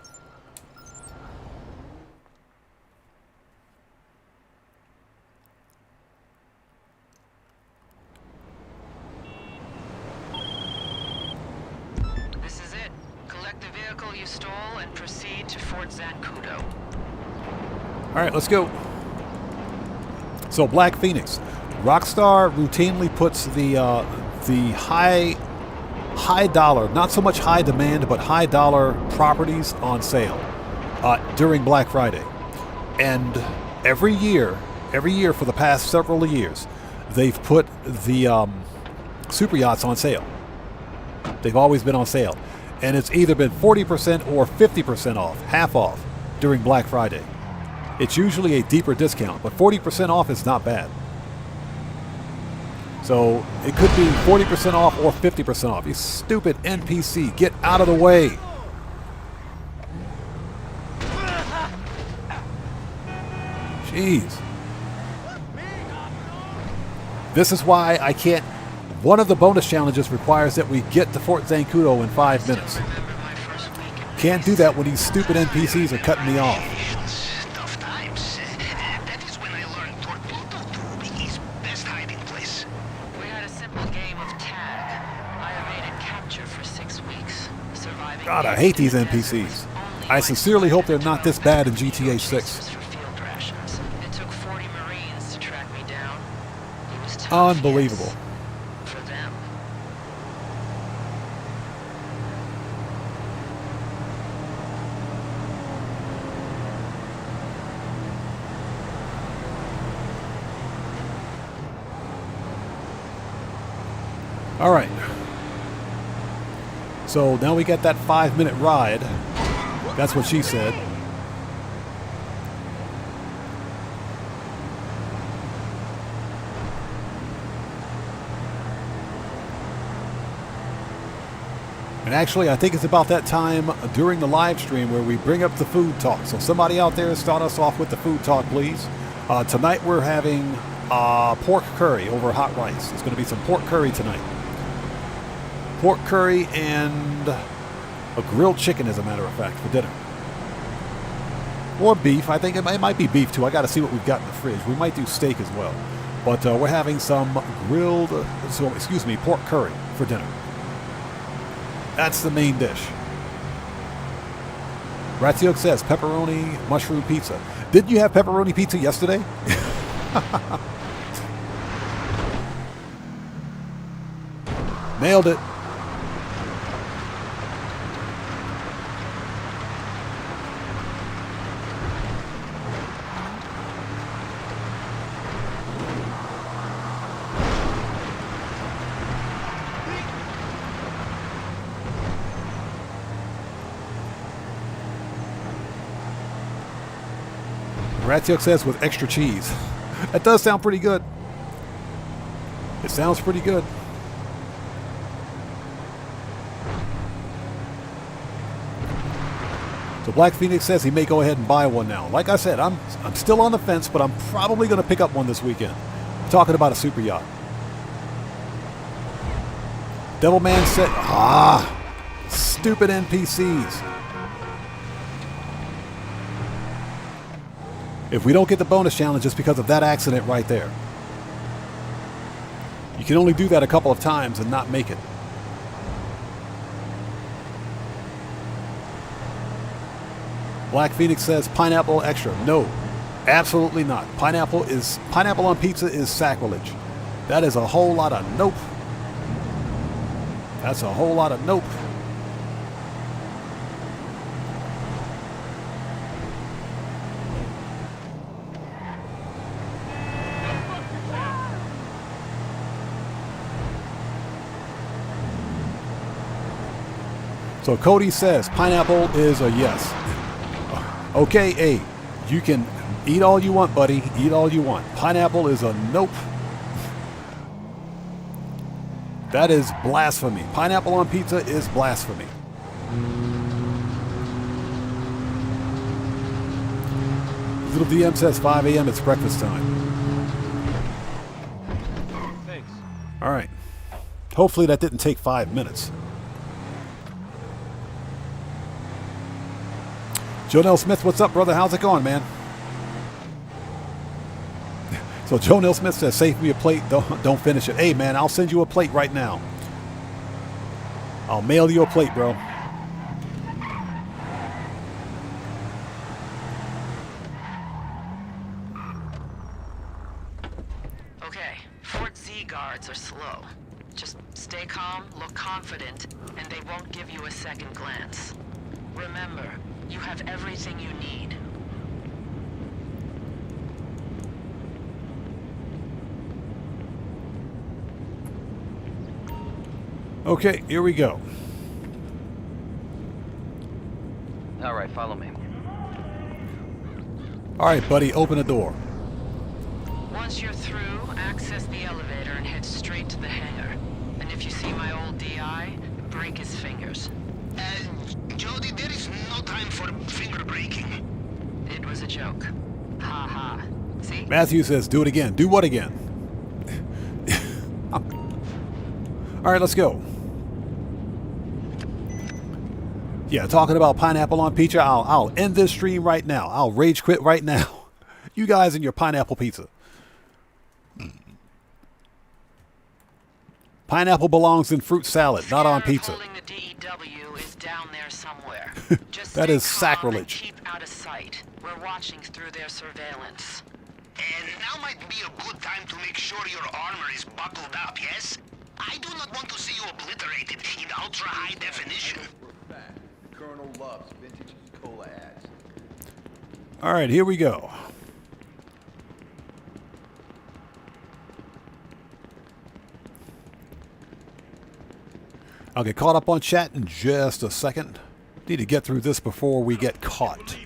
This is it. Collect the vehicle you stole and proceed to Fort Zancudo. All right, let's go. So Black Phoenix, Rockstar routinely puts the high dollar, not so much high demand, but high dollar properties on sale during Black Friday, and every year for the past several years, they've put the super yachts on sale. They've always been on sale, and it's either been 40% or 50% off, half off during Black Friday. It's usually a deeper discount, but 40% off is not bad. So it could be 40% off or 50% off. You stupid NPC, get out of the way. Jeez. This is why I can't. One of the bonus challenges requires that we get to Fort Zancudo in 5 minutes. Can't do that when these stupid NPCs are cutting me off. God, I hate these NPCs. I sincerely hope they're not this bad in GTA 6. Unbelievable. All right. So now we get that 5-minute ride. That's what she said. And actually, I think it's about that time during the live stream where we bring up the food talk. So somebody out there start us off with the food talk, please. Tonight we're having pork curry over hot rice. There's going to be some pork curry tonight. Pork curry and a grilled chicken, as a matter of fact, for dinner. Or beef. I think it might be beef, too. I got to see what we've got in the fridge. We might do steak as well. But we're having some pork curry for dinner. That's the main dish. Ratziok says pepperoni mushroom pizza. Didn't you have pepperoni pizza yesterday? Nailed it. Ratziok says with extra cheese. That does sound pretty good. It sounds pretty good. So Black Phoenix says he may go ahead and buy one now. Like I said, I'm still on the fence, but I'm probably going to pick up one this weekend. I'm talking about a super yacht. Devilman said, stupid NPCs. If we don't get the bonus challenge, it's because of that accident right there. You can only do that a couple of times and not make it. Black Phoenix says pineapple extra. No, absolutely not. Pineapple on pizza is sacrilege. That is a whole lot of nope. That's a whole lot of nope. So Cody says pineapple is a yes. Okay, hey, you can eat all you want, buddy. Eat all you want. Pineapple is a nope. That is blasphemy. Pineapple on pizza is blasphemy. Little DM says 5 a.m. It's breakfast time. Thanks. All right. Hopefully that didn't take 5 minutes. Jonell Smith, what's up, brother? How's it going, man? So Jonell Smith says, save me a plate. Don't finish it. Hey, man, I'll send you a plate right now. I'll mail you a plate, bro. Okay, Fort Z guards are slow. Just stay calm, look confident, and they won't give you a second glance. Remember, you have everything you need. Okay, here we go. All right, follow me. All right, buddy, open the door. Once you're through, access the elevator and head straight to the hangar. And if you see my old DI, break his fingers. Jody, there is no time for finger breaking. It was a joke. Ha ha. See? Matthew says, do it again. Do what again? All right, let's go. Yeah, talking about pineapple on pizza, I'll end this stream right now. I'll rage quit right now. You guys and your pineapple pizza. Pineapple belongs in fruit salad, not on pizza. Holding the DEW is down there somewhere. Just That stay is calm sacrilege. and keep out of sight. We're watching through their surveillance. And now might be a good time to make sure your armor is buckled up, yes? I do not want to see you obliterated in ultra-high definition. Colonel loves vintage cola ads. All right, here we go. I'll get caught up on chat in just a second. Need to get through this before we get caught.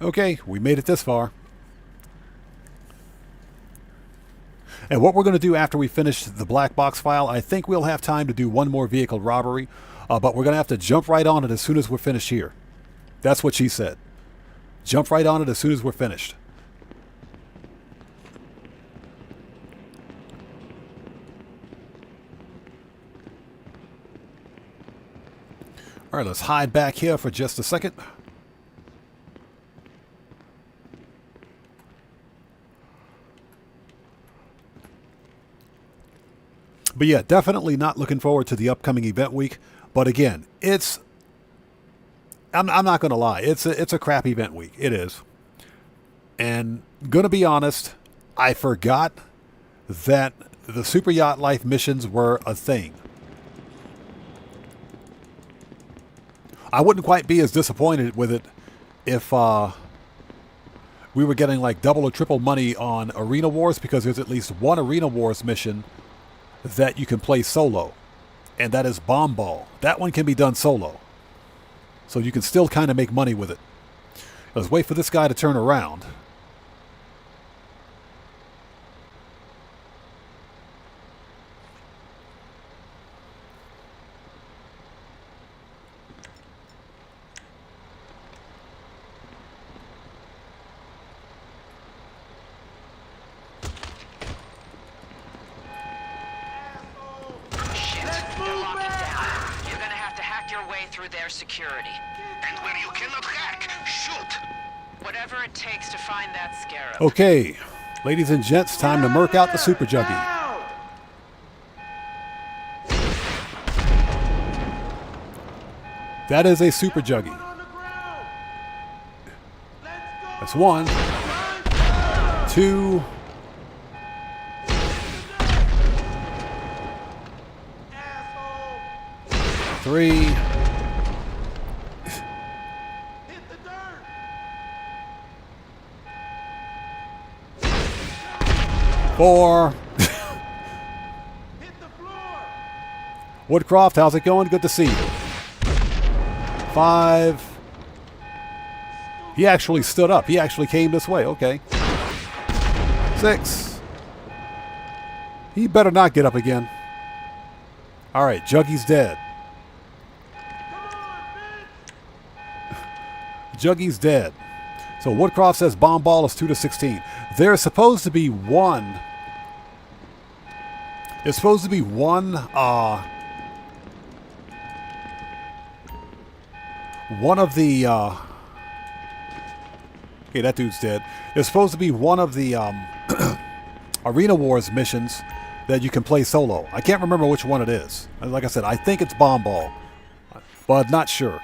Okay, we made it this far. And what we're going to do after we finish the black box file, I think we'll have time to do one more vehicle robbery, but we're going to have to jump right on it as soon as we're finished here. That's what she said. Jump right on it as soon as we're finished. All right, let's hide back here for just a second. But yeah, definitely not looking forward to the upcoming event week. But again, I'm not going to lie. It's a crap event week. It is. And going to be honest, I forgot that the Super Yacht Life missions were a thing. I wouldn't quite be as disappointed with it if we were getting like double or triple money on Arena Wars, because there's at least one Arena Wars mission that you can play solo, and that is Bomb Ball. That one can be done solo, so you can still kind of make money with it. Let's wait for this guy to turn around. Security. And where you cannot hack, shoot. Whatever it takes to find that scarab. Okay, ladies and gents, time to murk out the Super Juggy. That is a Super Juggy. That's 1, 2, 3. 4. Woodcroft, how's it going? Good to see you. 5. He actually stood up. He actually came this way. Okay. 6. He better not get up again. All right, Juggy's dead. Juggy's dead. So Woodcroft says Bomb Ball is 2 to 16. There's supposed to be one. There's supposed to be one of the okay, that dude's dead. There's supposed to be one of the Arena Wars missions that you can play solo. I can't remember which one it is. Like I said, I think it's Bomb Ball, but not sure.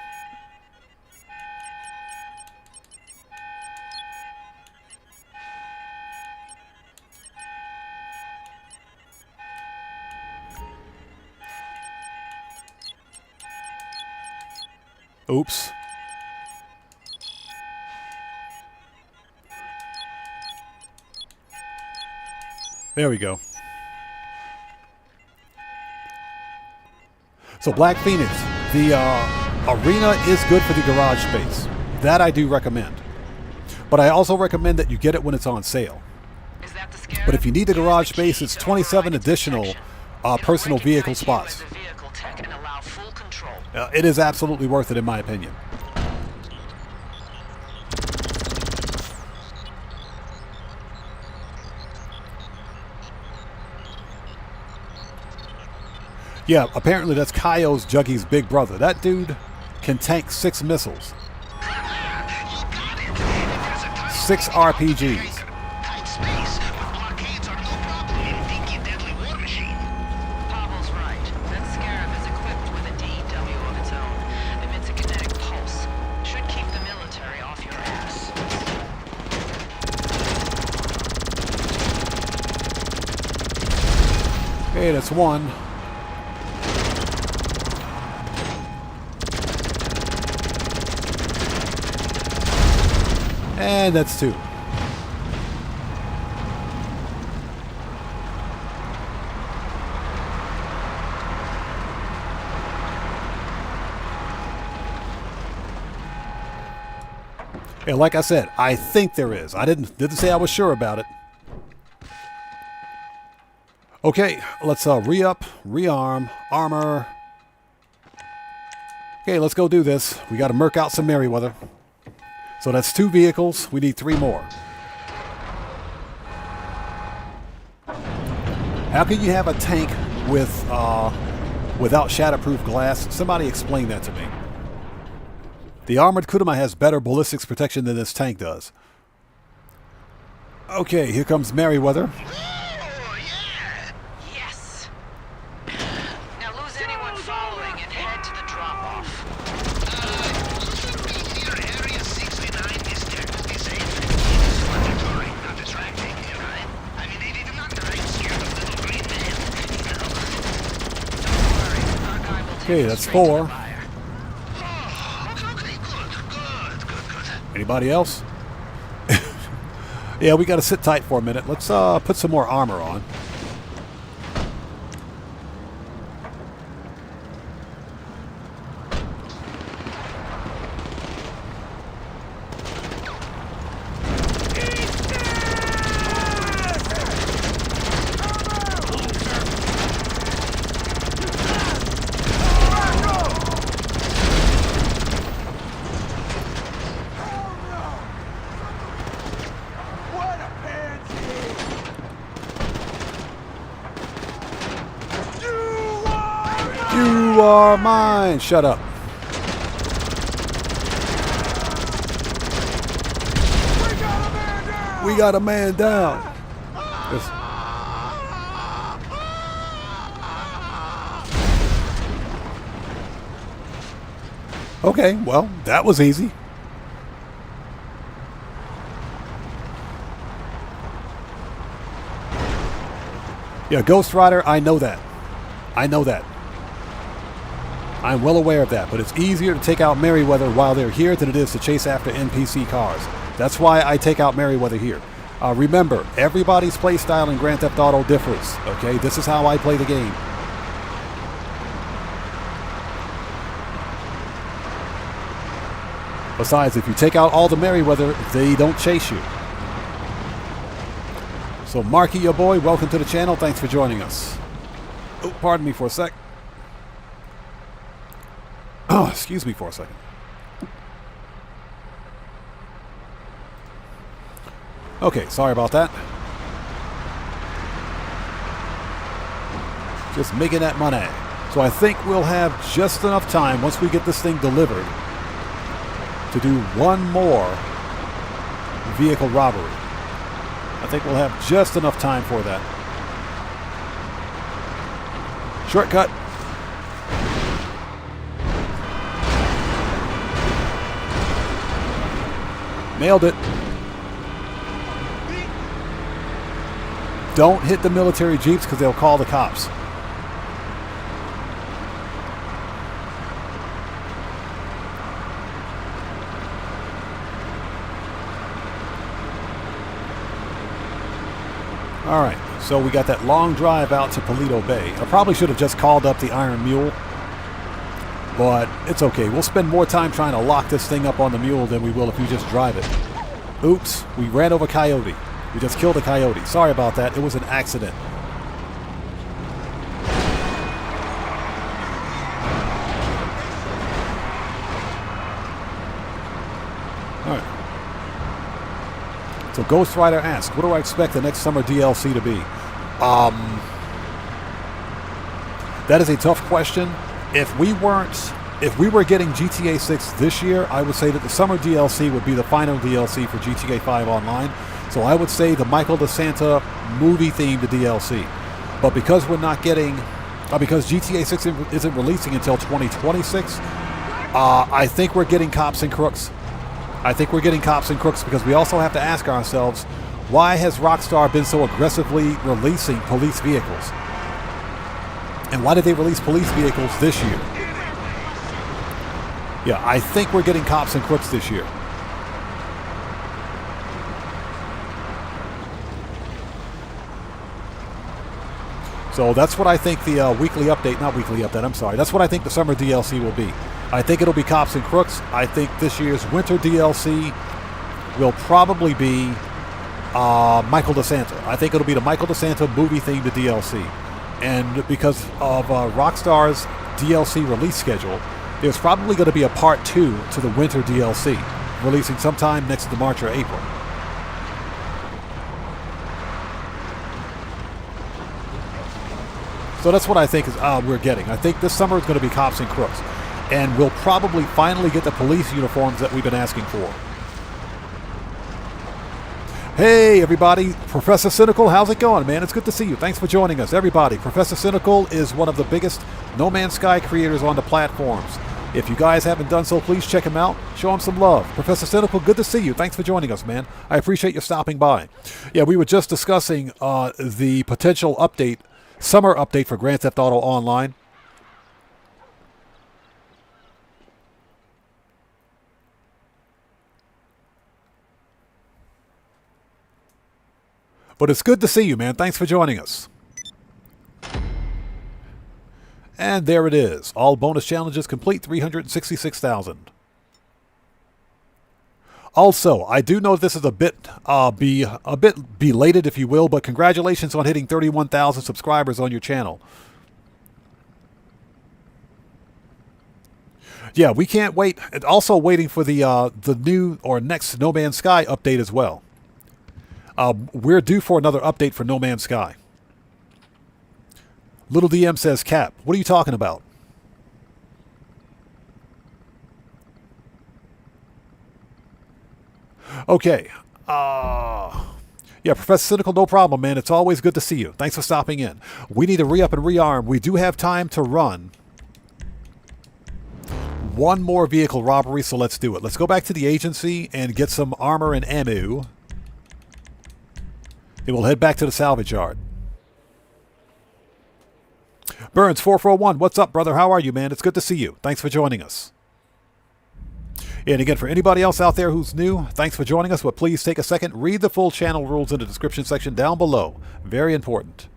Oops. There we go. So Black Phoenix, the arena is good for the garage space. That I do recommend. But I also recommend that you get it when it's on sale. But if you need the garage space, it's 27 additional personal vehicle spots. It is absolutely worth it, in my opinion. Yeah, apparently that's Kaio's Juggy's big brother. That dude can tank 6 missiles. 6 RPGs. Okay, that's 1. And that's 2. And like I said, I think there is. I didn't say I was sure about it. Okay, let's re-up, rearm, armor. Okay, let's go do this. We got to murk out some Merryweather. So that's 2 vehicles. We need 3 more. How can you have a tank with without shatterproof glass? Somebody explain that to me. The armored Kuruma has better ballistics protection than this tank does. Okay, here comes Merryweather. Okay, that's 4. Okay, good. Anybody else? Yeah, we got to sit tight for a minute. Let's put some more armor on. You are mine. Shut up. We got a man down. This- Okay, well, that was easy. Yeah, Ghost Rider, I know that. I know that. I'm well aware of that, but it's easier to take out Merryweather while they're here than it is to chase after NPC cars. That's why I take out Merryweather here. Remember, everybody's playstyle in Grand Theft Auto differs, okay? This is how I play the game. Besides, if you take out all the Merryweather, they don't chase you. So Marky, your boy, welcome to the channel. Thanks for joining us. Oh, pardon me for a sec. Oh, excuse me for a second. Okay, sorry about that. Just making that money. So I think we'll have just enough time once we get this thing delivered to do one more vehicle robbery. I think we'll have just enough time for that. Shortcut. Nailed it. Don't hit the military jeeps because they'll call the cops. All right, so we got that long drive out to Paleto Bay. I probably should have just called up the Iron Mule, but it's okay. We'll spend more time trying to lock this thing up on the mule than we will if we just drive it. Oops, we ran over Coyote. We just killed a coyote. Sorry about that. It was an accident. All right. So Ghost Rider asks, what do I expect the next summer DLC to be? That is a tough question. If we were getting GTA 6 this year, I would say that the summer DLC would be the final DLC for GTA 5 Online. So I would say the Michael DeSanta movie-themed DLC. But because we're not getting, because GTA 6 isn't releasing until 2026, I think we're getting Cops and Crooks. I think we're getting Cops and Crooks because we also have to ask ourselves, why has Rockstar been so aggressively releasing police vehicles? And why did they release police vehicles this year? Yeah, I think we're getting Cops and Crooks this year. So that's what I think the weekly update, not weekly update, I'm sorry. That's what I think the summer DLC will be. I think it'll be Cops and Crooks. I think this year's winter DLC will probably be Michael DeSanta. I think it'll be the Michael DeSanta movie-themed DLC. And because of Rockstar's DLC release schedule, there's probably going to be a part 2 to the winter DLC, releasing sometime next to March or April. So that's what I think is we're getting. I think this summer is going to be Cops and Crooks. And we'll probably finally get the police uniforms that we've been asking for. Hey, everybody. Professor Cynical, how's it going, man? It's good to see you. Thanks for joining us. Everybody, Professor Cynical is one of the biggest No Man's Sky creators on the platforms. If you guys haven't done so, please check him out. Show him some love. Professor Cynical, good to see you. Thanks for joining us, man. I appreciate you stopping by. Yeah, we were just discussing the potential update, summer update for Grand Theft Auto Online. But it's good to see you, man. Thanks for joining us. And there it is. All bonus challenges complete, 366,000. Also, I do know this is a bit belated, if you will, but congratulations on hitting 31,000 subscribers on your channel. Yeah, we can't wait. And also waiting for the new or next No Man's Sky update as well. We're due for another update for No Man's Sky. Little DM says, Cap, what are you talking about? Okay. Yeah, Professor Cynical, no problem, man. It's always good to see you. Thanks for stopping in. We need to re-up and rearm. We do have time to run one more vehicle robbery, so let's do it. Let's go back to the agency and get some armor and ammo. Then we'll head back to the salvage yard. Burns 441, what's up, brother? How are you, man? It's good to see you. Thanks for joining us. And again, for anybody else out there who's new, thanks for joining us, but please take a second, read the full channel rules in the description section down below. Very important.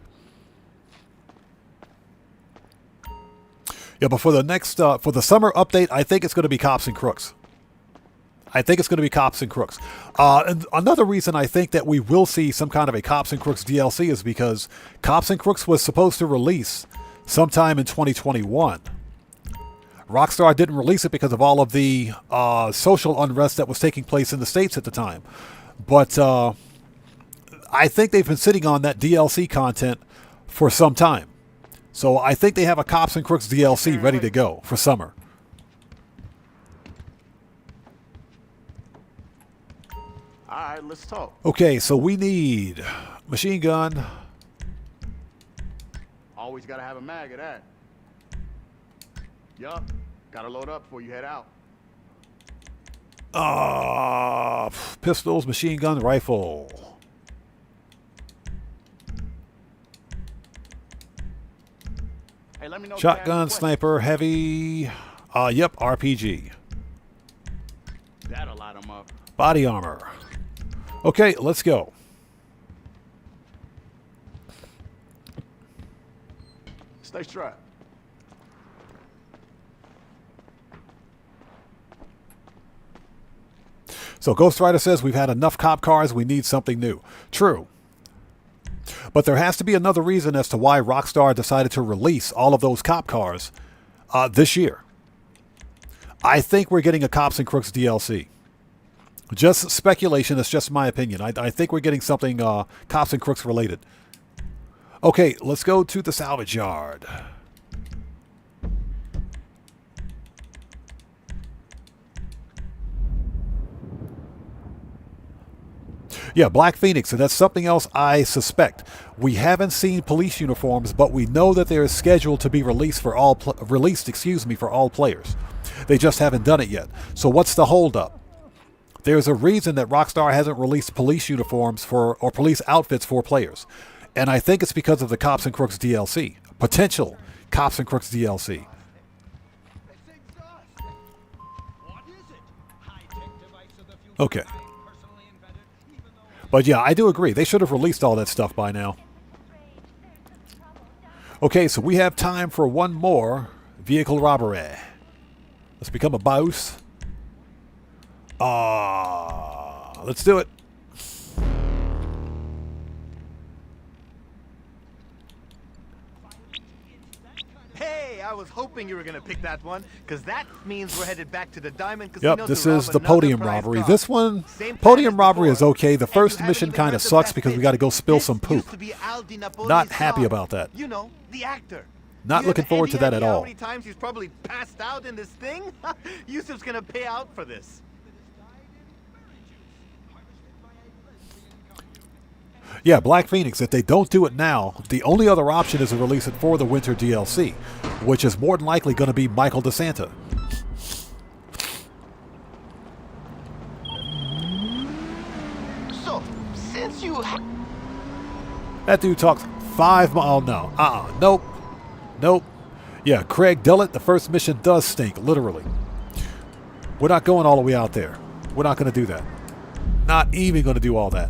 Yeah, but for the next, for the summer update, I think it's going to be Cops and Crooks. I think it's going to be Cops and Crooks. And another reason I think that we will see some kind of a Cops and Crooks DLC is because Cops and Crooks was supposed to release sometime in 2021. Rockstar didn't release it because of all of the social unrest that was taking place in the States at the time. But I think they've been sitting on that DLC content for some time. So I think they have a Cops and Crooks DLC ready to go for summer. All right, let's talk. Okay, so we need machine gun. Always gotta have a mag of that. Yup. Gotta load up before you head out. Pistols, machine gun, rifle. Hey, let me know. Shotgun, sniper, heavy. Yep, RPG. That'll light them up. Body armor. Okay, let's go. Stay strapped. So Ghost Rider says we've had enough cop cars, we need something new. True. But there has to be another reason as to why Rockstar decided to release all of those cop cars this year. I think we're getting a Cops and Crooks DLC. Just speculation, it's just my opinion. I think we're getting something Cops and Crooks related. Okay, let's go to the salvage yard. Yeah, Black Phoenix, and that's something else I suspect. We haven't seen police uniforms, but we know that they're scheduled to be released for all players. They just haven't done it yet. So what's the holdup? There's a reason that Rockstar hasn't released police uniforms or police outfits for players. And I think it's because of the Cops and Crooks DLC. Potential Cops and Crooks DLC. Okay. But yeah, I do agree. They should have released all that stuff by now. Okay, so we have time for one more vehicle robbery. Let's become a boss. Let's do it. Hey, I was hoping you were gonna pick that one, because that means we're headed back to the Diamond Casino. Yep, this to rob is the another podium prize robbery. car. This one, Same plan podium as robbery is before. okay. The And first you mission haven't kind even of read the sucks best because we bit. got to go spill This some poop. used to be Al Di Napoli's Not happy car. about that. You know, the actor. Not You looking have forward any to that at idea all. How many times he's probably passed out in this thing? Yusuf's gonna pay out for this. Yeah, Black Phoenix, if they don't do it now, the only other option is to release it for the winter DLC, which is more than likely going to be Michael DeSanta. So, since you... That dude talks 5 miles. Oh, no. Nope. Nope. Yeah, Craig Dillett, the first mission does stink, literally. We're not going all the way out there. We're not going to do that. Not even going to do all that.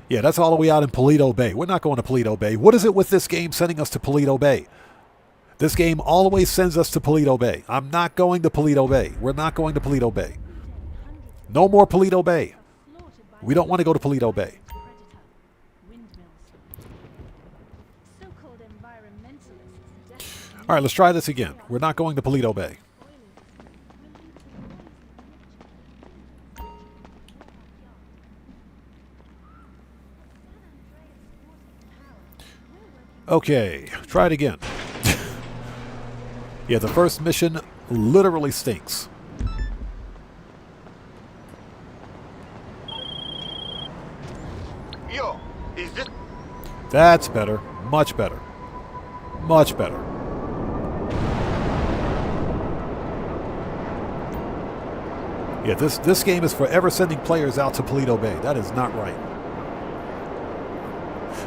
Yeah, that's all the way out in Paleto Bay. We're not going to Paleto Bay. What is it with this game sending us to Paleto Bay? This game always sends us to Paleto Bay. I'm not going to Paleto Bay. We're not going to Paleto Bay. No more Paleto Bay. We don't want to go to Paleto Bay. All right, let's try this again. We're not going to Paleto Bay. Okay, try it again. Yeah, the first mission literally stinks. Yo, is this... That's better. Much better. Much better. Yeah, this game is forever sending players out to Paleto Bay. That is not right.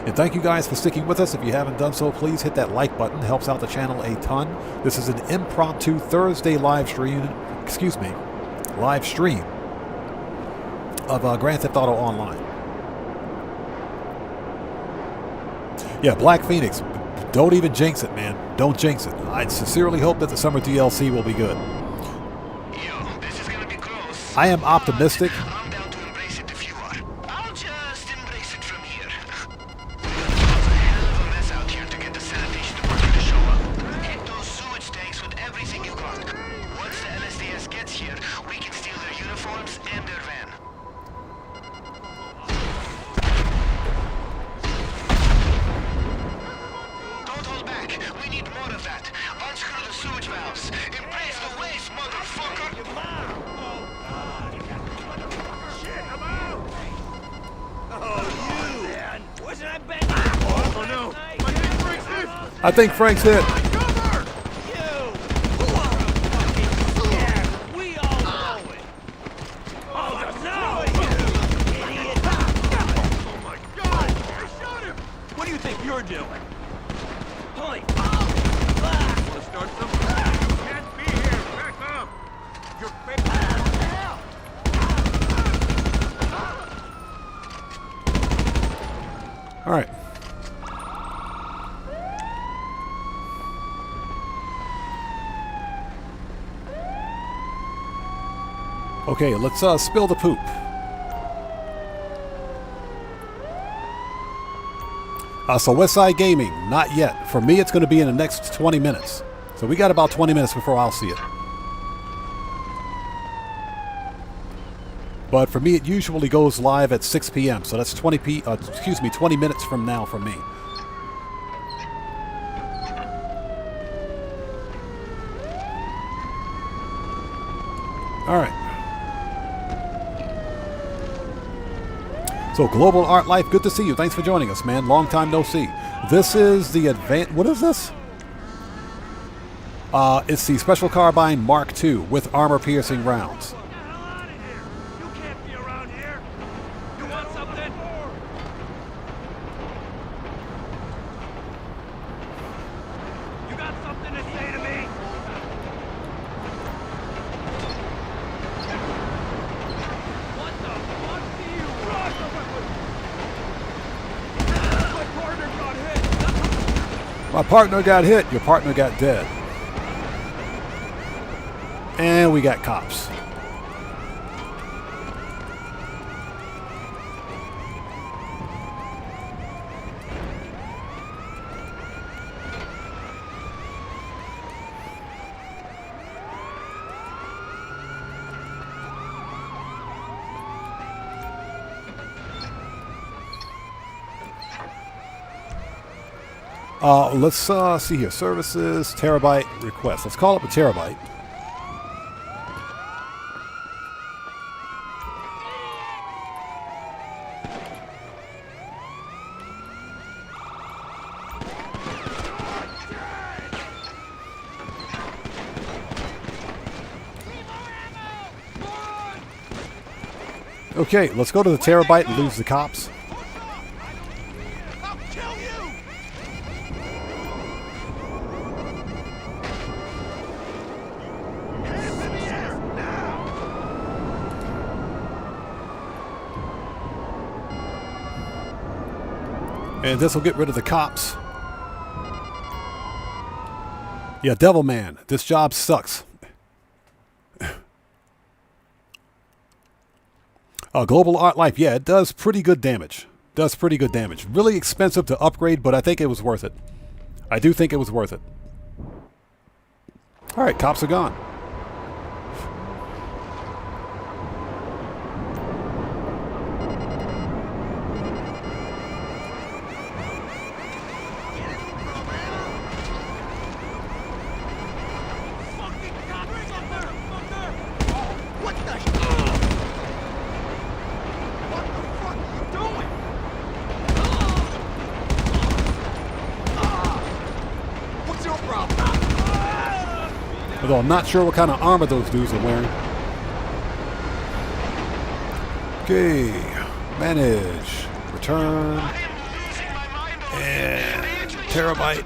And thank you guys for sticking with us. If you haven't done so, please hit that like button. It helps out the channel a ton. This is an impromptu Thursday live stream. Live stream of Grand Theft Auto Online. Yeah, Black Phoenix. Don't even jinx it, man. Don't jinx it. I sincerely hope that the summer DLC will be good. Yo, this is gonna be close. I am optimistic. I'm down to embrace it if you are. I'll just embrace it from here. It's a hell of a mess out here to get the Salvage department to show up. Hit those sewage tanks with everything you got. Once the LSDS gets here, we can steal their uniforms and their van. Don't hold back. We need more of that. Unscrew the sewage valves. Embrace the waste, motherfucker! Shit, I'm out! Oh, you! Man. Wasn't I banging? Oh, no! My hand breaks this! I think Frank's hit. Cover! You! Yeah, we all know it! Oh, no! Idiot! Oh, my God! I shot him! What do you think you're doing? Holy... Want to start something? You can't be here! Back up! You're fake... All right. Okay, let's spill the poop. So Westside Gaming, not yet. For me, it's going to be in the next 20 minutes. So we got about 20 minutes before I'll see it. But for me, it usually goes live at 6 p.m. So that's 20 minutes from now for me. All right. So Global Art Life, good to see you. Thanks for joining us, man. Long time no see. This is the advanced... What is this? It's the Special Carbine Mark II with armor-piercing rounds. My partner got hit. Your partner got dead. And we got cops. Let's see here. Services, Terabyte, request. Let's call up a Terabyte. Okay, let's go to the Terabyte and lose the cops. And this will get rid of the cops. Yeah, Devil Man, this job sucks. Global Art Life, yeah, it does pretty good damage. Does pretty good damage. Really expensive to upgrade, but I think it was worth it. I do think it was worth it. Alright, cops are gone. Although I'm not sure what kind of armor those dudes are wearing. Okay, manage, return, and Terabyte,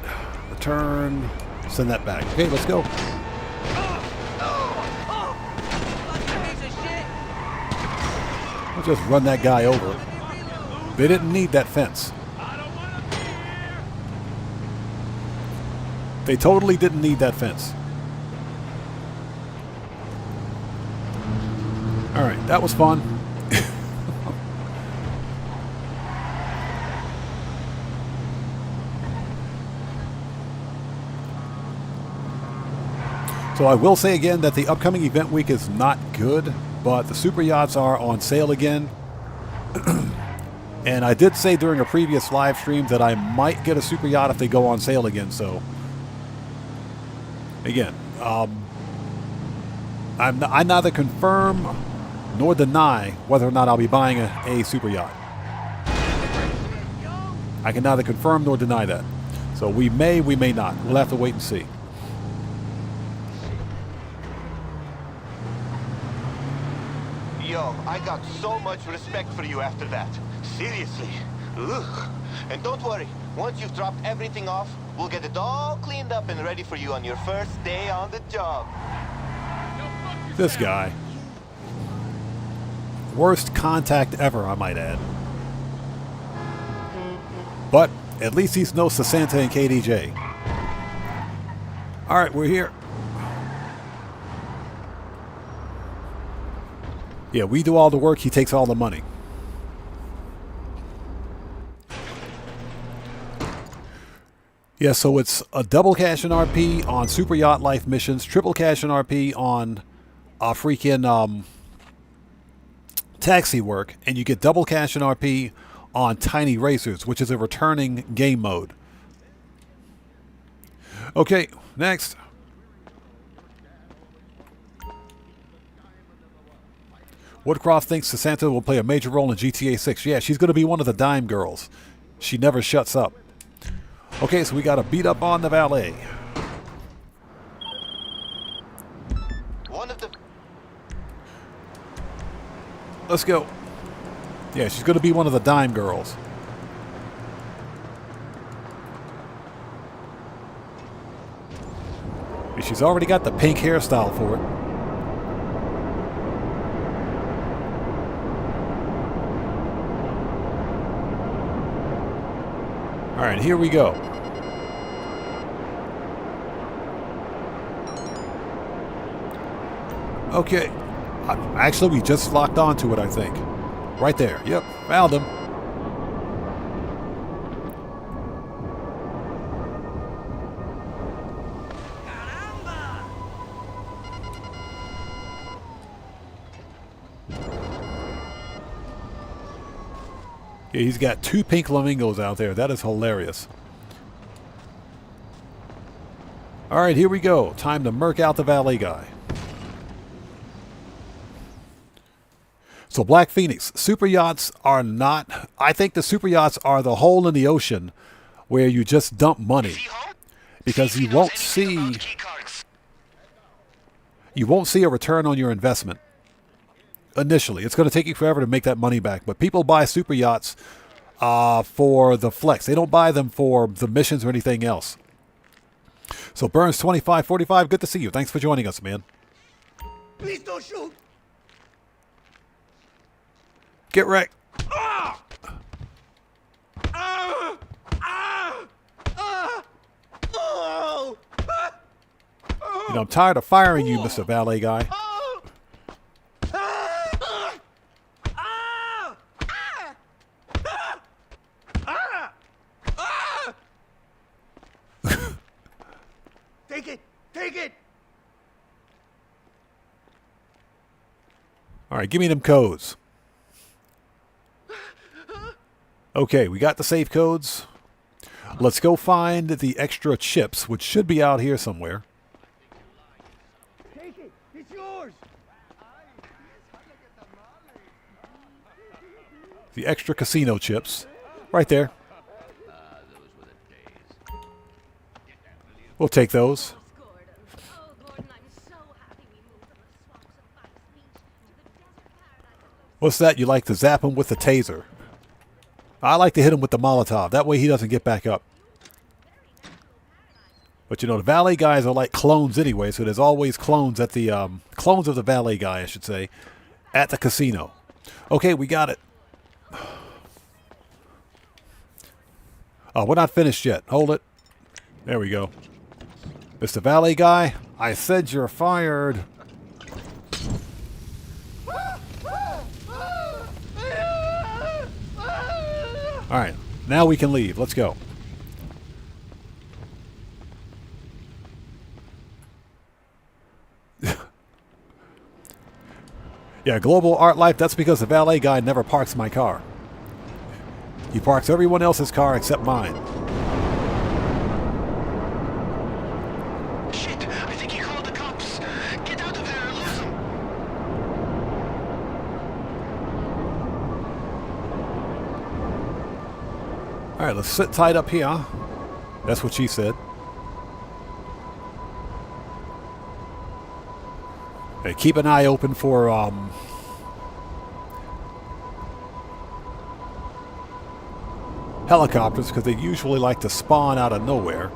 return, send that back. Okay, let's go. I'll just run that guy over. They didn't need that fence. They totally didn't need that fence. Alright, that was fun. So I will say again that the upcoming event week is not good, but the super yachts are on sale again. And I did say during a previous live stream that I might get a super yacht if they go on sale again, so again, I neither confirm nor deny whether or not I'll be buying a super yacht. I can neither confirm nor deny that. So we may not. We'll have to wait and see. Yo, I got so much respect for you after that. Seriously. Ugh. And don't worry, once you've dropped everything off, we'll get it all cleaned up and ready for you on your first day on the job. This guy. Worst contact ever, I might add. But at least he's no Sasanta and KDJ. Alright, we're here. Yeah, we do all the work, he takes all the money. Yeah, so it's a double cash and RP on Super Yacht Life missions, triple cash and RP on freaking taxi work, and you get double cash and RP on Tiny Racers, which is a returning game mode. Okay, next. Woodcroft thinks Sasanta will play a major role in GTA 6. Yeah, she's going to be one of the dime girls. She never shuts up. Okay, so we got to beat up on the valet. Let's go. Yeah, she's going to be one of the dime girls. She's already got the pink hairstyle for it. All right, here we go. Okay. Actually, we just locked onto it, I think. Right there. Yep, found him. Yeah, he's got 2 pink flamingos out there. That is hilarious. All right, here we go. Time to murk out the valet guy. So Black Phoenix, super yachts are not... I think the super yachts are the hole in the ocean where you just dump money. Because you won't see... You won't see a return on your investment. Initially. It's going to take you forever to make that money back. But people buy super yachts for the flex. They don't buy them for the missions or anything else. So Burns2545, good to see you. Thanks for joining us, man. Please don't shoot. Get wrecked. I'm tired of firing you, Mr. Valet guy. Take it! Take it! All right, give me them codes. Okay, we got the safe codes. Let's go find the extra chips, which should be out here somewhere. Take it! It's yours! The extra casino chips. Right there. We'll take those. Oh, Gordon, I'm so happy we moved from the swamps of Fox Beach to the desert paradise of What's that? You like to zap him with the taser. I like to hit him with the Molotov. That way he doesn't get back up. But you know, the valet guys are like clones anyway, so there's always clones at the, clones of the valet guy, I should say, at the casino. Okay, we got it. Oh, we're not finished yet. Hold it. There we go. Mr. Valet guy, I said you're fired. All right, now we can leave. Let's go. Yeah, global art life, that's because the valet guy never parks my car. He parks everyone else's car except mine. Shit, I think he called the cops. Get out of there or lose him. All right, let's sit tight up here. That's what she said. Hey, keep an eye open for helicopters, because they usually like to spawn out of nowhere.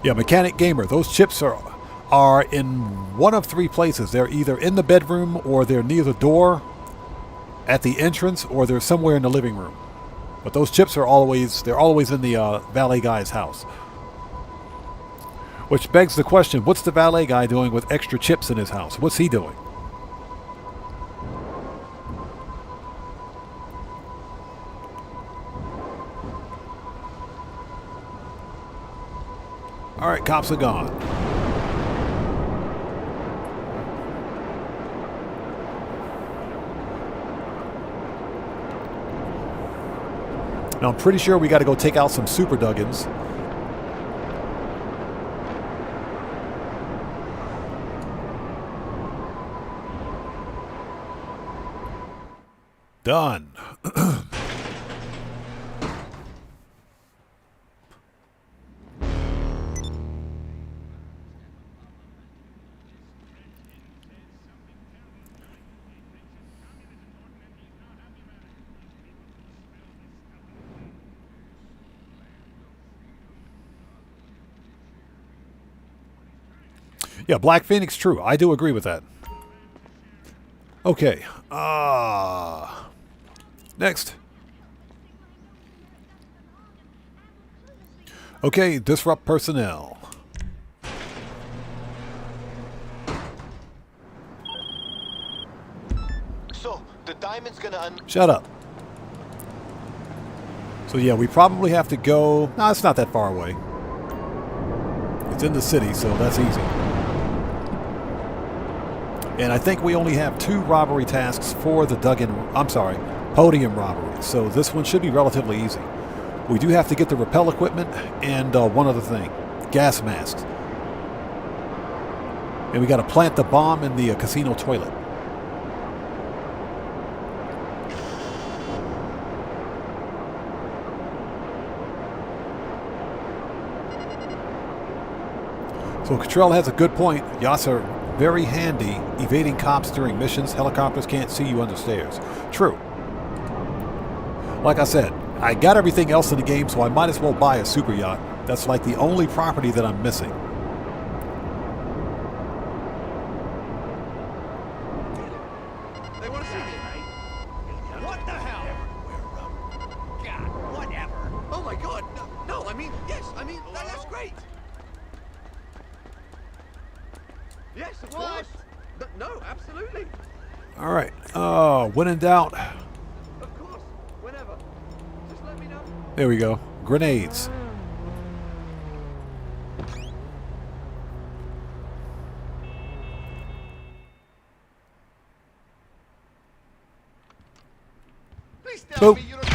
Yeah, Mechanic Gamer, those chips are in one of three places. They're either in the bedroom, or they're near the door at the entrance, or they're somewhere in the living room. But those chips are always in the valet guy's house. Which begs the question, what's the valet guy doing with extra chips in his house? What's he doing? All right, cops are gone. Now, I'm pretty sure we got to go take out some super duggins. Done. Yeah, Black Phoenix, true. I do agree with that. Okay. Next. Okay, disrupt personnel. So, the diamond's gonna Shut up. So yeah, we probably have to go... No, it's not that far away. It's in the city, so that's easy. And I think we only have 2 robbery tasks for the podium robbery. So this one should be relatively easy. We do have to get the rappel equipment and one other thing. Gas masks. And we got to plant the bomb in the casino toilet. So Cottrell has a good point. Yachts are very handy evading cops during missions. Helicopters can't see you under stairs. True. Like I said, I got everything else in the game, so I might as well buy a super yacht. That's like the only property that I'm missing. They want to see me, right? What the hell? God Yes, of course. No, absolutely. All right. When in doubt. Of course. Whenever. Just let me know. There we go. Grenades. Please tell me you don't...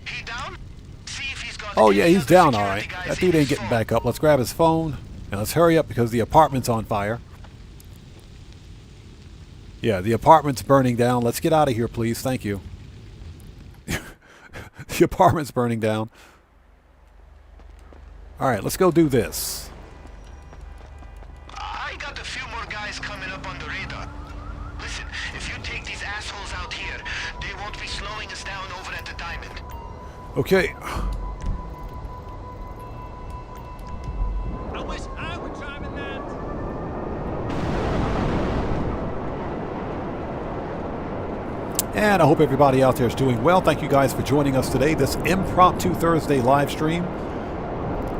He down? See if he's got Oh yeah, any he's other down all security right. guys That in dude ain't his getting phone. back up. Let's grab his phone and let's hurry up because the apartment's on fire. Yeah, the apartment's burning down. Let's get out of here, please. Thank you. The apartment's burning down. All right, let's go do this. I got a few more guys coming up on the radar. Listen, if you take these assholes out here, they won't be slowing us down over at the Diamond. Okay. I wish I were driving that. And I hope everybody out there is doing well. Thank you guys for joining us today. This impromptu Thursday live stream.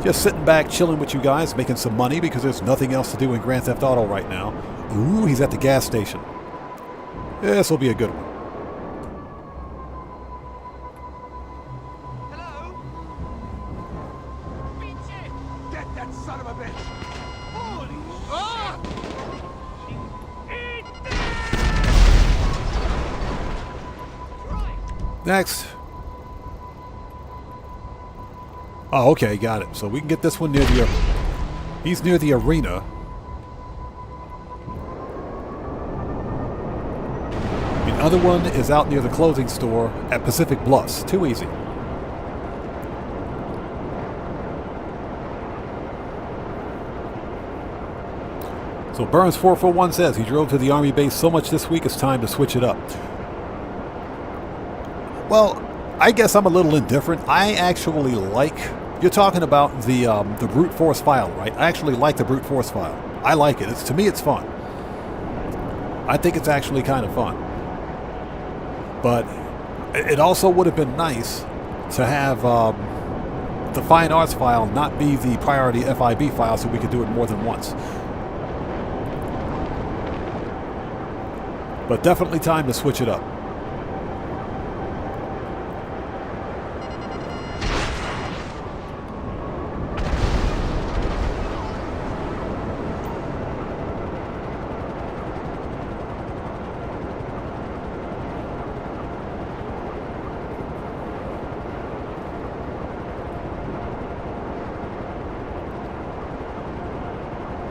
Just sitting back, chilling with you guys, making some money because there's nothing else to do in Grand Theft Auto right now. Ooh, he's at the gas station. This will be a good one. Hello? Get that son of a bitch! Holy Next. Oh, okay, got it. So we can get this one near the... He's near the arena. The other one is out near the clothing store at Pacific Bluffs. Too easy. So Burns441 says he drove to the Army base so much this week it's time to switch it up. Well, I guess I'm a little indifferent. I actually like... You're talking about the brute force file, right? I actually like the brute force file. I like it. To me, it's fun. I think it's actually kind of fun. But it also would have been nice to have the fine arts file not be the priority FIB file so we could do it more than once. But definitely time to switch it up.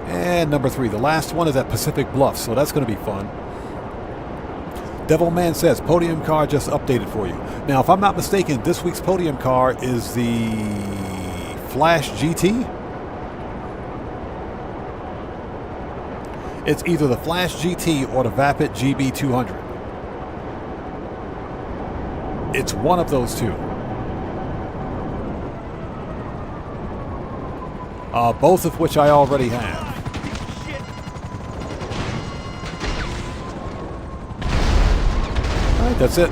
And number 3, the last one is at Pacific Bluffs, so that's going to be fun. Devilman says, podium car just updated for you. Now, if I'm not mistaken, this week's podium car is the Flash GT. It's either the Flash GT or the Vapid GB200. It's one of those two. Both of which I already have. Alright, that's it.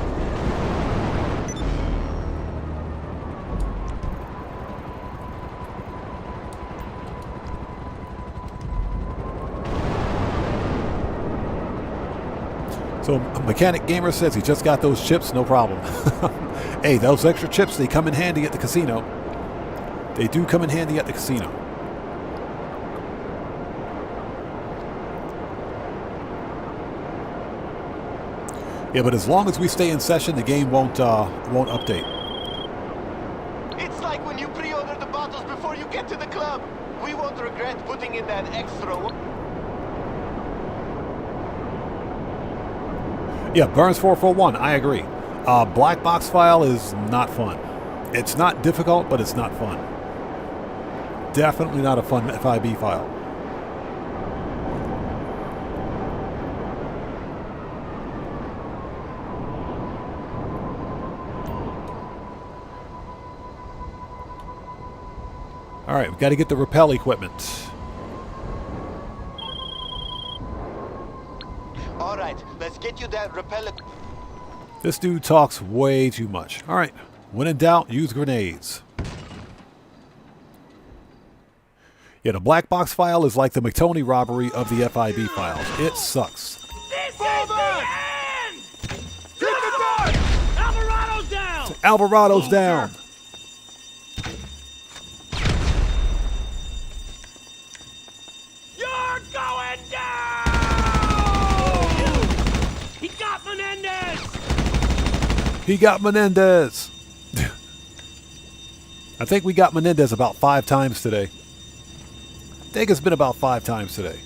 So Mechanic Gamer says he just got those chips, no problem. Hey, those extra chips, they come in handy at the casino. They do come in handy at the casino. Yeah, but as long as we stay in session, the game won't update. It's like when you pre-order the bottles before you get to the club. We won't regret putting in that extra one. Yeah, Burns441, I agree. Black box file is not fun. It's not difficult, but it's not fun. Definitely not a fun FIB file. All right, we've got to get the rappel equipment. All right, let's get you that rappel. This dude talks way too much. All right, when in doubt, use grenades. Yeah, the black box file is like the McTony robbery of the FIB files. It sucks. This is the end! Keep it down! Alvarado's down! Alvarado's down. You're going down! He got Menendez! He got Menendez. I think we got Menendez about 5 times today. I think it's been about 5 times today.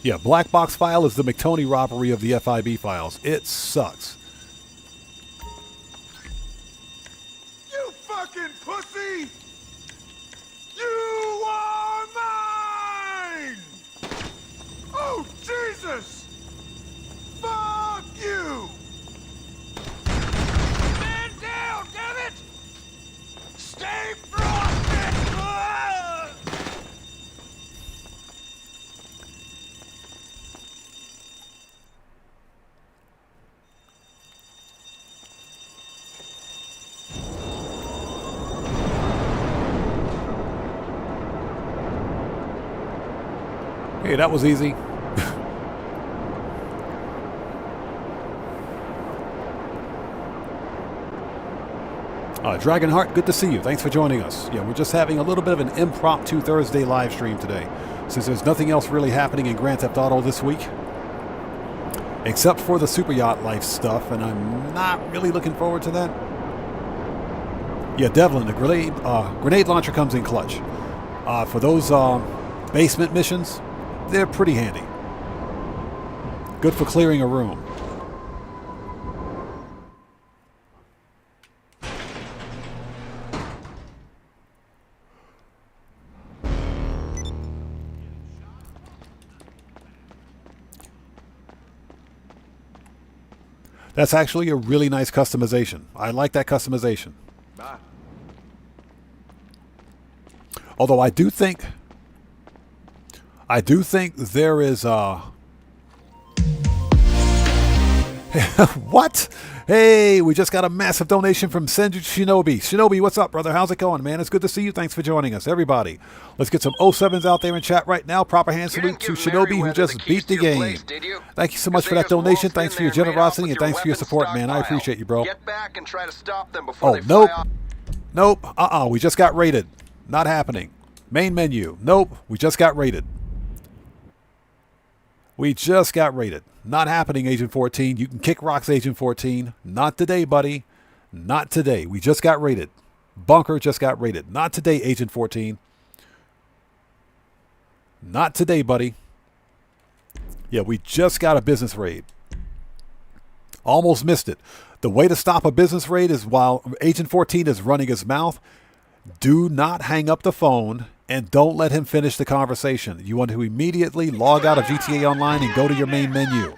Yeah, black box file is the McTony robbery of the FIB files. It sucks. You fucking pussy! You are mine! Oh, Jesus! Fuck you! Man down, damn it! Stay frosted! Ah! Hey, that was easy. Dragonheart, good to see you. Thanks for joining us. Yeah, we're just having a little bit of an impromptu Thursday live stream today, since there's nothing else really happening in Grand Theft Auto this week, except for the Super Yacht Life stuff, and I'm not really looking forward to that. Yeah, Devlin, the grenade launcher comes in clutch. For those basement missions, they're pretty handy. Good for clearing a room. That's actually a really nice customization. I like that customization. Bye. Although I do think there is what? Hey, we just got a massive donation from Senju Shinobi. Shinobi, what's up, brother? How's it going, man? It's good to see you. Thanks for joining us, everybody. Let's get some 07s out there in chat right now. Proper hand salute to Shinobi, who just beat the game. Thank you so much for that donation. Thanks for your generosity and thanks for your support, man. I appreciate you, bro. Get back and try to stop them before they nope. fly off. Nope. We just got raided. Not happening. Main menu. Nope. We just got raided. We just got raided. Not happening, Agent 14. You can kick rocks, Agent 14. Not today, buddy. Not today. We just got raided. Bunker just got raided. Not today, Agent 14. Not today, buddy. Yeah, we just got a business raid. Almost missed it. The way to stop a business raid is while Agent 14 is running his mouth, do not hang up the phone and don't let him finish the conversation. You want to immediately log out of GTA Online and go to your main menu.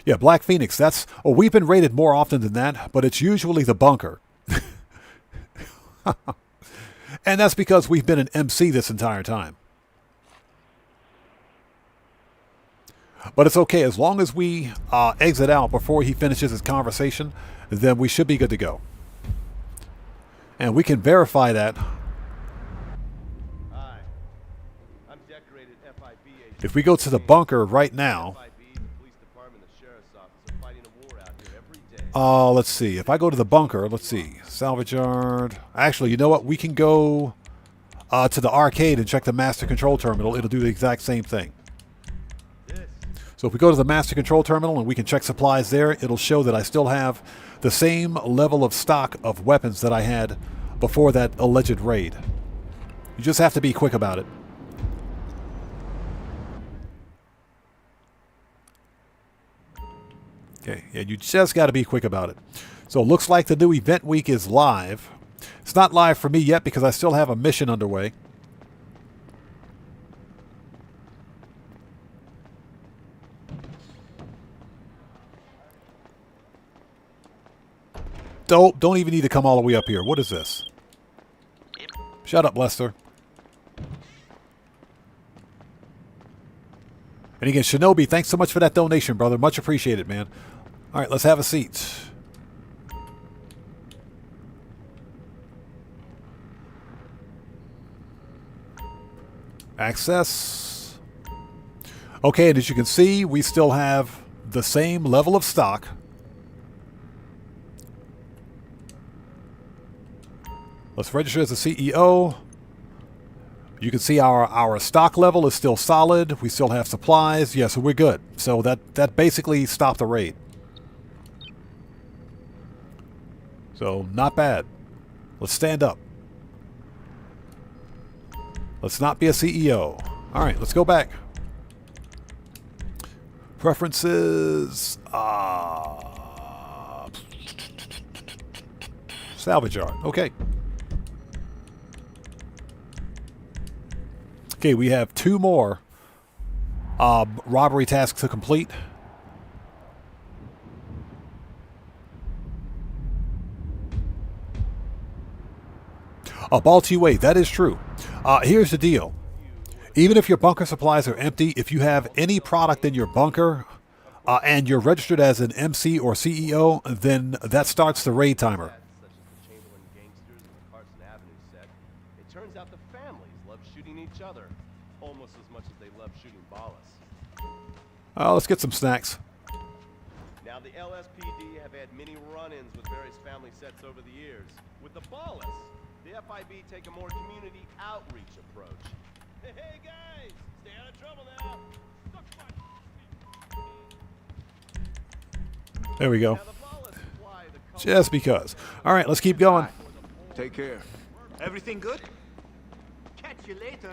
Yeah, Black Phoenix, we've been raided more often than that, but it's usually the bunker. And that's because we've been an MC this entire time. But it's okay. As long as we exit out before he finishes his conversation, then we should be good to go. And we can verify that. Hi. I'm decorated FIB agent. If we go to the bunker right now. FIB, the police department, the sheriff's office are fighting a war out here every day. Let's see. If I go to the bunker, let's see. Salvage yard. Actually, you know what? We can go to the arcade and check the master control terminal. It'll do the exact same thing. So if we go to the master control terminal and we can check supplies there, it'll show that I still have the same level of stock of weapons that I had before that alleged raid. You just have to be quick about it. Okay, yeah, you just got to be quick about it. So it looks like the new event week is live. It's not live for me yet because I still have a mission underway. Don't even need to come all the way up here. What is this? Shut up, Lester. And again, Shinobi, thanks so much for that donation, brother. Much appreciated, man. All right, let's have a seat. Access. Okay, and as you can see, we still have the same level of stock. Let's register as a CEO. You can see our stock level is still solid. We still have supplies. Yeah, so we're good. So that basically stopped the raid. So not bad. Let's stand up. Let's not be a CEO. All right, let's go back. Preferences. Salvage yard. Okay. Okay, we have 2 more robbery tasks to complete. A ball to weight. That is true. Here's the deal. Even if your bunker supplies are empty, if you have any product in your bunker and you're registered as an MC or CEO, then that starts the raid timer. It turns out the families love shooting each other almost as much as they love shooting Ballas. Let's get some snacks. Now the LSPD have had many run-ins with various family sets over the years. With the Ballas, the FIB take a more community outreach approach. Hey guys, stay out of trouble now. There we go. Just because. All right, let's keep going. Take care. Everything good? Catch you later.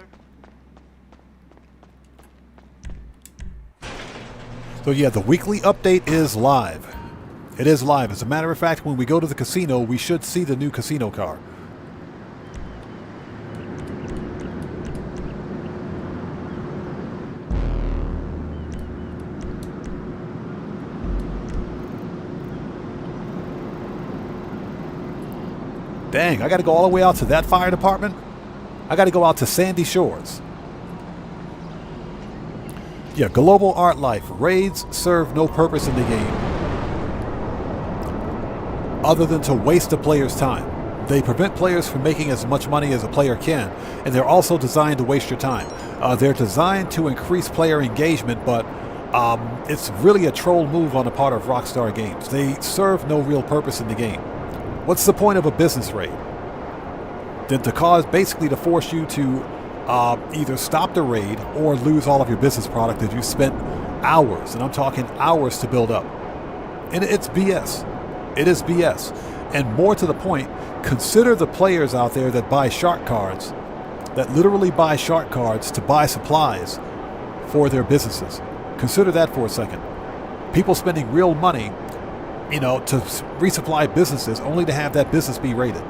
So yeah, the weekly update is live. It is live. As a matter of fact, when we go to the casino, we should see the new casino car. Dang, I got to go all the way out to that fire department? I got to go out to Sandy Shores. Yeah, global art life. Raids serve no purpose in the game other than to waste a player's time. They prevent players from making as much money as a player can, and they're also designed to waste your time. They're designed to increase player engagement, but it's really a troll move on the part of Rockstar Games. They serve no real purpose in the game. What's the point of a business raid? Then basically to force you to either stop the raid or lose all of your business product that you spent hours, and I'm talking hours, to build up. And it's BS. It is BS. And more to the point, consider the players out there that buy shark cards, that literally buy shark cards to buy supplies for their businesses. Consider that for a second. People spending real money, to resupply businesses only to have that business be raided.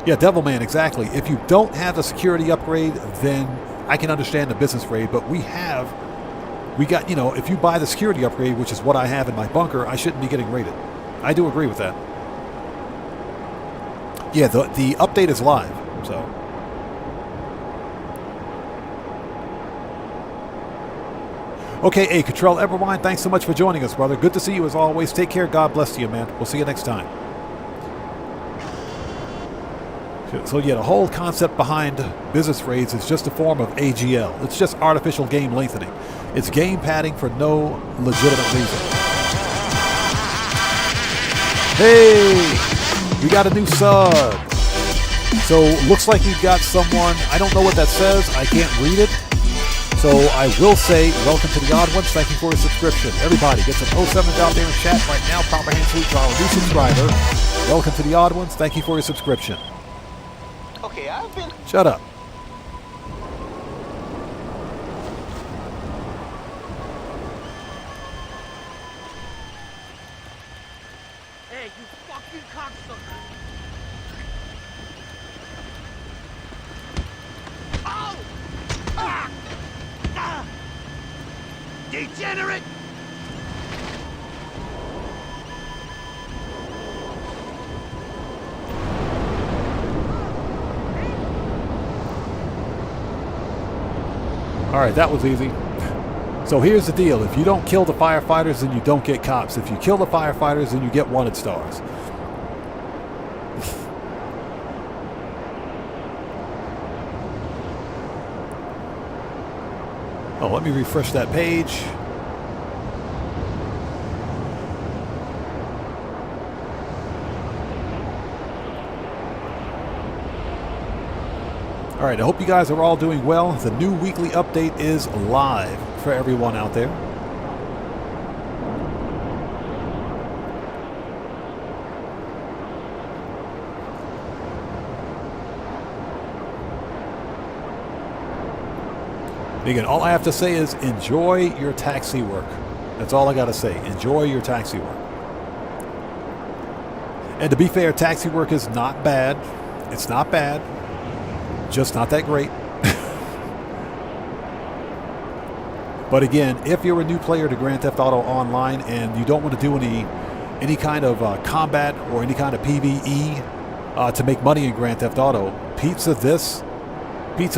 Yeah, Devilman, exactly. If you don't have the security upgrade, then I can understand the business raid, but we got, if you buy the security upgrade, which is what I have in my bunker, I shouldn't be getting raided. I do agree with that. Yeah, the update is live, so. Okay, hey, Cottrell Everwine, thanks so much for joining us, brother. Good to see you as always. Take care. God bless you, man. We'll see you next time. So yeah, the whole concept behind business raids is just a form of AGL. It's just artificial game lengthening. It's game padding for no legitimate reason. Hey, we got a new sub. So looks like you've got someone. I don't know what that says. I can't read it. So I will say, welcome to the Odd Ones. Thank you for your subscription. Everybody, get some 07s out there in chat right now. Proper hand salute to our new subscriber. Welcome to the Odd Ones. Thank you for your subscription. Okay, I've been... Shut up. Hey, you fucking cocksucker! Oh! Ah! Ah! Degenerate! Alright, that was easy. So here's the deal. If you don't kill the firefighters, then you don't get cops. If you kill the firefighters, then you get wanted stars. Oh, let me refresh that page. All right, I hope you guys are all doing well. The new weekly update is live for everyone out there. Again, all I have to say is enjoy your taxi work. That's all I got to say. Enjoy your taxi work. And to be fair, taxi work is not bad. It's not bad. Just not that great. But again, if you're a new player to Grand Theft Auto Online and you don't want to do any kind of combat or any kind of PvE to make money in Grand Theft Auto, pizza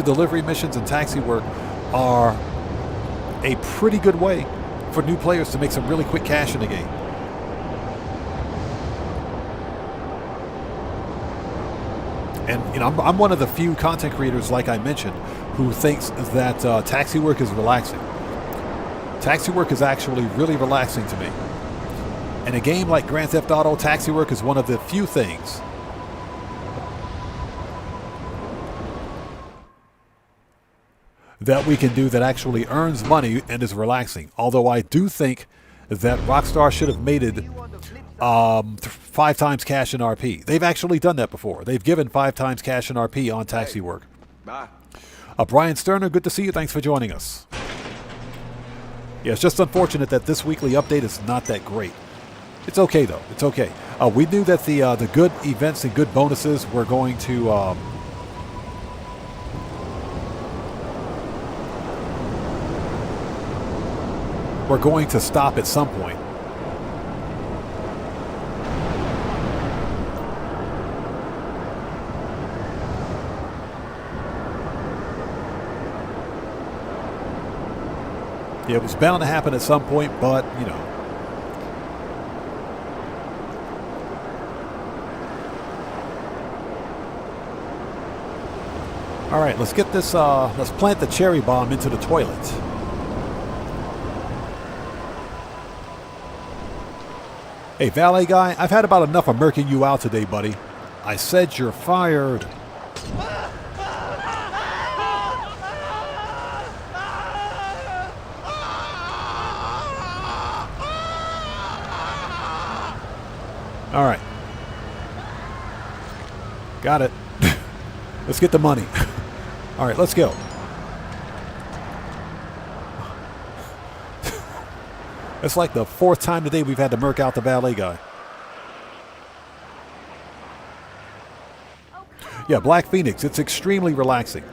delivery missions and taxi work are a pretty good way for new players to make some really quick cash in the game. And you know, I'm one of the few content creators, like I mentioned, who thinks that taxi work is relaxing. Taxi work is actually really relaxing to me. In a game like Grand Theft Auto, taxi work is one of the few things that we can do that actually earns money and is relaxing. Although I do think that Rockstar should have made it 5 times cash in RP. They've actually done that before. They've given 5 times cash in RP on taxi work. Bye. Brian Sterner, good to see you. Thanks for joining us. Yeah, it's just unfortunate that this weekly update is not that great. It's okay, though. It's okay. We knew that the good events and good bonuses were going to... we're going to stop at some point. Yeah, it was bound to happen at some point, but, you know. All right, let's get this, let's plant the cherry bomb into the toilet. Hey, valet guy, I've had about enough of murking you out today, buddy. I said you're fired. All right. Got it. Let's get the money. All right, let's go. It's like the 4th time today we've had to murk out the valet guy. Yeah, Black Phoenix. It's extremely relaxing.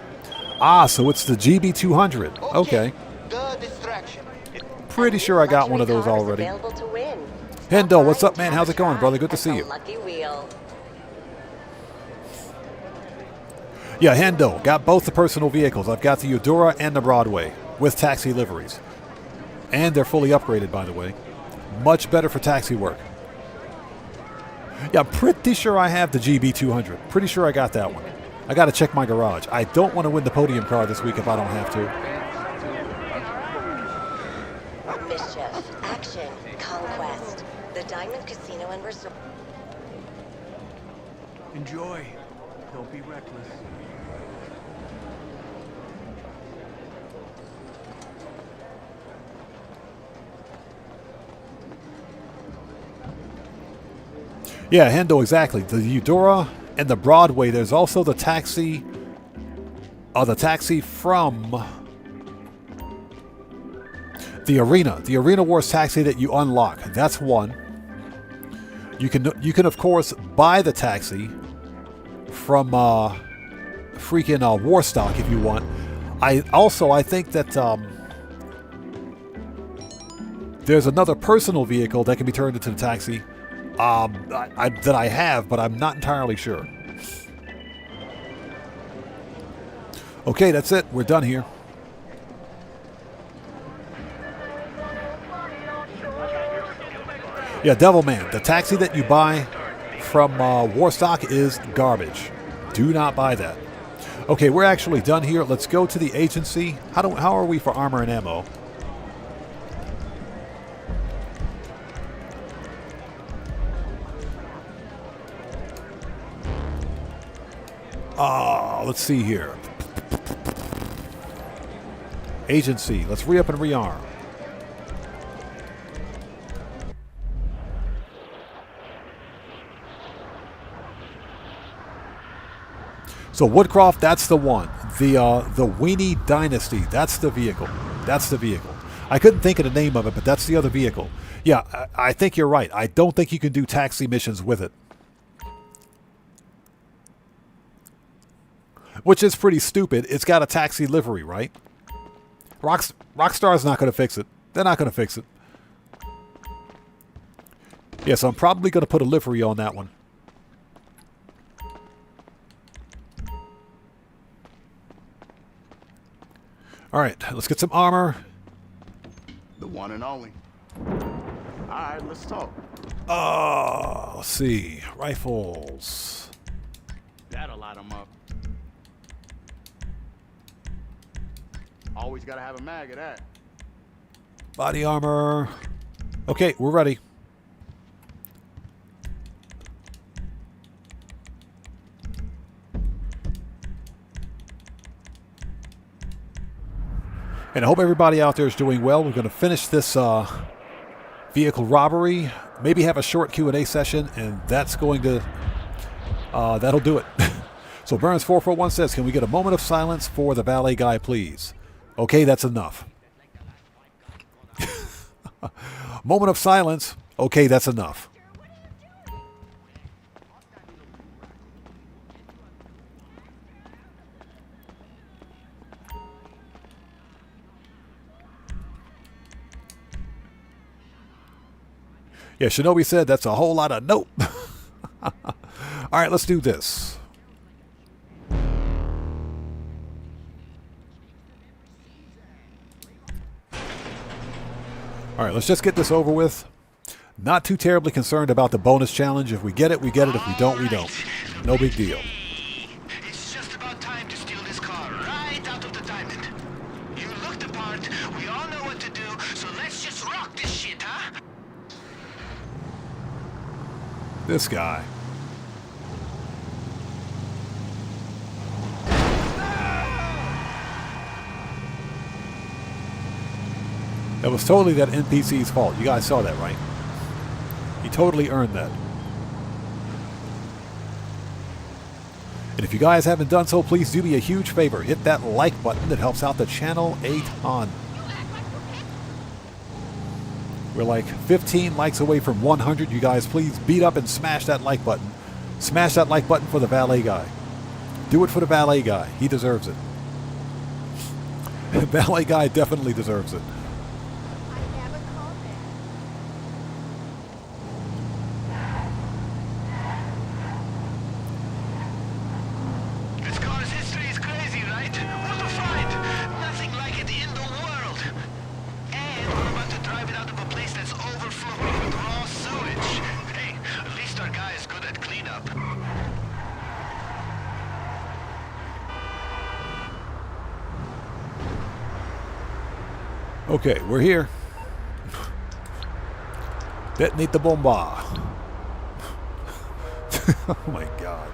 Ah, so it's the GB200. Okay. The distraction. Pretty sure I got one of those already. Hendo, what's up, man? How's it going, brother? Good to see you. Yeah, Hendo. Got both the personal vehicles. I've got the Eudora and the Broadway with taxi liveries. And they're fully upgraded, by the way. Much better for taxi work. Yeah, I'm pretty sure I have the GB200. Pretty sure I got that one. I got to check my garage. I don't want to win the podium car this week if I don't have to. Mischief, action, conquest. The Diamond Casino and Resort. Enjoy. Don't be reckless. Yeah, Hendo, exactly. The Eudora and the Broadway. There's also the taxi from the Arena Wars taxi that you unlock. That's one. You can of course buy the taxi from freaking Warstock if you want. I think that there's another personal vehicle that can be turned into the taxi. That I have, but I'm not entirely sure. Okay, that's it. We're done here. Yeah, Devilman, the taxi that you buy from Warstock is garbage. Do not buy that. Okay, we're actually done here. Let's go to the agency. How are we for armor and ammo? Let's see here. Agency. Let's re-up and rearm. So Woodcroft, that's the one. The Weenie Dynasty, that's the vehicle. That's the vehicle. I couldn't think of the name of it, but that's the other vehicle. Yeah, I think you're right. I don't think you can do taxi missions with it. Which is pretty stupid. It's got a taxi livery, right? Rockstar's not going to fix it. They're not going to fix it. Yeah, so I'm probably going to put a livery on that one. All right, let's get some armor. The one and only. All right, let's talk. Let's see. Rifles. That'll light them up. Always gotta have a mag of that. Body armor. Okay, we're ready. And I hope everybody out there is doing well. We're going to finish this vehicle robbery. Maybe have a short Q&A session, and that's going to... that'll do it. So Burns441 says, can we get a moment of silence for the valet guy, please? Okay, that's enough. Moment of silence. Okay, that's enough. Yeah, Shinobi said that's a whole lot of nope. All right, let's do this. All right, let's just get this over with. Not too terribly concerned about the bonus challenge. If we get it, we get it. If we don't, we don't. No big deal. It's just about time to steal this car right out of the diamond. You look the part. We all know what to do, so let's just rock this shit, huh? This guy. That was totally that NPC's fault. You guys saw that, right? He totally earned that. And if you guys haven't done so, please do me a huge favor. Hit that like button. That helps out the channel a ton. We're like 15 likes away from 100. You guys, please beat up and smash that like button. Smash that like button for the valet guy. Do it for the valet guy. He deserves it. The valet guy definitely deserves it. This car's history is crazy, right? What a find! Nothing like it in the world. And we're about to drive it out of a place that's overflowing with raw sewage. Hey, at least our guy is good at cleanup. Okay, we're here. Detonate the bomba. Oh my god.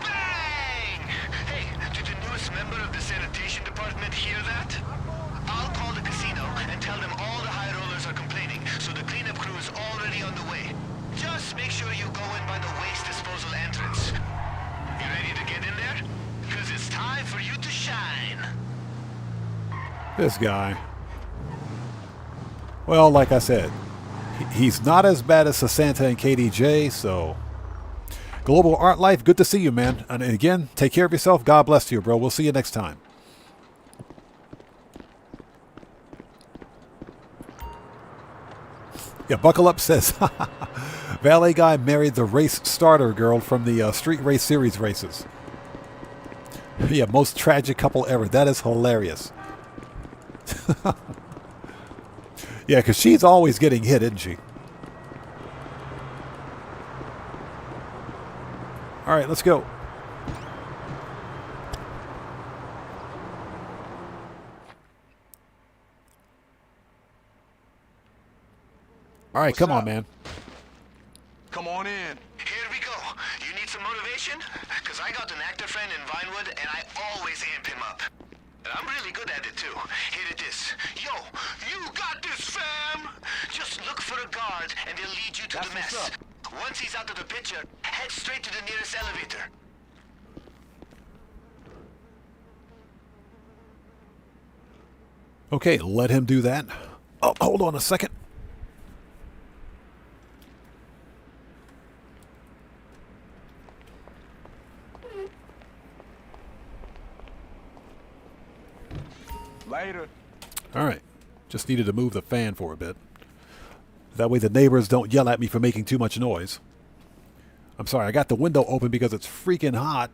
Bang! Hey, did the newest member of the sanitation department hear that? I'll call the casino and tell them all the high rollers are complaining, so the cleanup crew is already on the way. Just make sure you go in by the waste disposal entrance. You ready to get in there? Because it's time for you to shine. This guy. Well, like I said, he's not as bad as Santa and KDJ, so... Global Art Life, good to see you, man. And again, take care of yourself. God bless you, bro. We'll see you next time. Yeah, Buckle Up says, Valet guy married the race starter girl from the Street Race Series races. Yeah, most tragic couple ever. That is hilarious. Yeah, because she's always getting hit, isn't she? All right, let's go. All right, come on, man. Come on in. Here we go. You need some motivation? Because I got an actor friend in Vinewood, and I always amp him up. And I'm really good at it, too. Here it is. Yo, you got this, fam! Just look for a guard, and they'll lead you to the mess. Once he's out of the picture, head straight to the nearest elevator. Okay, let him do that. Oh, hold on a second. Later. All right. Just needed to move the fan for a bit. That way the neighbors don't yell at me for making too much noise. I'm sorry, I got the window open because it's freaking hot.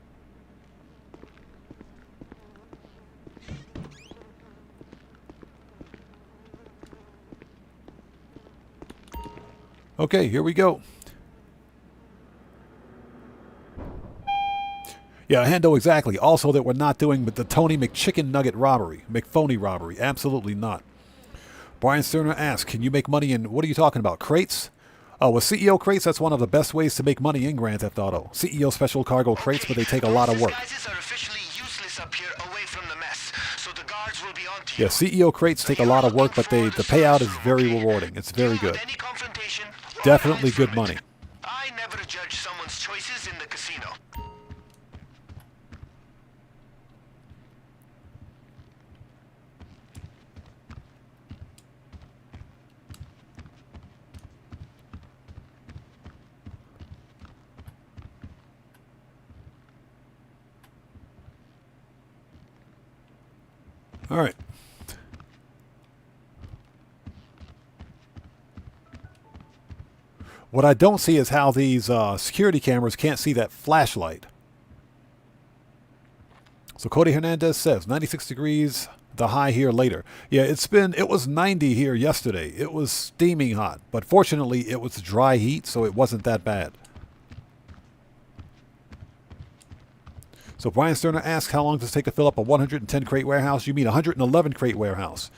Okay, here we go. Yeah, Hendo, exactly. Also that we're not doing the Tony McChicken Nugget robbery. McPhony robbery. Absolutely not. Brian Sterner asks, can you make money in, what are you talking about, crates? Oh, with CEO crates, that's one of the best ways to make money in Grand Theft Auto. CEO special cargo crates, but they take a lot of work. Yeah, CEO crates take a lot of work, but the payout is very rewarding. It's very good. Definitely good money. I never judge someone's choices in the casino. All right. What I don't see is how these security cameras can't see that flashlight. So Cody Hernandez says 96 degrees, the high here later. Yeah, it was 90 here yesterday. It was steaming hot, but fortunately it was dry heat, so it wasn't that bad. So Brian Sterner asks, how long does it take to fill up a 110 crate warehouse? You mean 111 crate warehouse?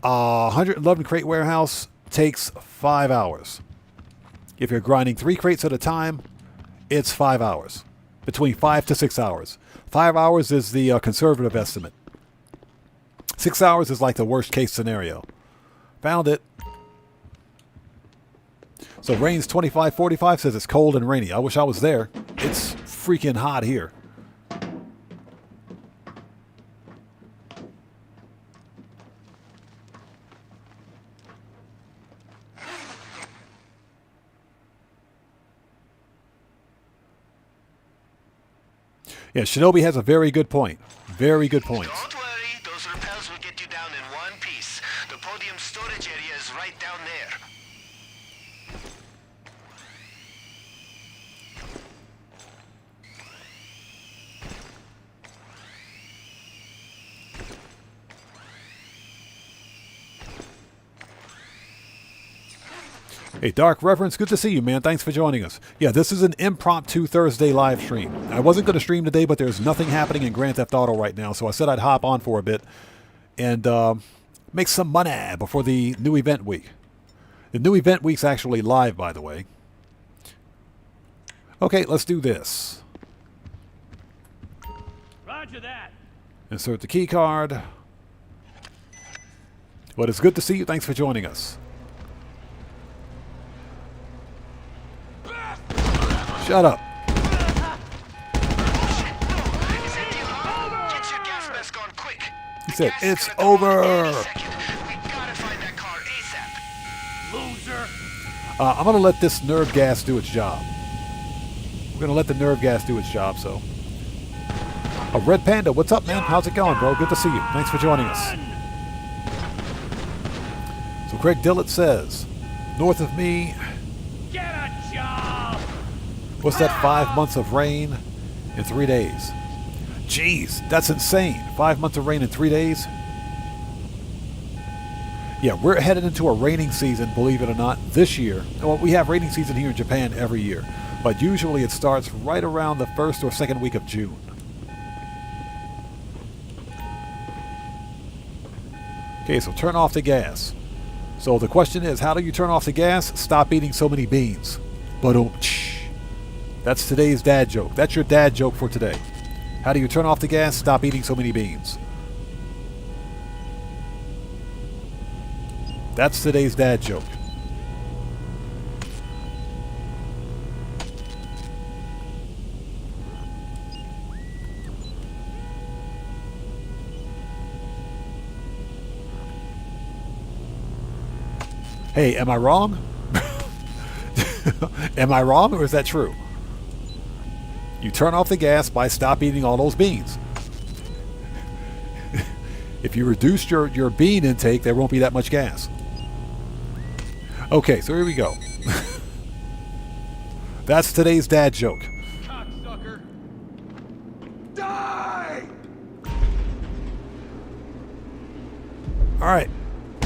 111 crate warehouse takes 5 hours. If you're grinding 3 crates at a time, it's 5 hours. Between 5 to 6 hours. 5 hours is the conservative estimate. 6 hours is like the worst case scenario. Found it. So Rains 2545 says it's cold and rainy. I wish I was there. It's freaking hot here. Yeah, Shinobi has a very good point. Very good point. Don't worry, those repels will get you down in one piece. The podium storage area is right down there. Hey, Dark Reference, good to see you, man. Thanks for joining us. Yeah, this is an impromptu Thursday live stream. I wasn't going to stream today, but there's nothing happening in Grand Theft Auto right now, so I said I'd hop on for a bit and make some money before the new event week. The new event week's actually live, by the way. Okay, let's do this. Roger that. Insert the key card. But it's good to see you. Thanks for joining us. Shut up. He said, it's over. I'm going to let this nerve gas do its job. We're going to let the nerve gas do its job, so. Red Panda, what's up, man? How's it going, bro? Good to see you. Thanks for joining us. So Craig Dillett says, north of me, Get a job. what's that 5 months of rain in 3 days? Jeez, that's insane. 5 months of rain in 3 days? Yeah, we're headed into a raining season, believe it or not, this year. Well, we have raining season here in Japan every year, but usually it starts right around the first or second week of June. Okay, so turn off the gas. So the question is, how do you turn off the gas? Stop eating so many beans. That's today's dad joke. That's your dad joke for today. How do you turn off the gas? Stop eating so many beans. That's today's dad joke. Hey, am I wrong? Am I wrong, or is that true? You turn off the gas by stop eating all those beans. If you reduce your bean intake, there won't be that much gas. Okay, so here we go. That's today's dad joke. Cocksucker. Die! All right.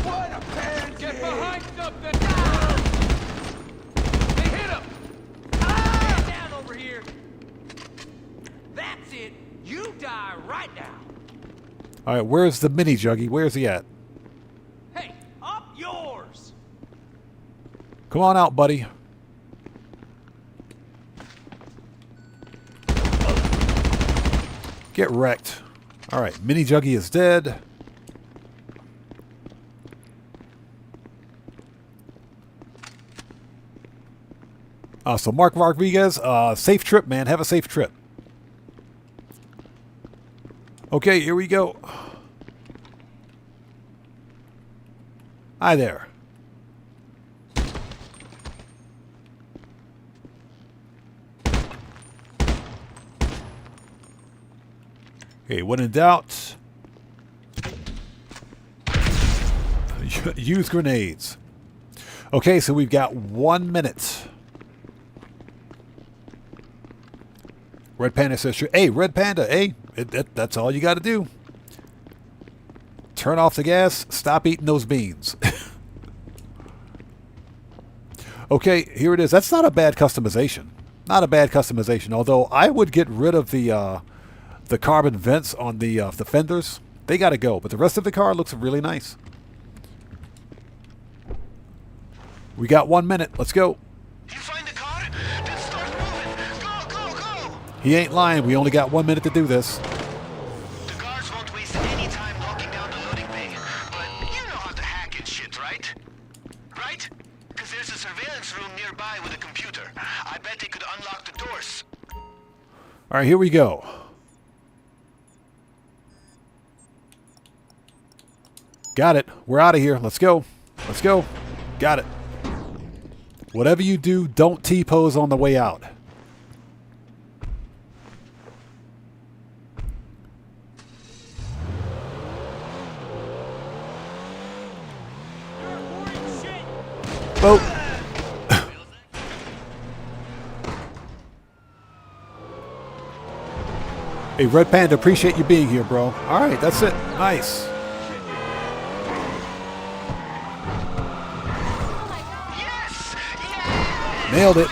What a pansy! Get behind something! They hit him! Stand down over here! That's it! You die right now! All right, where's the mini juggy? Where's he at? Hey, up yours! Come on out, buddy. Get wrecked. All right, mini juggy is dead. So Mark Rodriguez, safe trip, man. Have a safe trip. Okay, here we go. Hi there. Okay, when in doubt, use grenades. Okay, so we've got 1 minute. Red Panda says, hey, Red Panda, hey, that's all you got to do. Turn off the gas, stop eating those beans. Okay, here it is. That's not a bad customization. Not a bad customization, although I would get rid of the carbon vents on the fenders. They got to go, but the rest of the car looks really nice. We got 1 minute. Let's go. You find the car? Then start moving. Go, go, go! He ain't lying. We only got 1 minute to do this. The guards won't waste any time walking down the loading bay. But you know how to hack and shit, right? Right? Because there's a surveillance room nearby with a computer. I bet they could unlock the doors. All right, here we go. Got it. We're out of here. Let's go. Let's go. Got it. Whatever you do, don't T-pose on the way out. Boat. Hey, Red Panda, appreciate you being here, bro. All right, that's it. Nice. Nailed it.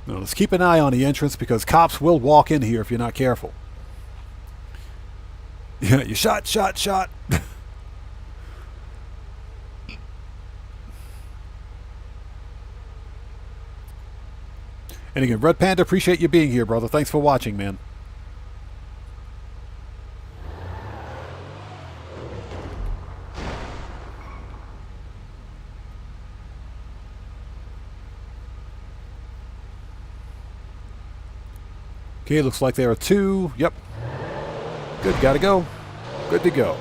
Now, let's keep an eye on the entrance because cops will walk in here if you're not careful. Yeah, you shot. And again, Red Panda, appreciate you being here, brother. Thanks for watching, man. Okay, looks like there are two. Yep. Good, gotta go. Good to go.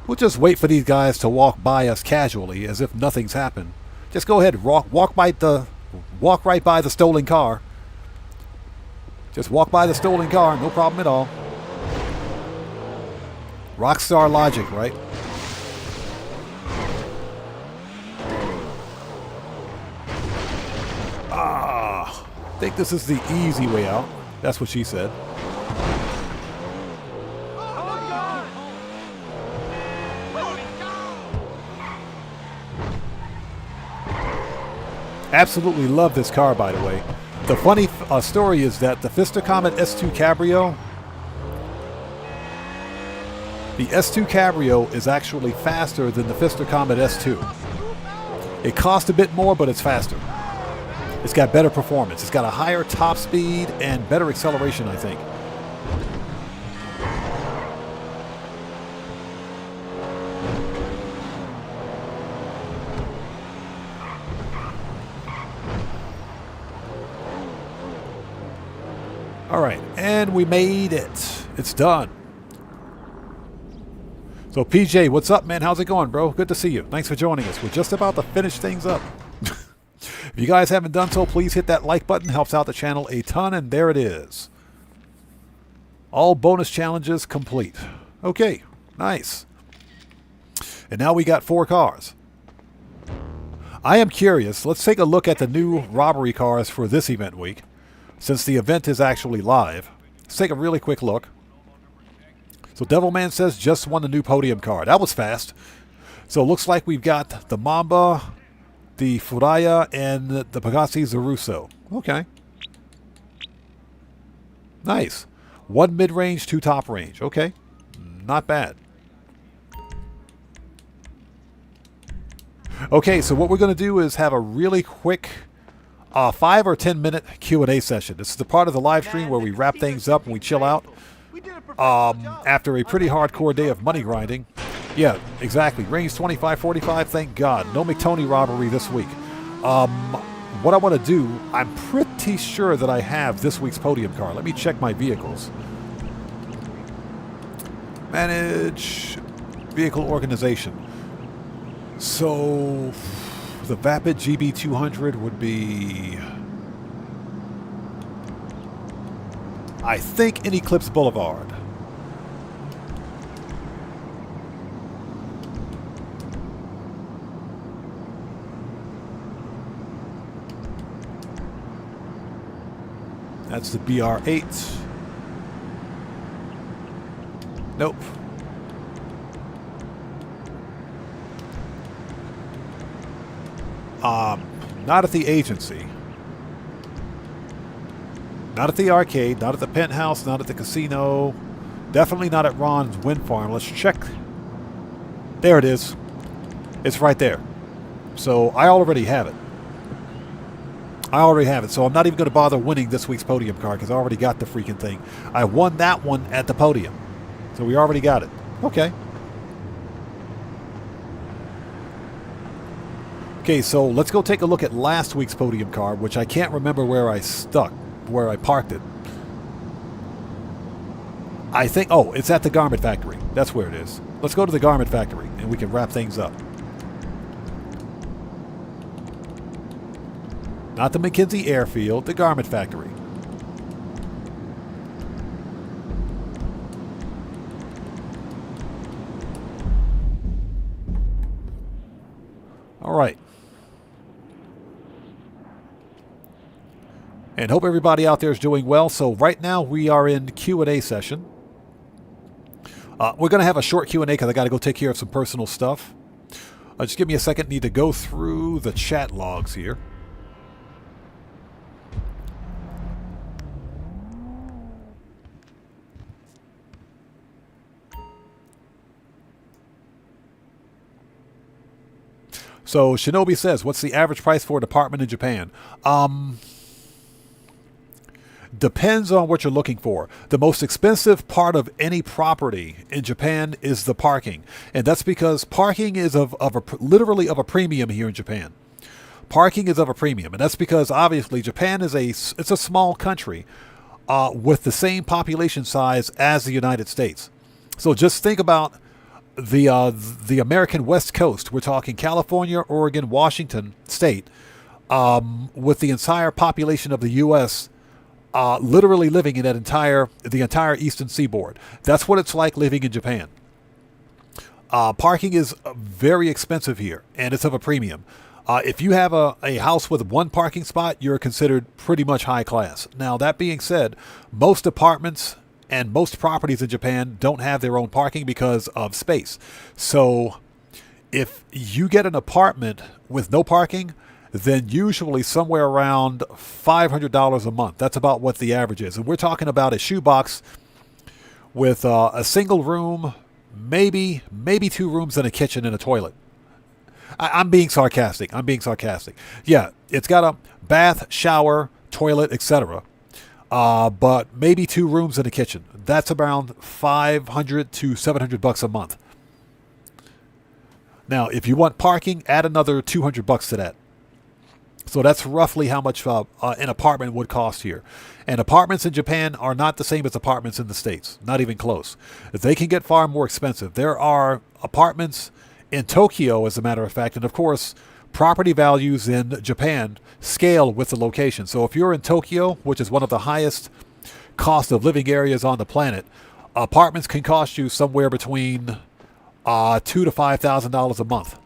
We'll just wait for these guys to walk by us casually as if nothing's happened. Just go ahead, walk by the Walk right by the stolen car. Just walk by the stolen car, no problem at all. Rockstar logic, right? I think this is the easy way out. That's what she said. Absolutely love this car, by the way. The funny story is that the Fister Comet S2 Cabrio, the S2 Cabrio is actually faster than the Fister Comet S2. It costs a bit more, but it's faster. It's got better performance. It's got a higher top speed and better acceleration, I think. All right, and we made it. It's done. So PJ, what's up, man? How's it going, bro? Good to see you. Thanks for joining us. We're just about to finish things up. If you guys haven't done so, please hit that like button. Helps out the channel a ton, and there it is. All bonus challenges complete. Okay, nice. And now we got 4 cars. I am curious. Let's take a look at the new robbery cars for this event week. Since the event is actually live, let's take a really quick look. So Devilman says just won the new podium car. That was fast. So it looks like we've got the Mamba, the Furaya, and the Pagasi Zaruso. Okay. Nice. 1 mid-range, 2 top range. Okay. Not bad. Okay, so what we're going to do is have a really quick 5 or 10 minute Q&A session. This is the part of the live stream where we wrap things up and we chill out after a pretty hardcore day of money grinding. Yeah, exactly. Range 25-45, thank God. No McTony robbery this week. What I want to do, I'm pretty sure that I have this week's podium car. Let me check my vehicles. Manage vehicle organization. So the Vapid GB200 would be, I think, in Eclipse Boulevard. That's the BR8. Nope. Not at the agency. Not at the arcade, not at the penthouse, not at the casino. Definitely not at Ron's wind farm. Let's check. There it is. It's right there. So I already have it. So I'm not even going to bother winning this week's podium card because I already got the freaking thing. I won that one at the podium. So we already got it. Okay. Okay, so let's go take a look at last week's podium card, which I can't remember where I parked it. I think, oh, it's at the garment factory. That's where it is. Let's go to the garment factory and we can wrap things up. Not the McKinsey Airfield, the garment factory. All right. And hope everybody out there is doing well. So right now we are in Q&A session. We're going to have a short Q&A because I got to go take care of some personal stuff. Just give me a second. Need to go through the chat logs here. So Shinobi says, what's the average price for an apartment in Japan? Depends on what you're looking for. The most expensive part of any property in Japan is the parking. And that's because parking is literally of a premium here in Japan. Parking is of a premium. And that's because obviously Japan is it's a small country with the same population size as the United States. So just think about the American West Coast. We're talking California, Oregon, Washington State. with the entire population of the U.S. Literally living in the entire eastern seaboard. That's what it's like living in Japan. Parking is very expensive here, and it's of a premium. If you have a house with one parking spot, you're considered pretty much high class. Now, that being said, most apartments and most properties in Japan don't have their own parking because of space. So if you get an apartment with no parking, then usually somewhere around $500 a month. That's about what the average is. And we're talking about a shoebox with a single room, maybe 2 rooms and a kitchen and a toilet. I'm being sarcastic. Yeah, it's got a bath, shower, toilet, etc. But maybe 2 rooms and a kitchen. That's around $500 to $700 a month. Now, if you want parking, add another $200 to that. So that's roughly how much an apartment would cost here. And apartments in Japan are not the same as apartments in the States. Not even close. They can get far more expensive. There are apartments in Tokyo, as a matter of fact. And of course, property values in Japan scale with the location. So if you're in Tokyo, which is one of the highest cost of living areas on the planet, apartments can cost you somewhere between $2,000 to $5,000 a month.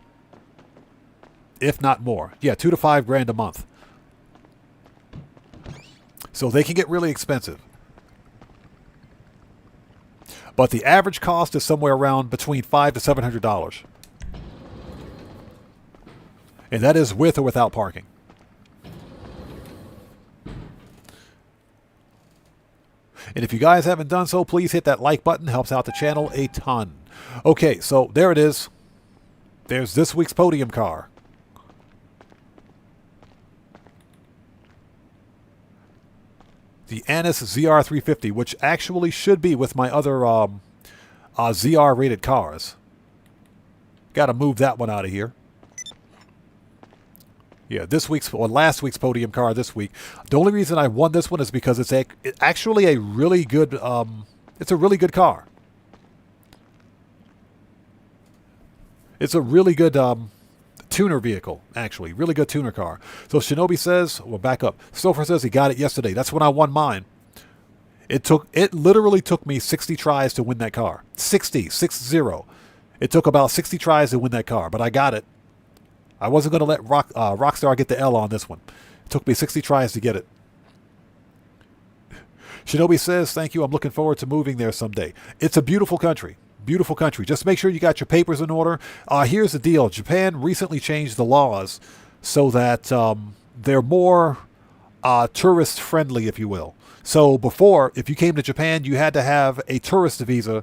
If not more. Yeah, $2,000 to $5,000 a month. So they can get really expensive. But the average cost is somewhere around between $500 to $700. And that is with or without parking. And if you guys haven't done so, please hit that like button. Helps out the channel a ton. Okay, so there it is. There's this week's podium car. The Annis ZR350, which actually should be with my other ZR rated cars. Got to move that one out of here. Yeah, last week's podium car this week. The only reason I won this one is because it's actually a really good. It's a really good car. It's a really good tuner vehicle, actually. Really good tuner car. So Shinobi says, well, back up. Stouffer says he got it yesterday. That's when I won mine. It literally took me 60 tries to win that car. 60. It took about 60 tries to win that car, but I got it. I wasn't going to let Rockstar get the L on this one. It took me 60 tries to get it. Shinobi says, thank you. I'm looking forward to moving there someday. It's a beautiful country. Beautiful country. Just make sure you got your papers in order. Here's the deal. Japan recently changed the laws so that they're more tourist friendly, if you will. So before, if you came to Japan, you had to have a tourist visa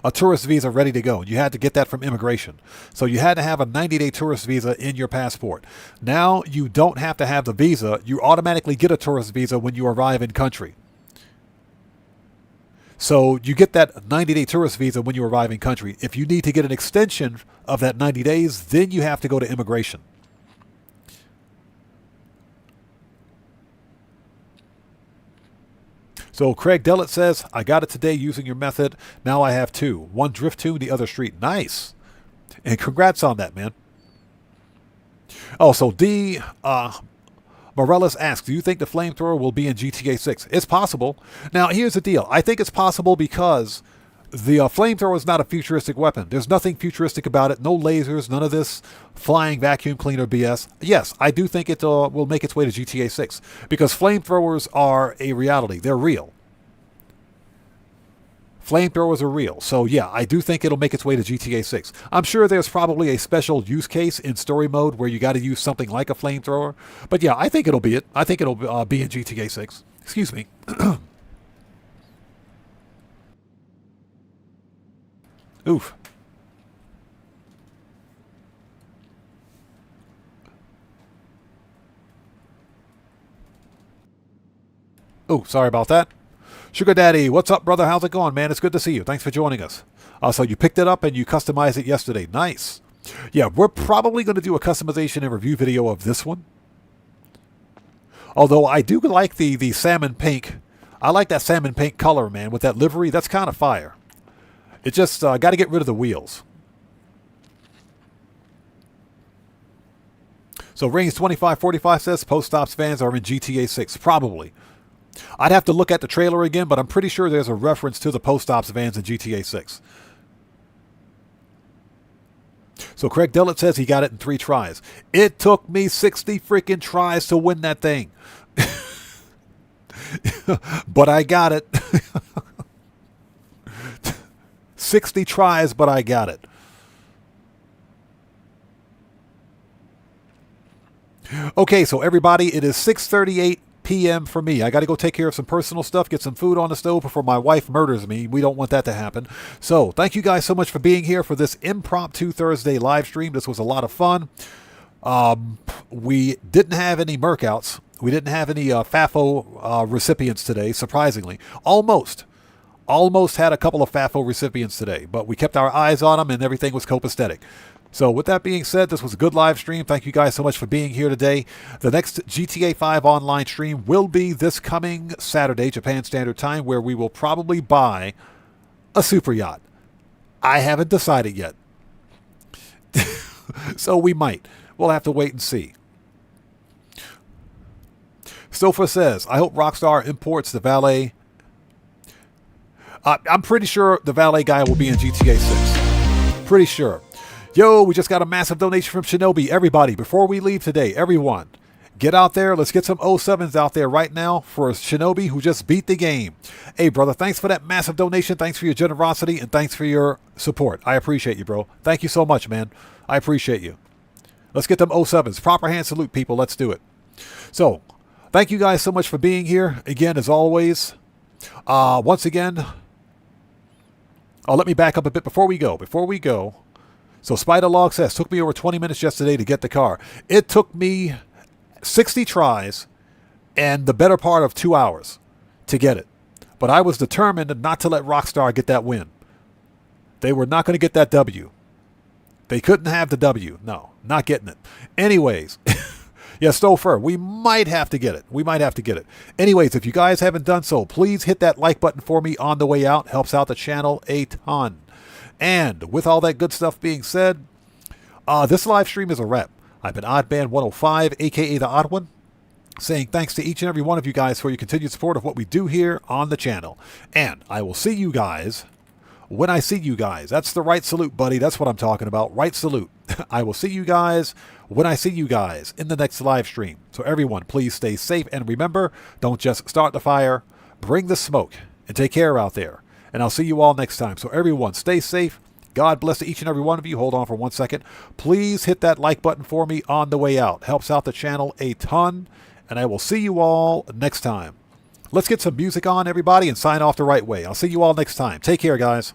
ready to go. You had to get that from immigration. So you had to have a 90-day tourist visa in your passport. Now you don't have to have the visa. You automatically get a tourist visa when you arrive in country. So you get that 90-day tourist visa when you arrive in country. If you need to get an extension of that 90 days, then you have to go to immigration. So Craig Dellett says, I got it today using your method. Now I have 2. One drift tune, the other street. Nice. And congrats on that, man. Oh, so D. Morales asks, do you think the flamethrower will be in GTA 6? It's possible. Now, here's the deal. I think it's possible because the flamethrower is not a futuristic weapon. There's nothing futuristic about it. No lasers, none of this flying vacuum cleaner BS. Yes, I do think it will make its way to GTA 6 because flamethrowers are a reality. They're real. Flamethrowers are real. So, yeah, I do think it'll make its way to GTA 6. I'm sure there's probably a special use case in story mode where you got to use something like a flamethrower. But, yeah, I think it'll be it. I think it'll be in GTA 6. Excuse me. Oof. Oh, sorry about that. Sugar Daddy, what's up, brother? How's it going, man? It's good to see you. Thanks for joining us. So you picked it up and you customized it yesterday. Nice. Yeah, we're probably going to do a customization and review video of this one. Although I do like the salmon pink. I like that salmon pink color, man, with that livery. That's kind of fire. It just got to get rid of the wheels. So Rings 2545 says Post Ops fans are in GTA 6. Probably. I'd have to look at the trailer again, but I'm pretty sure there's a reference to the Post Ops vans in GTA 6. So Craig Dillett says he got it in 3 tries. It took me 60 freaking tries to win that thing. But I got it. 60 tries, but I got it. Okay, so everybody, it is 6:38 p.m. for me. I got to go take care of some personal stuff, get some food on the stove before my wife murders me. We don't want that to happen. So thank you guys so much for being here for this impromptu Thursday live stream. This was a lot of fun. We didn't have any Merkouts. We didn't have any FAFO recipients today, surprisingly. Almost had a couple of FAFO recipients today, but we kept our eyes on them and everything was copacetic. So with that being said, this was a good live stream. Thank you guys so much for being here today. The next GTA 5 online stream will be this coming Saturday, Japan Standard Time, where we will probably buy a super yacht. I haven't decided yet. So we might. We'll have to wait and see. Stofa says, I hope Rockstar imports the valet. I'm pretty sure the valet guy will be in GTA 6. Pretty sure. Yo, we just got a massive donation from Shinobi. Everybody, before we leave today, everyone, get out there. Let's get some 07s out there right now for Shinobi, who just beat the game. Hey, brother, thanks for that massive donation. Thanks for your generosity, and thanks for your support. I appreciate you, bro. Thank you so much, man. I appreciate you. Let's get them 07s. Proper hand salute, people. Let's do it. So, thank you guys so much for being here. Again, as always, once again, let me back up a bit before we go. So Spiderlog says, took me over 20 minutes yesterday to get the car. It took me 60 tries and the better part of 2 hours to get it. But I was determined not to let Rockstar get that win. They were not going to get that W. They couldn't have the W. No, not getting it. Anyways, yeah, Stouffer, we might have to get it. Anyways, if you guys haven't done so, please hit that like button for me on the way out. Helps out the channel a ton. And with all that good stuff being said, this live stream is a wrap. I've been Oddman105, a.k.a. The Odd One, saying thanks to each and every one of you guys for your continued support of what we do here on the channel. And I will see you guys when I see you guys. That's the right salute, buddy. That's what I'm talking about. Right salute. I will see you guys when I see you guys in the next live stream. So everyone, please stay safe. And remember, don't just start the fire, bring the smoke, and take care out there. And I'll see you all next time. So everyone, stay safe. God bless to each and every one of you. Hold on for 1 second. Please hit that like button for me on the way out. Helps out the channel a ton. And I will see you all next time. Let's get some music on, everybody, and sign off the right way. I'll see you all next time. Take care, guys.